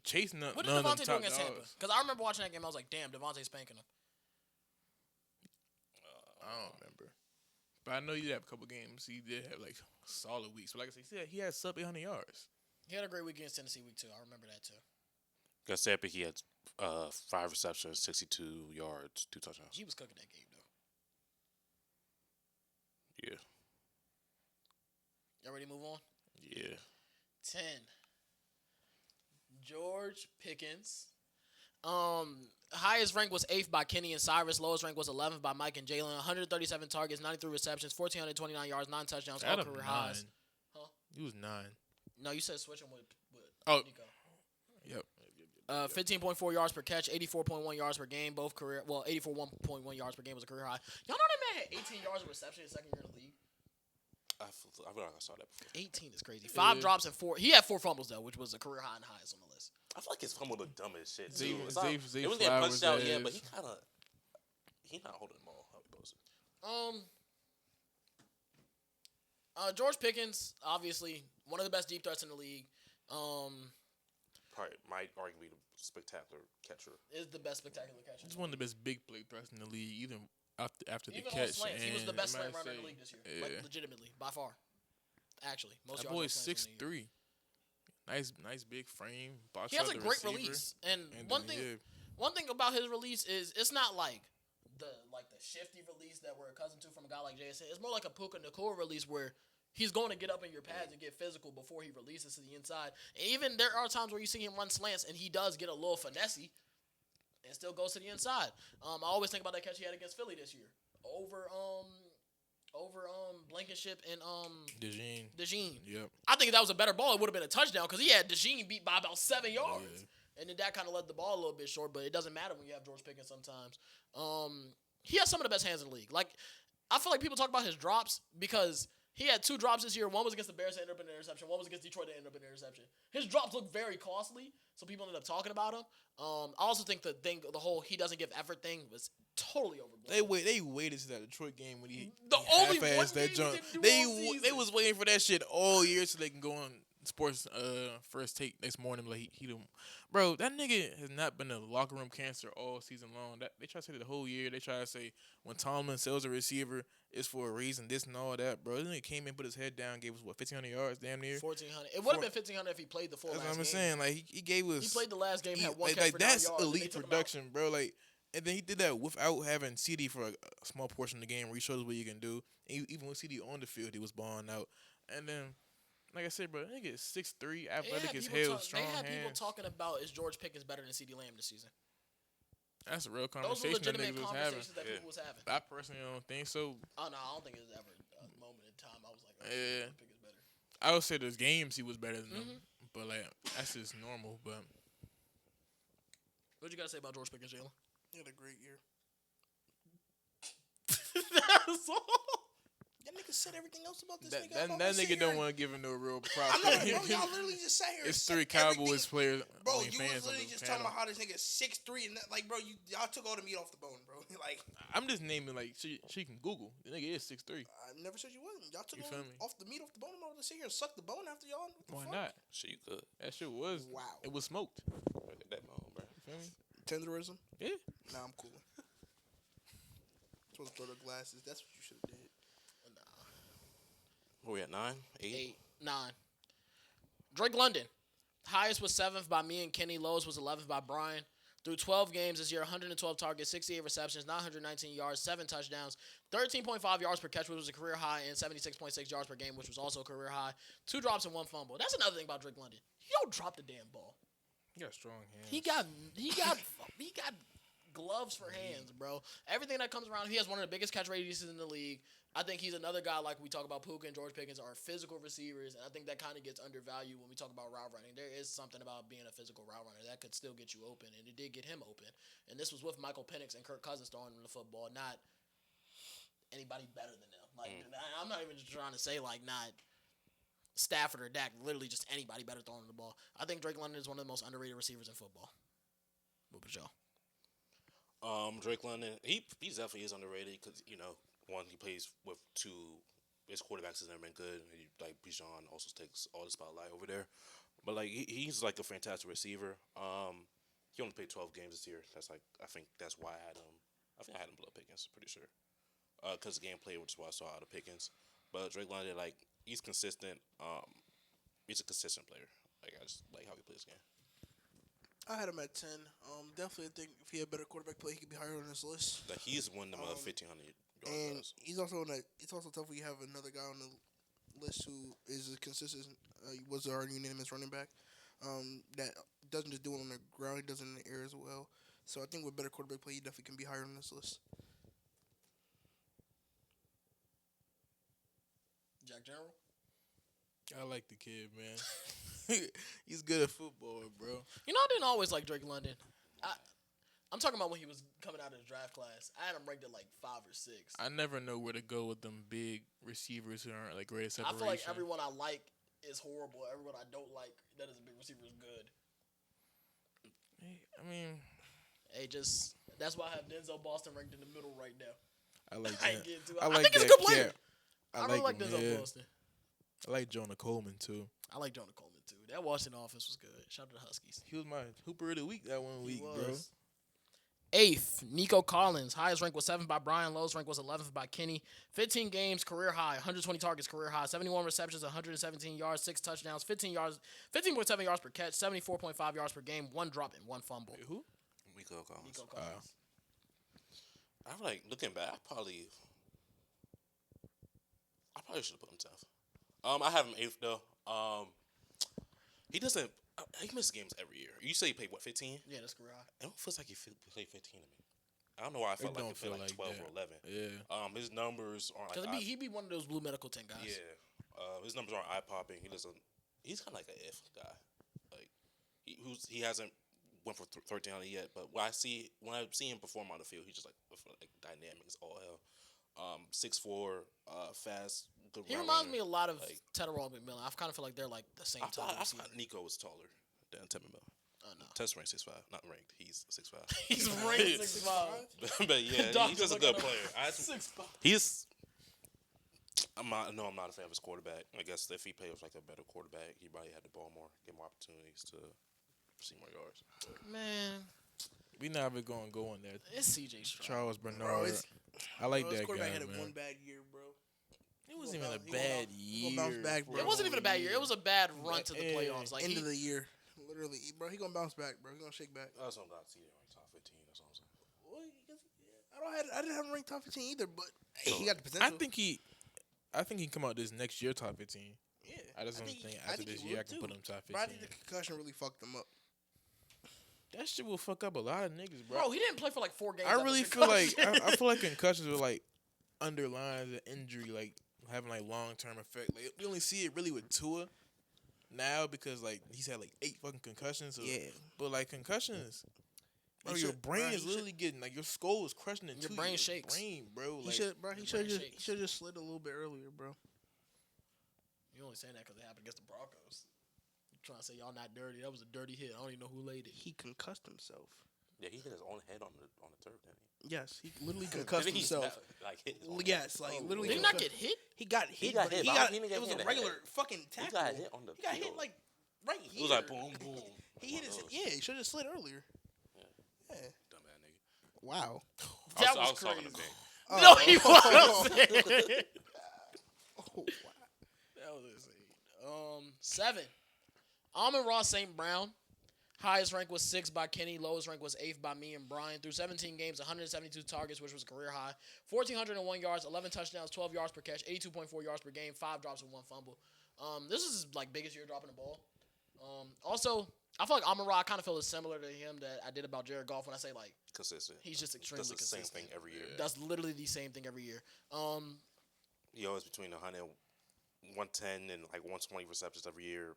chasing none What of did them Devontae do top against Tampa? dogs. Because I remember watching that game. I was like, damn, Devontae's spanking him. I don't remember. But I know he did have a couple games. He did have like solid weeks. But like I said, he had sub 800 yards. He had a great week against Tennessee week 2. I remember that too. Got Epic, he had 5 receptions, 62 yards, 2 touchdowns. He was cooking that game though. Yeah. Y'all ready to move on? Yeah. 10. George Pickens. Highest rank was 8th by Kenny and Cyrus. Lowest rank was 11th by Mike and Jalen. 137 targets, 93 receptions, 1,429 yards, 9 touchdowns, all Out of career 9. highs. Huh? He was 9. No, you said switch him with Oh. Nico. Yep. 15.4 yards per catch, 84.1 yards per game, both career. Well, 84.1 yards per game was a career high. Y'all know that man had 18 yards of reception his second year in the league. I feel like I saw that before. 18 is crazy. 5 drops and 4. He had 4 fumbles though, which was a career high and highest on the list. I feel like his fumble looked dumb as shit too. Zay- It's not- Zay- it Zay was getting punched Flowers' out, yeah, but ass. he not holding the ball how he supposed to. George Pickens, obviously one of the best deep threats in the league. Probably might arguably the spectacular catcher. Is the best spectacular catcher. He's one of the best big play threats in the league, even after the Even on catch. slants, he was the and best I slant might runner in the say, league this year, yeah. like legitimately by far. Actually, most That yards on boy's slants in the league. 6'3". Nice big frame. Box He has out a the great receiver, release, and and one then, thing, yeah, one thing about his release is it's not like the shifty release that we're accustomed to from a guy like JSN. It's more like a Puka Nacua release where he's going to get up in your pads and get physical before he releases to the inside. And even there are times where you see him run slants and he does get a little finessey and still goes to the inside. I always think about that catch he had against Philly this year over Blankenship and DeJean. Yep. I think if that was a better ball, it would have been a touchdown because he had DeJean beat by about 7 yards. Yeah. And then that kind of led the ball a little bit short, but it doesn't matter when you have George Pickens sometimes. He has some of the best hands in the league. Like, I feel like people talk about his drops because he had 2 drops this year. One was against the Bears that ended up in an interception. One was against Detroit that ended up in an interception. His drops look very costly, so people ended up talking about him. I also think the whole he doesn't give effort thing was totally overblown. They waited to that Detroit game when he only one half-assed that game he jump. didn't do all They season. was waiting for that shit all year so they can go on sports first take next morning. Like he don't, bro. That nigga has not been a locker room cancer all season long. That they try to say the whole year. They try to say when Tomlin sells a receiver, it's for a reason. This and all that, bro. This nigga came in, put his head down, gave us 1,500 yards, damn near. 1,400. It would have been 1,500 if he played the full That's last what I'm game. saying. Like he gave us. He played the last game, had one like, catch for 9 that's yards, and they elite took him out. production, bro. Like, and then he did that without having CD for a small portion of the game, where he showed us what you can do. And even with CD on the field, he was balling out. And then, like I said, bro, nigga is 6'3", athletic as hell, strong They had people hands. talking about is George Pickens better than CD Lamb this season. That's a real Those were conversation that legitimate niggas was having. conversations that people was having. I personally don't think so. Oh no, I don't think it was ever a moment in time I was like, oh, Yeah. George Pickens better. I would say there's games he was better than them, Mm-hmm. but like that's just normal. But What you gotta say about George Pickens, Jalen? He had a great year. That's all. That nigga said everything else about this that nigga. I'm that over nigga here. don't want to give him no real props. I know, bro. Y'all literally just sat here. and It's said 3 Cowboys everything. players. Bro, only you fans was on literally this just talking panel. about how this nigga 6'3" and that, like, bro, y'all took all the meat off the bone, bro. Like, I'm just naming like she can Google. The nigga is 6'3". I never said you wasn't. Y'all took You all feel me? off the meat off the bone. I'm gonna sit here and suck the bone after y'all. What the Why fuck? not? Shit, you could. That shit was. Wow. It was smoked. Look at that bone, bro. You feel me? Tenderism? Yeah. Nah, I'm cool. Supposed to throw the glasses. That's what you should have did. Where we at, 9? 8? 8, 9. Drake London. Highest was 7th by me and Kenny. Lowest was 11th by Brian. Through 12 games this year, 112 targets, 68 receptions, 919 yards, 7 touchdowns, 13.5 yards per catch, which was a career high, and 76.6 yards per game, which was also a career high. 2 drops and 1 fumble. That's another thing about Drake London. He don't drop the damn ball. He got strong hands. He got gloves for hands, bro. Everything that comes around, he has one of the biggest catch radiuses in the league. I think he's another guy like we talk about Puka and George Pickens are physical receivers, and I think that kind of gets undervalued when we talk about route running. There is something about being a physical route runner that could still get you open, and it did get him open. And this was with Michael Penix and Kirk Cousins throwing him the football, not anybody better than them. Like I'm not even just trying to say like not Stafford or Dak, literally just anybody better throwing the ball. I think Drake London is one of the most underrated receivers in football. What about y'all? Drake London, he definitely is underrated because, you know, one, he plays with 2, his quarterbacks has never been good. Like, Bijan also takes all the spotlight over there. But, like, he's, like, a fantastic receiver. He only played 12 games this year. I think that's why I had him. I think I had him below Pickens, pretty sure. Because the gameplay, which is what I saw out of Pickens. But Drake London, like, he's consistent. He's a consistent player. Like, I just like how he plays the game. I had him at 10. Definitely think if he had better quarterback play, he could be higher on this list. Like he's one of them 1,500 yard And guys. he's also it's also tough when you have another guy on the list who is a consistent. Was our unanimous running back. That doesn't just do it on the ground; he does it in the air as well. So I think with better quarterback play, he definitely can be higher on this list. Jack General. I like the kid, man. He's good at football, bro. You know, I didn't always like Drake London. I'm talking about when he was coming out of the draft class. I had him ranked at like 5 or 6. I never know where to go with them big receivers who aren't like great separation. I feel like everyone I like is horrible. Everyone I don't like that is a big receiver is good. I mean, Hey, just that's why I have Denzel Boston ranked in the middle right now. I like I that. ain't getting too. I I like think he's a that good player. cat. I really like him, Denzel yeah. Boston. I like Jonah Coleman too. I like Jonah Coleman too. That Washington offense was good. Shout out to the Huskies. He was my Hooper of the week that one week, bro. 8th, Nico Collins. Highest rank was 7 by Brian. Lowest rank was 11th by Kenny. 15 games, career high. 120 targets, career high. 71 receptions, 117 yards, 6 touchdowns, 15.7 yards per catch, 74.5 yards per game, 1 drop and 1 fumble. Wait, who? Nico Collins. Nico Collins. I'm like looking back. I probably should have put him 10th. I have him 8th though. He doesn't. He misses games every year. You say he played what 15? Yeah, that's career high. It feels like he played 15 to me. I don't know why I felt like don't it felt feel like like 12 that. or 11. Yeah. His numbers aren't like Because he'd be one of those blue medical 10 guys. yeah. His numbers aren't eye popping. He's kind of like an if guy. Like he hasn't went for 1,300 yet. But when I see him perform on the field, he's just like dynamic as all hell. 6'4", fast. Good He run reminds runner. me a lot of Like- Tedderall McMillan. I kind of feel like they're like the same I type thought, of I receiver. thought Nico was taller than Tim Miller. Oh, no. Test ranked 6'5", not ranked. He's 6'5". He's ranked 6'5". But yeah, Doctor he's just a looking good up. player. 6'5". He's. I'm not a fan of his quarterback. I guess if he played with like a better quarterback, he probably had the ball more, get more opportunities to see more yards. Man, We never gonna go on that. it's CJ Stroud. Charles Bro, Bernard. I like his that quarterback guy, had man. one bad year, bro. It wasn't even a He gonna bad bounce- year. he gonna bounce back, bro. It wasn't even a bad year. It was a bad run to the Yeah. playoffs. Like End of the year, literally, bro. He gonna bounce back, bro. He gonna shake back. That's what I'm not seeing like top 15. That's what I'm saying. Well, I didn't have him ranked top 15 either, but hey, he got the potential. I think he come out this next year top 15. yeah. I just don't think after this he year I would, can too. put him top 15. But I think the concussion really fucked him up. That shit will fuck up a lot of niggas, bro. Bro, he didn't play for like 4 games. I after really feel like concussion. I feel like concussions are like underlines an injury, like having like long term effect. Like we only see it really with Tua now because like he's had like 8 fucking concussions. So, Yeah. but like concussions, bro, He your should- brain bro, is he literally getting like your skull is crushing into Your brain shakes. brain, bro. He Like, should, bro. He the should brain just shakes. slid a little bit earlier, bro. You only saying that because it happened against the Broncos. You trying to say y'all not dirty? That was a dirty hit. I don't even know who laid it. He concussed himself. Yeah, he hit his own head on the turf, didn't he? Yes, he literally concussed Didn't he himself. like hit his own Yes, like Oh, literally. Did he not get hit? He got hit. got but hit, He but got. he didn't get It was hit a in the regular head. fucking He tackle. got hit on the He got hit field. like right It here. was like boom, boom. He hit his. One of those. Yeah, he should have slid earlier. Yeah. Dumbass nigga. Wow. That I was was talking to crazy. Bing. No, he wasn't. Oh, wow. That was insane. 7. Amon-Ra St. Brown. Highest rank was 6 by Kenny. Lowest rank was 8th by me and Brian. Through 17 games, 172 targets, which was a career high. 1,401 yards, 11 touchdowns, 12 yards per catch, 82.4 yards per game, 5 drops and 1 fumble. This is his like biggest year dropping the ball. Also, I feel like Amon-Ra, I kind of feel similar to him that I did about Jared Goff when I say like Consistent. he's just extremely Does the same consistent. thing every year. Does literally the same thing every year. He always between 100, 110 and like 120 receptions every year.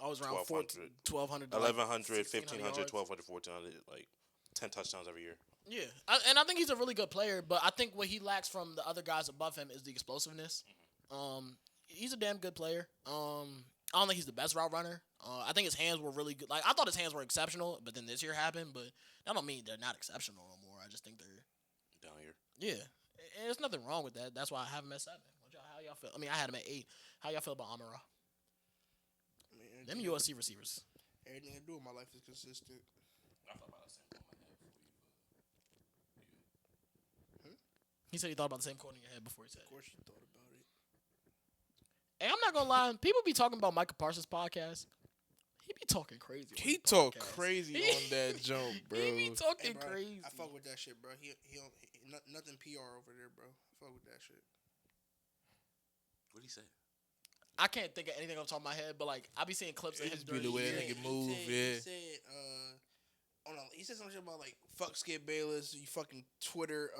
Always around 1,200. 1,200, to 1,100, 1,600 1,500, yards. 1,200, 1,400, like 10 touchdowns every year. Yeah, and I think he's a really good player, but I think what he lacks from the other guys above him is the explosiveness. He's a damn good player. I don't think he's the best route runner. I think his hands were really good. Like I thought his hands were exceptional, but then this year happened. But that don't mean they're not exceptional no more. I just think they're Down here. yeah. And there's nothing wrong with that. That's why I have him at 7. How y'all feel? I mean, I had him at 8. How y'all feel about Amon-Ra? Them USC receivers. Everything I do in my life is consistent. I thought about the same thing in my head before you. He said he thought about the same quote in your head before he said Of it. course, you thought about it. Hey, I'm not gonna lie. People be talking about Michael Parsons' podcast. He be talking crazy. On He his talk podcast. crazy on that jump, bro. He be talking Hey, bro, crazy. I fuck with that shit, bro. He nothing PR over there, bro. I fuck with that shit. What did he say? I can't think of anything off the top of my head, but like I be seeing clips of It him just be during the way the that year. nigga move, He yeah. said, he said some shit about like fuck Skip Bayless, you fucking Twitter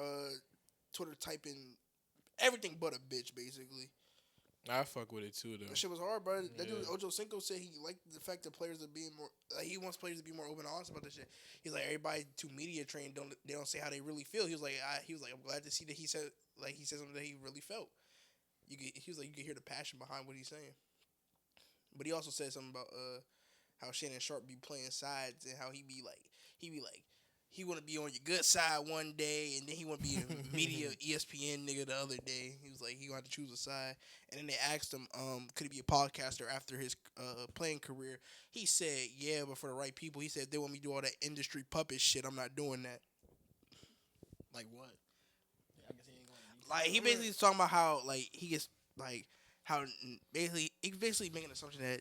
typing everything but a bitch, basically. I fuck with it too, though. That shit was hard, bro. That dude Yeah. Ocho Cinco said he liked the fact that players are being more. He wants players to be more open and honest about this shit. He's like everybody too media trained they don't say how they really feel. He was like I'm glad to see that he said something that he really felt. He was like you can hear the passion behind what he's saying. But he also said something about how Shannon Sharp be playing sides and how he be like he want to be on your good side one day and then he want to be a media ESPN nigga the other day. He was like he wanted to choose a side, and then they asked him could he be a podcaster after his playing career. He said yeah, but for the right people. He said if they want me to do all that industry puppet shit, I'm not doing that. Like what? Yeah, I guess he ain't going. Like he basically was talking about how like he gets like how basically making an assumption that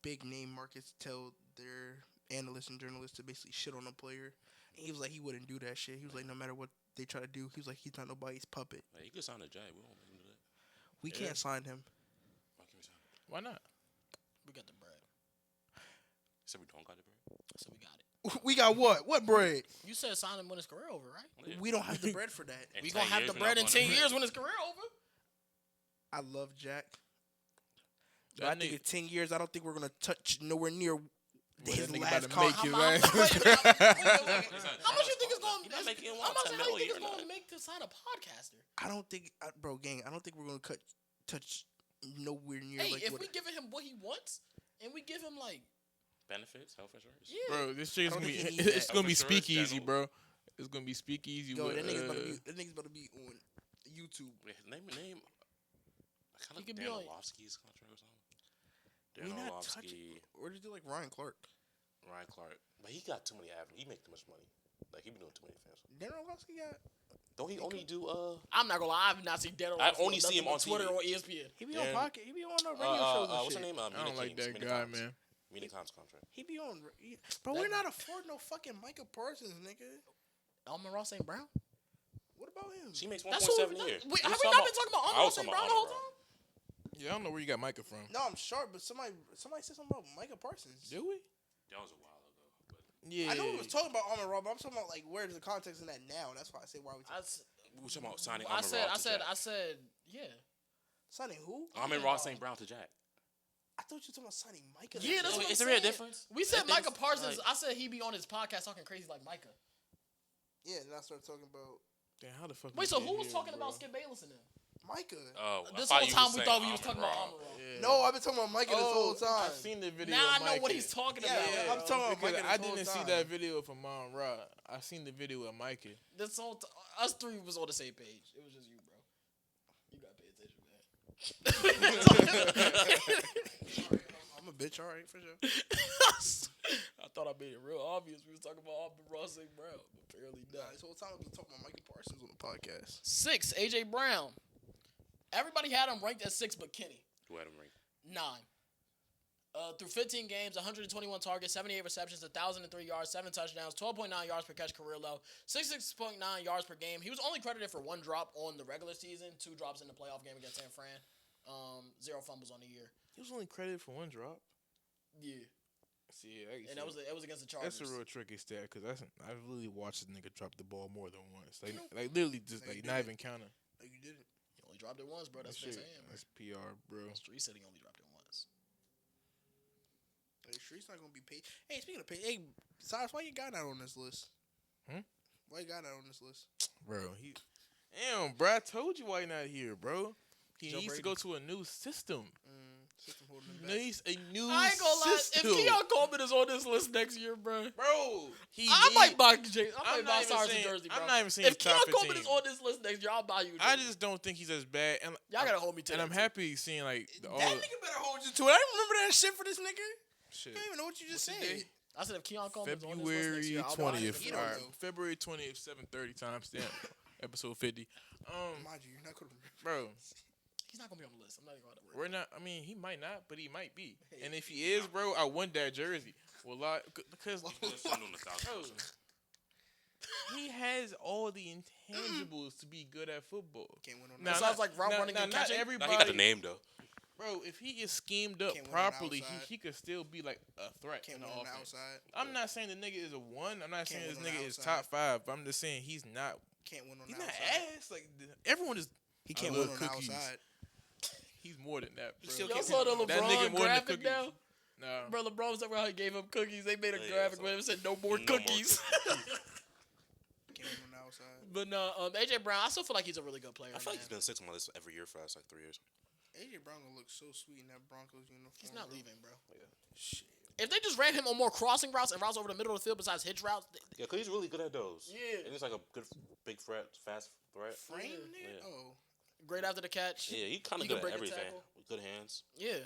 big name markets tell their analysts and journalists to basically shit on a player. And he was like he wouldn't do that shit. He was like no matter what they try to do, he was like he's not nobody's puppet. Like, he could sign a Jag. We won't make him do that. We can't sign him. Why can't we sign him? Why not? We got the bread. Said we don't got it, bro. So we got it. We got what? What bread? You said sign him when his career over, right? Yeah. We don't have the bread for that. In We 10 gonna have years, the we're bread not in going 10 to- years when his career over. I love Jack. But That I think nigga- in 10 years, I don't think we're gonna touch nowhere near Well, his that nigga last about to contract. make it, How man. much you think it's going? He not making How $10 much you think million it's a going year, to make to sign a podcaster? I don't think, bro, gang. I don't think we're gonna touch nowhere near Hey, like if what. we giving him what he wants, and we give him like, Benefits, health insurance. yeah, Bro, this shit's I don't gonna be think he needs it's that. gonna be Health insurance, speakeasy, dental. bro. It's gonna be speakeasy. Yo, with, that nigga's about to be on YouTube. Wait, name. Kind He of could be Dan on- Orlovsky's contract or something. We Dan not touching. Orlovsky, Or just do like Ryan Clark. Ryan Clark. But he got too many avenues. He make too much money. Like, he be doing too many fans. Darren Orlovsky got. Don't he only do, I'm not gonna lie, I've not seen Dead or I Alive only see him on Twitter TV. or ESPN. He be Darren- on pocket. He be on radio shows and what's shit. her name? I don't like that guy, man. Mina Khan's contract. He be on. Bro, we're not affording no fucking Micah Parsons, nigga. Alman Ross St. Brown. What about him? She makes That's 1.7 who. a year. Wait, have we not been talking about Alman I Ross was St. talking Brown about the whole Alman time? Yeah, I don't know where you got Micah from. No, I'm sharp, but somebody said something about Micah Parsons. Do we? That was a while ago. But Yeah. I know we was talking about Alman Ross, but I'm talking about like where's the context in that now? That's why I say why we we were talking about signing I Amon said, Ross to Jack. yeah. signing who? Amon Ross St. Brown to Jack. I thought you were talking about signing Micah. Yeah, that's what I'm Is there a saying. difference? We said That Micah thing's Parsons. like- I said he be on his podcast talking crazy like Micah. Yeah, and I started talking about Damn, how the fuck? Wait, we so get who was here, talking bro? about Skip Bayless and them? Micah. Oh, This I whole thought you time was we saying thought we was Amon talking about Ra. Alman Ross. Yeah. No, I've been talking about Micah this whole time. I've seen the video. Now I of know what Micah. he's talking Yeah, about. I'm talking about Because Micah I this whole didn't see time. that video from Mom Ra. I seen the video of Micah. This whole us three was on the same page. It was just you, bro. You gotta pay attention, man. I'm a bitch, all right, for sure. I thought I made it real obvious. We was talking about Alman Ross St. Brown, but apparently Nah, not. this whole time I've been talking about Micah Parsons on the podcast. 6, AJ Brown. Everybody had him ranked at 6, but Kenny. Who had him ranked? 9. Through 15 games, 121 targets, 78 receptions, 1,003 yards, 7 touchdowns, 12.9 yards per catch career low, 66.9 yards per game. He was only credited for 1 drop on the regular season, 2 drops in the playoff game against San Fran, 0 fumbles on the year. He was only credited for 1 drop. Yeah, See, and that was against the Chargers. that's a real tricky stat because I've really watched this nigga drop the ball more than once. Like literally just No, you like not didn't. even counting. No, you didn't. He only dropped it once, bro. That's That what shit, I'm saying, bro. that's PR, bro. Street said he only dropped it once. Hey, Street's not gonna be paid. Hey, speaking of paid, hey, Cyrus, why you got that on this list? Why you got that on this list? Bro, damn, bro. I told you why he not here, bro. He Joe needs to Brady. go to a new system. System holding him He back. needs a new I ain't gonna lie. system. If Keon Coleman is on this list next year, bro, Bro, I might buy Jay. I I'm might buy not even Cyrus a saying- jersey, bro. I'm not even saying if Keon top Coleman 15. is on this list next year, I'll buy you a jersey. I just don't think he's as bad. And Y'all gotta hold me to and that, I'm too. happy seeing like the all That nigga better hold you to it. I didn't remember that shit for this nigga. shit. I don't even know what you just What's the said. date? I said if Keon Coleman is on this list next February year, I'll buy him a 20th. He jersey. don't All right, know. February 20th, 7:30 timestamp, episode 50. Mind you, you're not gonna remember. Bro, He's not gonna be on the list. I'm not even gonna worry. We're not. I mean, he might not, but he might be. And if he is, bro, I want that jersey. Well, because He's gonna send on 1,000%. he has all the intangibles to be good at football. Can't win on Now, that. Sounds like route running and not catching. Nah, everybody. he got the name though. Bro, if he is schemed up Can't win on the properly, outside. he could still be like a threat Can't in the win on the offense. outside. I'm not saying the nigga is a one. I'm not saying Can't this win on the nigga is outside. top 5. But I'm just saying he's not. Can't win on He's the not outside. ass. Like everyone is. He I can't love win on the cookies. outside. He's more than that, He bro. still Y'all can't saw the win. That nigga LeBron more than the graphic cookies. now? Nah. Bro, LeBron was talking about how he gave up cookies. They made a Yeah, graphic I with saw him and said no more No more cookies. Can't win on the outside. But no, AJ Brown, I still feel like he's a really good player. I feel like man. he's been 6 on my list every year for the last like 3 years. AJ Brown gonna look so sweet in that Broncos uniform. He's not bro. leaving, bro. Shit. If they just ran him on more crossing routes and routes over the middle of the field besides hitch routes, Yeah, cause he's really good at those. Yeah. and he's like a good big threat, fast threat. Frame, nigga? Yeah. Oh. great after the catch. Yeah, he kind He of can good at break a everything tackle. with good hands. Yeah.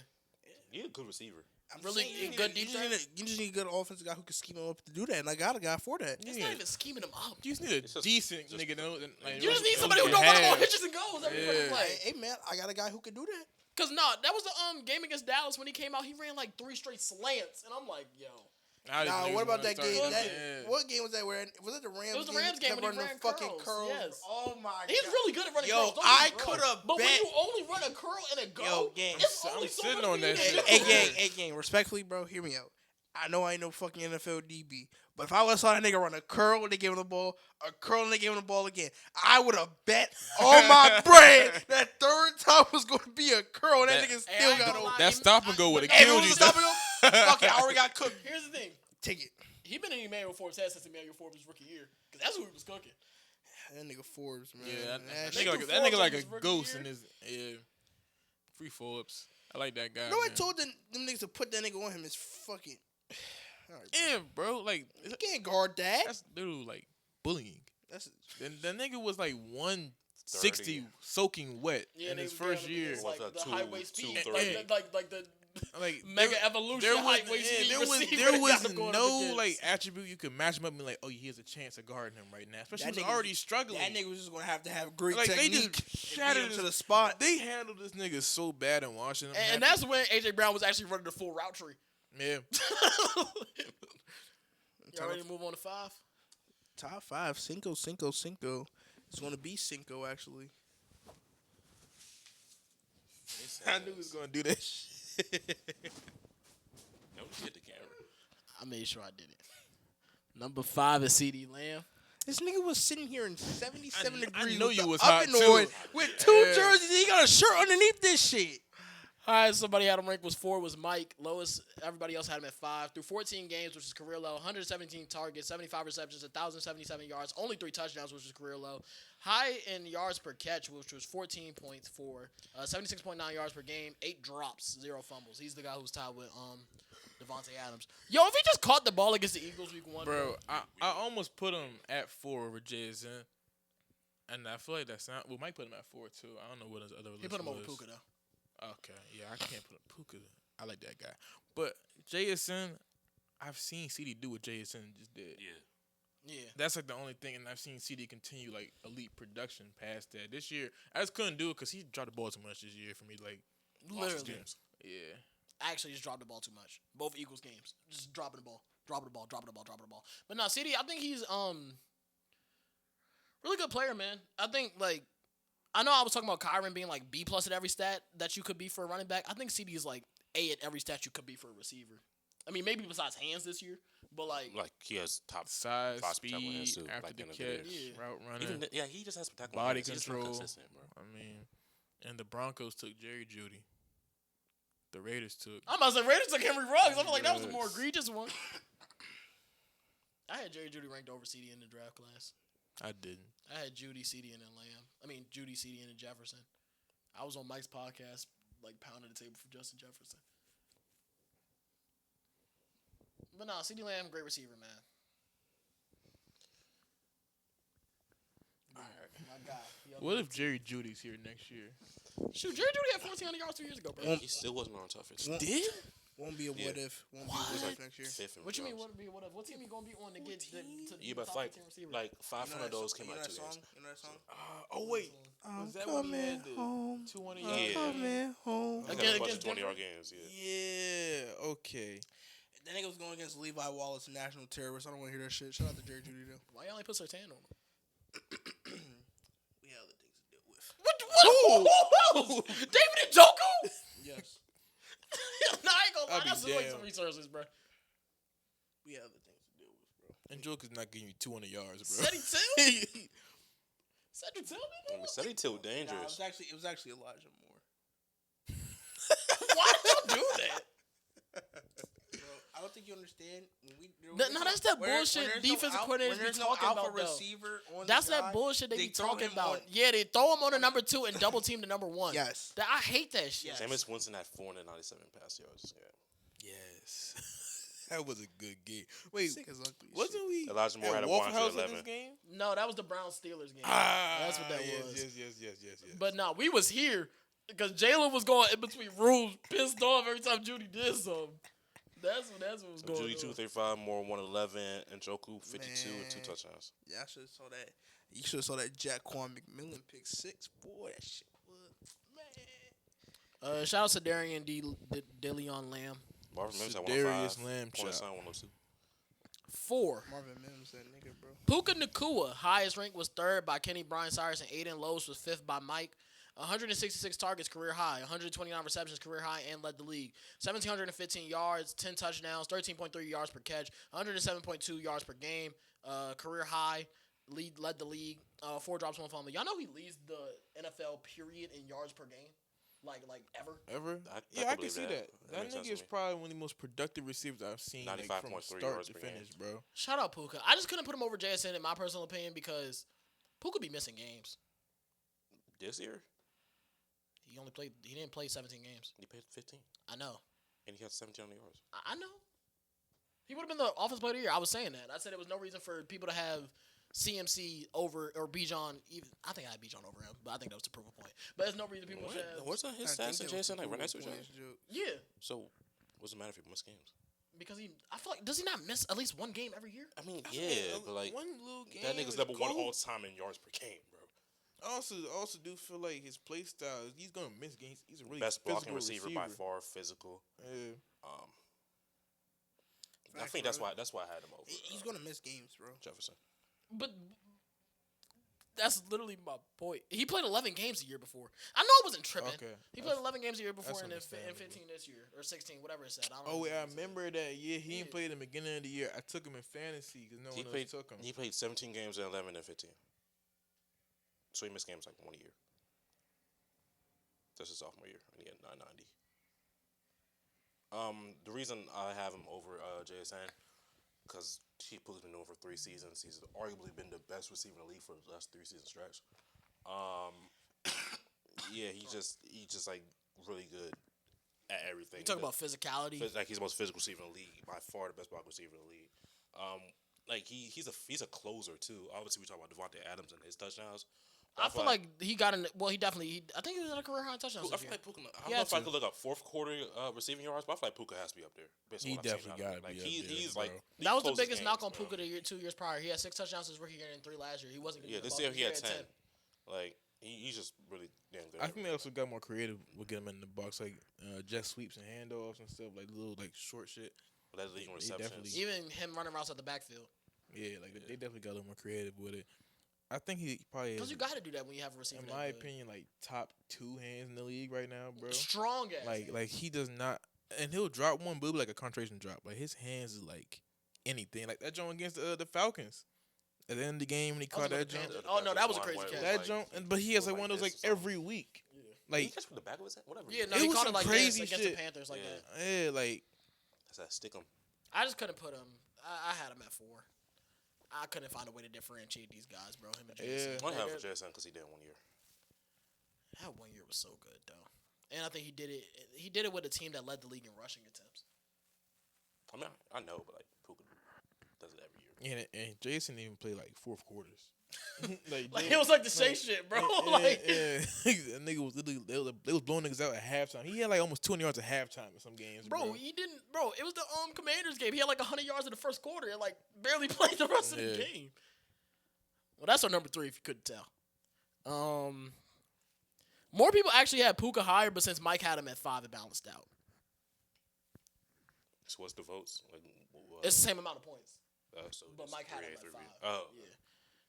He's a good receiver. I'm Really saying good you deep just, need a, you just need a good offensive guy who can scheme him up to do that, and I got a guy for that. It's Yeah. not even scheming him up. You just need a It's just- decent just- nigga. Like, You just need who somebody who can don't run him on have- hitches and goes every fucking Yeah. play. Hey, man, I got a guy who can do that. Cause that was the game against Dallas when he came out. He ran like 3 straight slants, and I'm like, yo. Now these Nah, niggas what about wanna that start game? running. That- Yeah. What game was that? Where was it the Rams? It was the Rams game that when he run ran the fucking curls. curls. Yes. Oh my He's god. really good at running Yo, curls. Don't get me I wrong. coulda But when bet- you only run a curl and a go, Yo, gang. it's I'm only so sitting much on that you shit. can do. Hey, gang, respectfully, bro, hear me out. I know I ain't no fucking NFL DB, but if I would have saw that nigga run a curl and they gave him the ball, a curl and they gave him the ball again, I would have bet all my bread that third time was going to be a curl and that Bet. nigga Hey, I still ain't got gonna over. lie. That stop and go would have But Hey, no, if killed it you. was a stop and go, fuck it, I already got cooked. Here's the thing. Take it. He been in Emmanuel Forbes' head since Emmanuel Forbes' rookie year. Because that's who he was cooking. That nigga Forbes, man. Yeah, That that shit- nigga Forbes like on a his rookie ghost year? in his free Forbes. I like that guy. Nobody man. told them niggas to put that nigga on him. It's fucking. All right, bro. Yeah, bro. Like You can't guard that. that's literally like bullying. That's And the nigga was like 160 soaking wet in they his was first down year. against, like What's the that, high two- waist two speed, thirty? like the Like mega there- evolution there was, height waist speed there was, receiver there that was I'm going up no against. like attribute you could match him up and be like, oh, he has a chance of guarding him right now. Especially That he was nigga- already struggling. that nigga was just gonna have to have great like they technique. just and shattered beat him his, to the spot. They handled this nigga so bad in Washington. and that's when AJ Brown was actually running the full route tree. yeah. Y'all ready to move on to 5? Top 5, Cinco. It's gonna be Cinco actually. I knew he was gonna do that shit. Don't hit the camera. I made sure I did it. Number 5 is CD Lamb. This nigga was sitting here in 77 I degrees. know with you the was hot, oven too. on with 2 Yeah. jerseys. He got a shirt underneath this shit. Highest somebody had him ranked was 4 was Mike. Lowest, everybody else had him at 5. Through 14 games, which is career low. 117 targets, 75 receptions, 1,077 yards, only 3 touchdowns, which is career low. High in yards per catch, which was 14.4. 76.9 yards per game, 8 drops, 0 fumbles. He's the guy who's tied with Devontae Adams. Yo, if he just caught the ball against the Eagles week 1, Bro, I almost put him at 4 over JSN. And I feel like that's not. We might put him at 4 too. I don't know what his other list he put him over was. Puka, though. Okay, yeah, I can't put Puka. I like that guy, but JSN, I've seen CD do what JSN just did. Yeah. Yeah. That's like the only thing, and I've seen CD continue like elite production past that. This year, I just couldn't do it because he dropped the ball too much this year for me. Like, Lost his Literally. games. yeah, Actually, just dropped the ball too much. Both Eagles games. Just dropping the ball. Dropping the ball. But no, CD, I think he's really good player, man. I think, like, I know I was talking about Kyron being like B+ at every stat that you could be for a running back. I think CD is like A at every stat you could be for a receiver. I mean, maybe besides hands this year, but like He has top size, Five speed, tackle hands, too, after like, the in the catch, video. route running, Even he just has spectacular body hands. He's just not control. consistent, bro. I mean, and the Broncos took Jerry Jeudy. The Raiders took. I'm about to say Raiders took Henry Ruggs. I feel like that was the more Yes. egregious one. I had Jerry Judy ranked over CD in the draft class. I didn't. I had Judy, CD, and then Lamb. I mean, Judy, CD, and then Jefferson. I was on Mike's podcast, like, pounding the table for Justin Jefferson. But no, CD Lamb, great receiver, man. All right, my guy. He up What there. if Jerry Judy's here next year? Shoot, Jerry Judy had 1,400 yards 2 years ago, bro. He still wasn't on top 15. Well, Did? Won't be a what if. Won't be a what if next year. Fifth in What you mean? yards. What team you gonna be on to get to Yeah, the but top like 15 receiver? like 500 of those came you know out that 2 song? games. You know that song? Oh wait, was that when he had the home. 200 Yeah. yards? Coming home. He Again, had a bunch of against 20-yard Denver? games. Yeah. Yeah. Okay. That nigga was going against Levi Wallace, national terrorist. I don't want to hear that shit. Shout out to Jerry Judy though. Why y'all ain't put Sertan on him? We have other things to deal with. Who else? David Njoku? Yes, Nah, I ain't gonna lie. I'll be That's like damned. some resources, bro. we have other things to deal with, bro. And Joker's not giving you 200 yards, bro. Cedric Till? Cedric Till? I mean, Cedric Till Nah, dangerous. it was actually Elijah Moore. Why did y'all do that? Bro, I don't think you understand. No, that's that bullshit defensive coordinators be talking about, though. receiver on That's the guy, that bullshit they be throw talking him about. on- Yeah, they throw him on the number 2 and double team the number 1. Yes. I hate that shit. Yes. Jameis Winston had 497 pass yards. Yeah. Yes. That was a good game. Wait, Sick as ugly as wasn't shit. we Elijah Moore at had a Waffle House in 111. this game? No, that was the Browns Steelers game. That's what that yes, was. Yes. But no, we was here because Jalen was going in between rules, pissed off every time Judy did something. That's what was So going Judy on. 235, Moore 111, and Joku 52 and 2 Man. touchdowns. Yeah, I should have saw that. You should have saw that Jaquan McMillan pick 6. Boy, that shit was man. Shout out to Darian DeLeon Lamb. Marvin Mims had Darius 105. Lamb Corner shot. sign 102. 4. Marvin Mims, that nigga, bro. Puka Nakua, highest rank was 3rd by Kenny Brian Cyrus, and Aiden Lowe's was 5th by Mike. 166 targets, career high. 129 receptions, career high, and led the league. 1,715 yards, 10 touchdowns, 13.3 yards per catch, 107.2 yards per game, career high. Led the league. 4 drops, 1 fumble. Y'all know he leads the NFL period in yards per game, like ever. Ever? I Yeah, can I can believe see that. that. That That makes sense nigga to is me. probably one of the most productive receivers I've seen like, from 95.3 start yards to per game. finish, bro. Shout out Puka. I just couldn't put him over JSN in my personal opinion because Puka be missing games. This year, He didn't play 17 games. he played 15, I know. and he had 17 on the yards. I know. He would have been the offensive player of the year. I was saying that. I said there was no reason for people to have CMC over or Bijan. Even I think I had Bijan over him, but I think that was the proof point. But there's no reason people should have. What's on his stats and Jason like right next to each other? Yeah, So, what's the matter if he miss games? because I feel like does he not miss at least one game every year? I mean, yeah, but like one little game. that nigga's is number 1 cool. all time in yards per game, bro. I also do feel like his play style. He's gonna miss games. He's a really Best blocking physical receiver by far, physical. Yeah. I think that's why I had him over. He's gonna miss games, bro. Jefferson. But that's literally my point. He played 11 games the year before. I know I wasn't tripping. Okay. He played 11 games a year before, that's and then understandable. 15 this year or 16, whatever it said. I don't Oh know. wait, I remember that year. He Yeah. didn't play in the beginning of the year. I took him in fantasy because no He one played. else took him. He played 17 games in 11 and 15. So he missed games like 1 a year. That's his sophomore year, and he had 990. The reason I have him over JSN, because Puka's been doing it for 3 seasons. He's arguably been the best receiver in the league for the last 3 season stretch. Yeah, he's just like really good at everything. You talk about physicality. Like he's the most physical receiver in the league, by far the best block receiver in the league. Like he's a closer too. Obviously, we talk about Devontae Adams and his touchdowns. I feel like he got in. Well, he definitely. I think he was at a career high touchdowns. I this feel year. like Puka. I don't He know had if I to. could look up 4th quarter receiving yards, but I feel like Puka has to be up there. based on He what I've seen definitely out of him. gotta be Like up there, he's bro. like That was the closes biggest games, knock on bro. Puka 2 years prior. He had 6 touchdowns his rookie year and 3 last year. He wasn't. Yeah, gonna this get year the he ball. had 10. Like he's just really damn good. I think they also got more creative with getting him in the box, like jet sweeps and handoffs and stuff, like little like short shit. But that's leading He receptions. definitely- Even him running routes at the backfield. Yeah, like they definitely got a little more creative with it. I think he probably Because is, you got to do that when you have a receiver. in that my good. opinion, like top 2 hands in the league right now, bro. Strong ass. Like he does not, and he'll drop one, but it'll be like a concentration drop. Like his hands is like anything. Like that joint against the Falcons at the end of the game when he caught that jump. Oh no, that was a crazy catch. That jump, but he has like one of those like every week. Did he Like catch from the back of his head? Whatever. Yeah, no, It he was caught some it like crazy this against shit. the Panthers like Yeah. that. yeah, like That's that stick him. I just couldn't put him. I had him at 4. I couldn't find a way to differentiate these guys, bro. Him and Jason. One half for Jason because he did 1 year. That 1 year was so good though, and I think he did it. He did it with a team that led the league in rushing attempts. I mean, I know, but like Puka does it every year. and Jason didn't even play like 4th quarters. Like it was like the Shea shit, bro. Like that nigga was literally they was blowing niggas out at halftime. He had like almost 200 yards at halftime in some games, bro. He didn't. Bro, it was the Commanders game. He had like 100 yards in the first quarter and like barely played the rest of the game. Well, that's our number 3 if you couldn't tell. More people actually had Puka higher, but since Mike had him at 5, it balanced out. So what's the votes? Like, It's the same amount of points. So But Mike had him at 5. 3-3. Oh,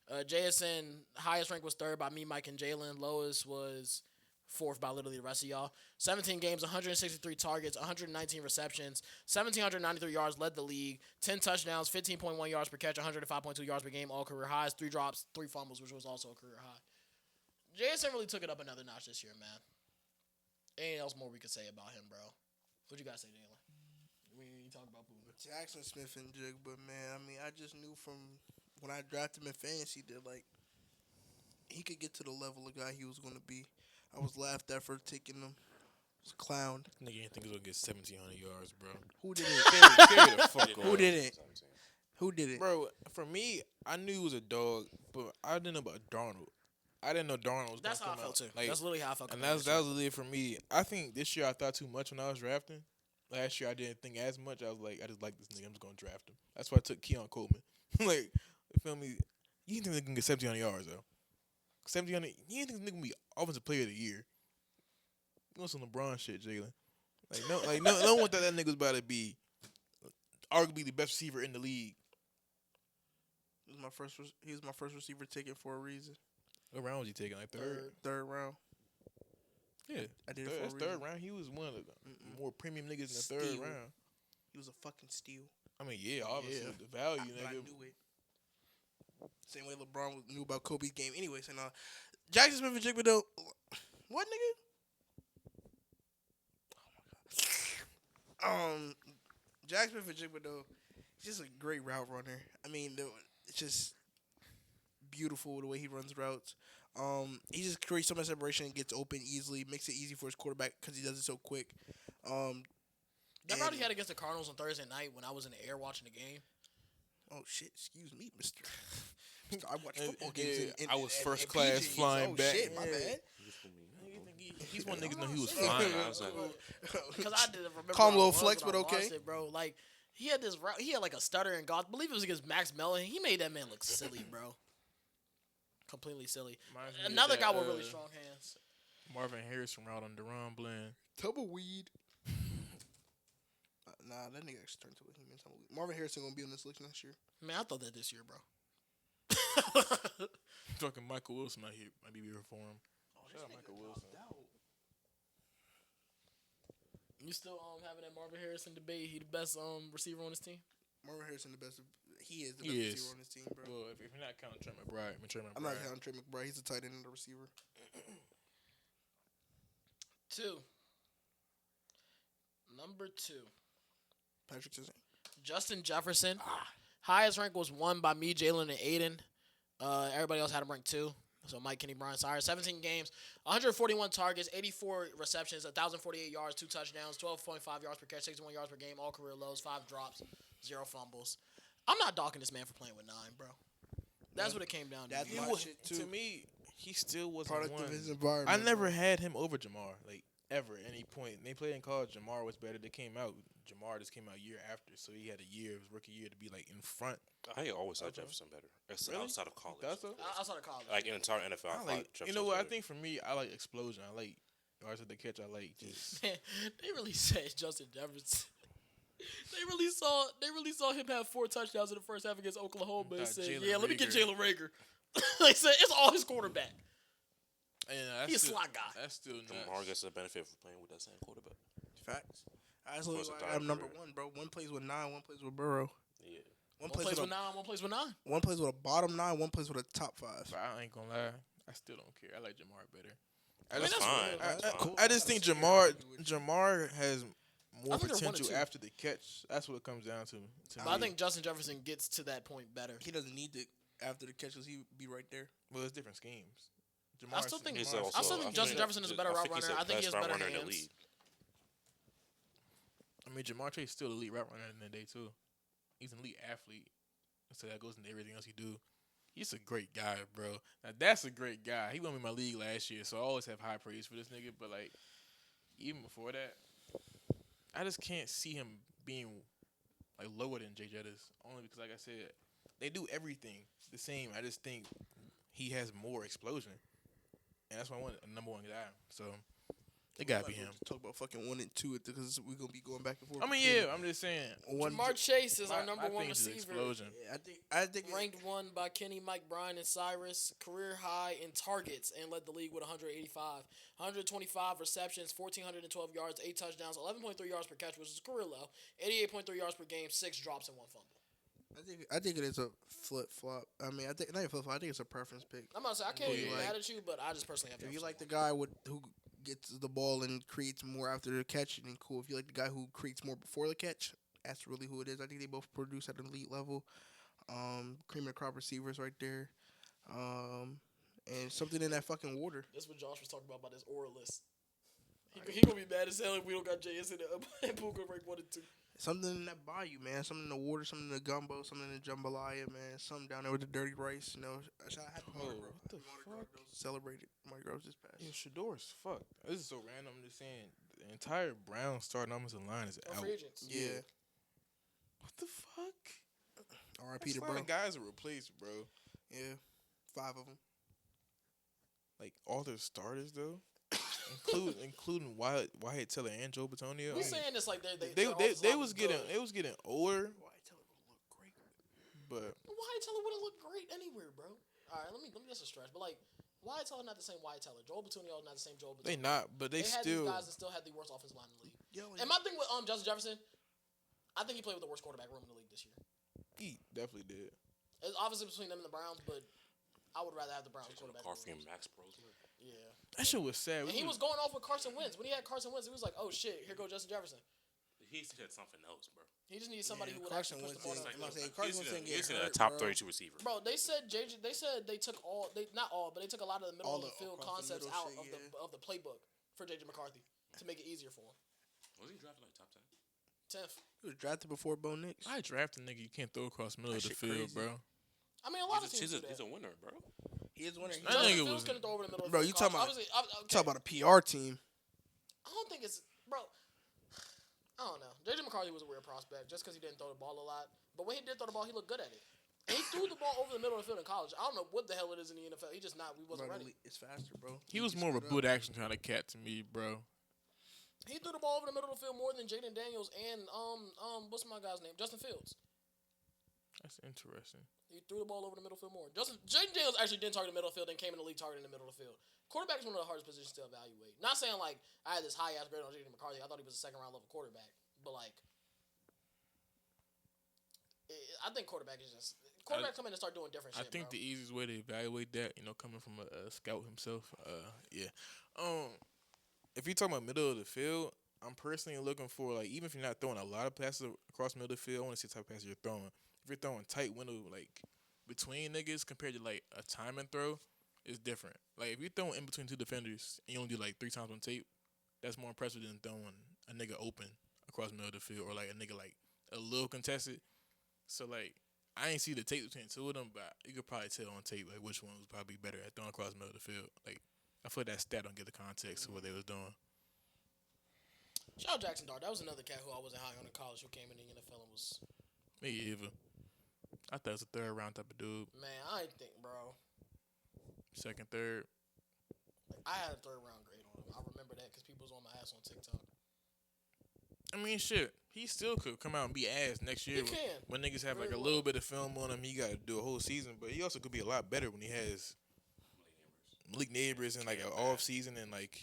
Yeah. JSN, highest rank was 3rd by me, Mike, and Jalen. Lowest was 4th by literally the rest of y'all. 17 games, 163 targets, 119 receptions, 1,793 yards, led the league. 10 touchdowns, 15.1 yards per catch, 105.2 yards per game, all career highs. 3 drops, 3 fumbles, which was also a career high. JSN really took it up another notch this year, man. Anything else more we could say about him, bro? What you guys say, Jalen? We talk about Puka. Jackson Smith and Jig, but man, I mean, I just knew from when I drafted him in fantasy that like he could get to the level of guy he was going to be. I was laughed at for taking him. I was clowned. Nigga didn't think he was gonna get 1,700 yards, bro. Who did it? Carry the fuck on. Who did it? Who did it? Bro, for me, I knew he was a dog, but I didn't know about Darnold. I didn't know Darnold was That's gonna how I come felt out. too. Like, That's literally how I felt. and that was literally for me. I think this year I thought too much when I was drafting. Last year I didn't think as much. I was like, I just like this nigga. I'm just gonna draft him. That's why I took Keon Coleman. Like, you feel me? You didn't think they can get 1,700 yards though? 1,700. You didn't think this nigga can be offensive player of the year? You want some LeBron shit, Jalen? No one thought that nigga was about to be arguably the best receiver in the league. He was my first receiver taken for a reason. What round was he taking? Like Third round. Yeah, I did it for a that's reason. third round. He was one of the more premium niggas in the third Steal. round. He was a fucking steal. I mean, yeah, obviously the value, But I nigga. knew it. Same way LeBron knew about Kobe's game. Anyway, so now Jackson Smith and Jigba though. What nigga? Oh my god. Jackson Smith and Jigba though. He's just a great route runner. I mean, it's just beautiful the way he runs routes. He just creates so much separation and gets open easily. Makes it easy for his quarterback because he does it so quick. That route he had against the Cardinals on Thursday night when I was in the air watching the game. Oh shit! Excuse me, Mister. I watch football games. I was first class PJs. flying back. Shit, my bad. He's one niggas know he was flying. I was like, Because I didn't remember. Calm how it little was flex, when but I okay. watched it, bro. Like he had this route. He had like a stutter and golf. I believe it was against Max Mellon. He made that man look silly, bro. Completely silly. Another guy with really strong hands. Marvin Harrison route on Deron Bland. Tumbleweed. Nah, that nigga actually turned to a human. Tumbleweed. Marvin Harrison gonna be on this list next year. Man, I thought that this year, bro. Talking Michael Wilson might be here for him. Shout out Michael Wilson. You still having that Marvin Harrison debate? He the best receiver on his team? Marvin Harrison the best. He is the best receiver on his team, bro. Well, if you're not counting Trey McBride, I'm not counting Trey McBride. He's a tight end and a receiver. 2. Number 2. Patrick Sissing. Justin Jefferson. Highest rank was 1 by me, Jalen, and Aiden. Everybody else had him ranked 2. So Mike, Kenny, Brian, Sire. 17 games, 141 targets, 84 receptions, 1,048 yards, 2 touchdowns, 12.5 yards per catch, 61 yards per game, all career lows, 5 drops, 0 fumbles. I'm not dogging this man for playing with 9, bro. That's what it came down to. That's me. my shit too. To me, he still wasn't Product one. of his environment. I never had him over Jamar, like ever at any point. They played in college. Jamar was better. They came out. Jamar just came out a year after, so he had a year, his rookie year, to be like in front. I always thought Jefferson better, outside of college. That's so. Outside of college. Like in entire NFL, I like. You know what? I think for me, I like explosion. I like yards at the catch. I like just. Man, they really said Justin Jefferson. They really saw him have 4 touchdowns in the first half against Oklahoma and said, Jalen "Yeah, let me get Reagor. Jalen Rager." They said it's all his quarterback. And He's a slot guy. That's still Lamar nuts. gets the benefit for playing with that same quarterback. Facts. That's why Plus a I'm number career. 1, bro. One plays with 9, one plays with Burrow. Yeah. One One plays plays with with 9, one plays with 9. one plays with a bottom 9, one plays with a top 5. But I ain't gonna lie. I still don't care. I like Jamar better. That's fine. That's fine. I just think Jamar has more I think they're 1 and potential 2. after the catch. That's what it comes down to. But me. I think Justin Jefferson gets to that point better. He doesn't need to after the catches. He be right there. Well, it's different schemes. I still think He's I also- still think Justin Jefferson is a better route runner. I think he has better in the hands. league. I mean, Jamar Chase still elite route runner in the day too. He's an elite athlete, so that goes into everything else he do. He's a great guy, bro. Now that's a great guy. He won me my league last year, so I always have high praise for this nigga. But like, even before that, I just can't see him being like lower than Jay Jettis. Only because, like I said, they do everything the same. I just think he has more explosion, and that's why I want a number one guy. So it gotta be him. Talk about fucking 1 and 2 because we're gonna be going back and forth. I mean, yeah, I'm just saying. Jamar Chase is our number my one thing is his receiver. explosion. Yeah, I think Ranked one by Kenny, Mike Bryan, and Cyrus. Career high in targets and led the league with 185. 125 receptions, 1,412 yards, 8 touchdowns, 11.3 yards per catch, which is career low. 88.3 yards per game, 6 drops, and 1 fumble. I think it is a flip flop. I mean, I think not even flip flop. I think it's a preference pick. I'm not saying I can't Who you be like? mad at you, but I just personally have. If you like the guy who gets the ball and creates more after the catch, then cool. If you like the guy who creates more before the catch, that's really who it is. I think they both produce at an elite level. Cream of the crop receivers right there. And something in that fucking water. That's what Josh was talking about this oral list. He gonna be mad as hell if we don't got JS in it. Puka rank 1 and 2. Something in that bayou, man. Something in the water, something in the gumbo, something in the jambalaya, man. Something down there with the dirty rice, you know. Shout out to Mardi Gras. what the Mardi Gras fuck? celebrated Mardi Gras this past. Yo, Shador's fuck. This is so random. I'm just saying, the entire Brown starting offensive line is out. Free agents. Yeah. What the fuck? R.I.P. to That's a lot bro. of guys are replaced, bro. Yeah. 5 of them. Like all their starters though, including Wyatt Teller and Joe Batonio. We saying this like They was getting older, Wyatt Teller would look great. but Wyatt Teller wouldn't look great anywhere, bro. All right, let me just a stretch, but like Wyatt Teller not the same Wyatt Teller. Joel Batonio not the same Joel Batonio. they not. But they had still. these guys that still had the worst offensive line in the league. Yo, And my thing with Justin Jefferson, I think he played with the worst quarterback room in the league this year. He definitely did. It's obviously between them and the Browns, but I would rather have the Browns Jason quarterback. McCarthy room. and Max Brosman. Yeah. That shit was sad. And he was going off with Carson Wentz. When he had Carson Wentz, he was like, "Oh shit, here goes Justin Jefferson." He said something else, bro. He just needs somebody who would Carson actually push the ball Wentz down. I'm saying Carson Wentz didn't get He's a hurt, top bro. 32 receiver. Bro, they said they took all not all, but they took a lot of the middle All of the the- field across the concepts middle out shit, of the playbook for JJ McCarthy to make it easier for him. Was he drafted like top 10? 10th. He was drafted before Bo Nix. I draft a nigga you can't throw across the middle of That the shit field, crazy. bro. I mean, a lot of He's teams do a, that. he's a winner, bro. He is winning. I think Justin it Fields was- couldn't throw over the middle of Bro, the you field. talking about- Obviously, okay. Talk about a PR team. I don't think it's bro. I don't know. JJ McCarthy was a weird prospect just because he didn't throw the ball a lot. But when he did throw the ball, he looked good at it. And he threw the ball over the middle of the field in college. I don't know what the hell it is in the NFL. He just not. We wasn't Bro, ready. it's faster, bro. He was can more of a split boot up. action kind of cat to me, bro. He threw the ball over the middle of the field more than Jaden Daniels and what's my guy's name? Justin Fields. That's interesting. He threw the ball over the middle field more. Jaden Daniels actually didn't target the middle field, then came in the league targeting the middle of the field. Quarterback is one of the hardest positions to evaluate. Not saying like I had this high ass grade on Jaden McCarthy. I thought he was a second round level quarterback, but like I think quarterbacks come in and start doing different I shit. think bro. the easiest way to evaluate that, coming from a scout himself, yeah. If you're talking about middle of the field, I'm personally looking for like even if you're not throwing a lot of passes across the middle of the field, I want to see the type of passes you're throwing. If you're throwing tight window like between niggas compared to like a time and throw, it's different. Like if you're throwing in between two defenders and you only do like 3 times on tape, that's more impressive than throwing a nigga open across the middle of the field or like a nigga like a little contested. So like I ain't see the tape between two of them, but you could probably tell on tape like which one was probably better at throwing across the middle of the field. Like I feel like that stat don't get the context of what they was doing. Shout out Jackson Dart. That was another cat who I wasn't high on in college who came in the NFL and was Me either. I thought it was a third round type of dude. man. I ain't think, bro. Second, third. I had a third round grade on him. I remember that because people was on my ass on TikTok. I mean, shit. He still could come out and be ass next year. He can. When niggas have like Very a little bit of film on him, he got to do a whole season. But he also could be a lot better when he has Malik Neighbors and like an off season and like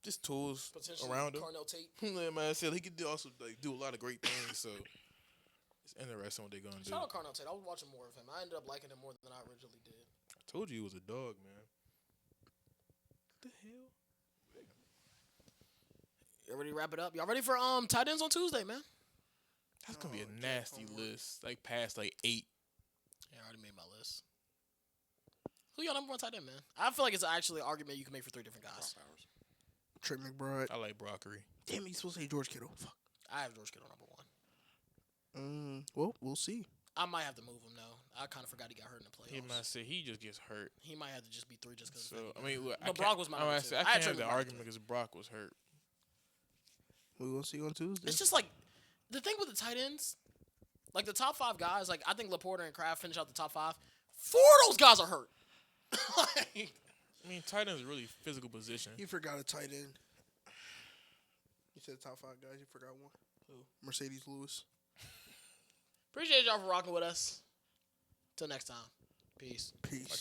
just tools Potentially around him. Carnell Tate. Yeah, man, I said he could also like do a lot of great things. So it's interesting what they're gonna do. Shout out Carnell Tate. I was watching more of him. I ended up liking him more than I originally did. I told you he was a dog, man. What the hell? You ready to wrap it up? Y'all ready for tight ends on Tuesday, man? That's gonna be a Jack nasty Homework. list. Like past like 8. Yeah, I already made my list. Who y'all number one tight end, man? I feel like it's actually an argument you can make for 3 different guys. Trey McBride. I like Brockery. Damn it, you supposed to say George Kittle. Fuck. I have George Kittle number one. Well, we'll see. I might have to move him though. I kind of forgot he got hurt in the He playoffs. might say he just gets hurt. He might have to just be 3 just because. So I mean, look, But Brock was my number 2. I I can't actually have the like argument it. because Brock was hurt. We gonna see on Tuesday. It's just like the thing with the tight ends, like the top 5 guys. Like I think Laporta and Kraft finish out the top 5. 4 of those guys are hurt. Like, I mean, tight end is a really physical position. You forgot a tight end. You said top 5 guys. You forgot one. Who? Mercedes Lewis. appreciate y'all for rocking with us. Till next time. Peace. Peace.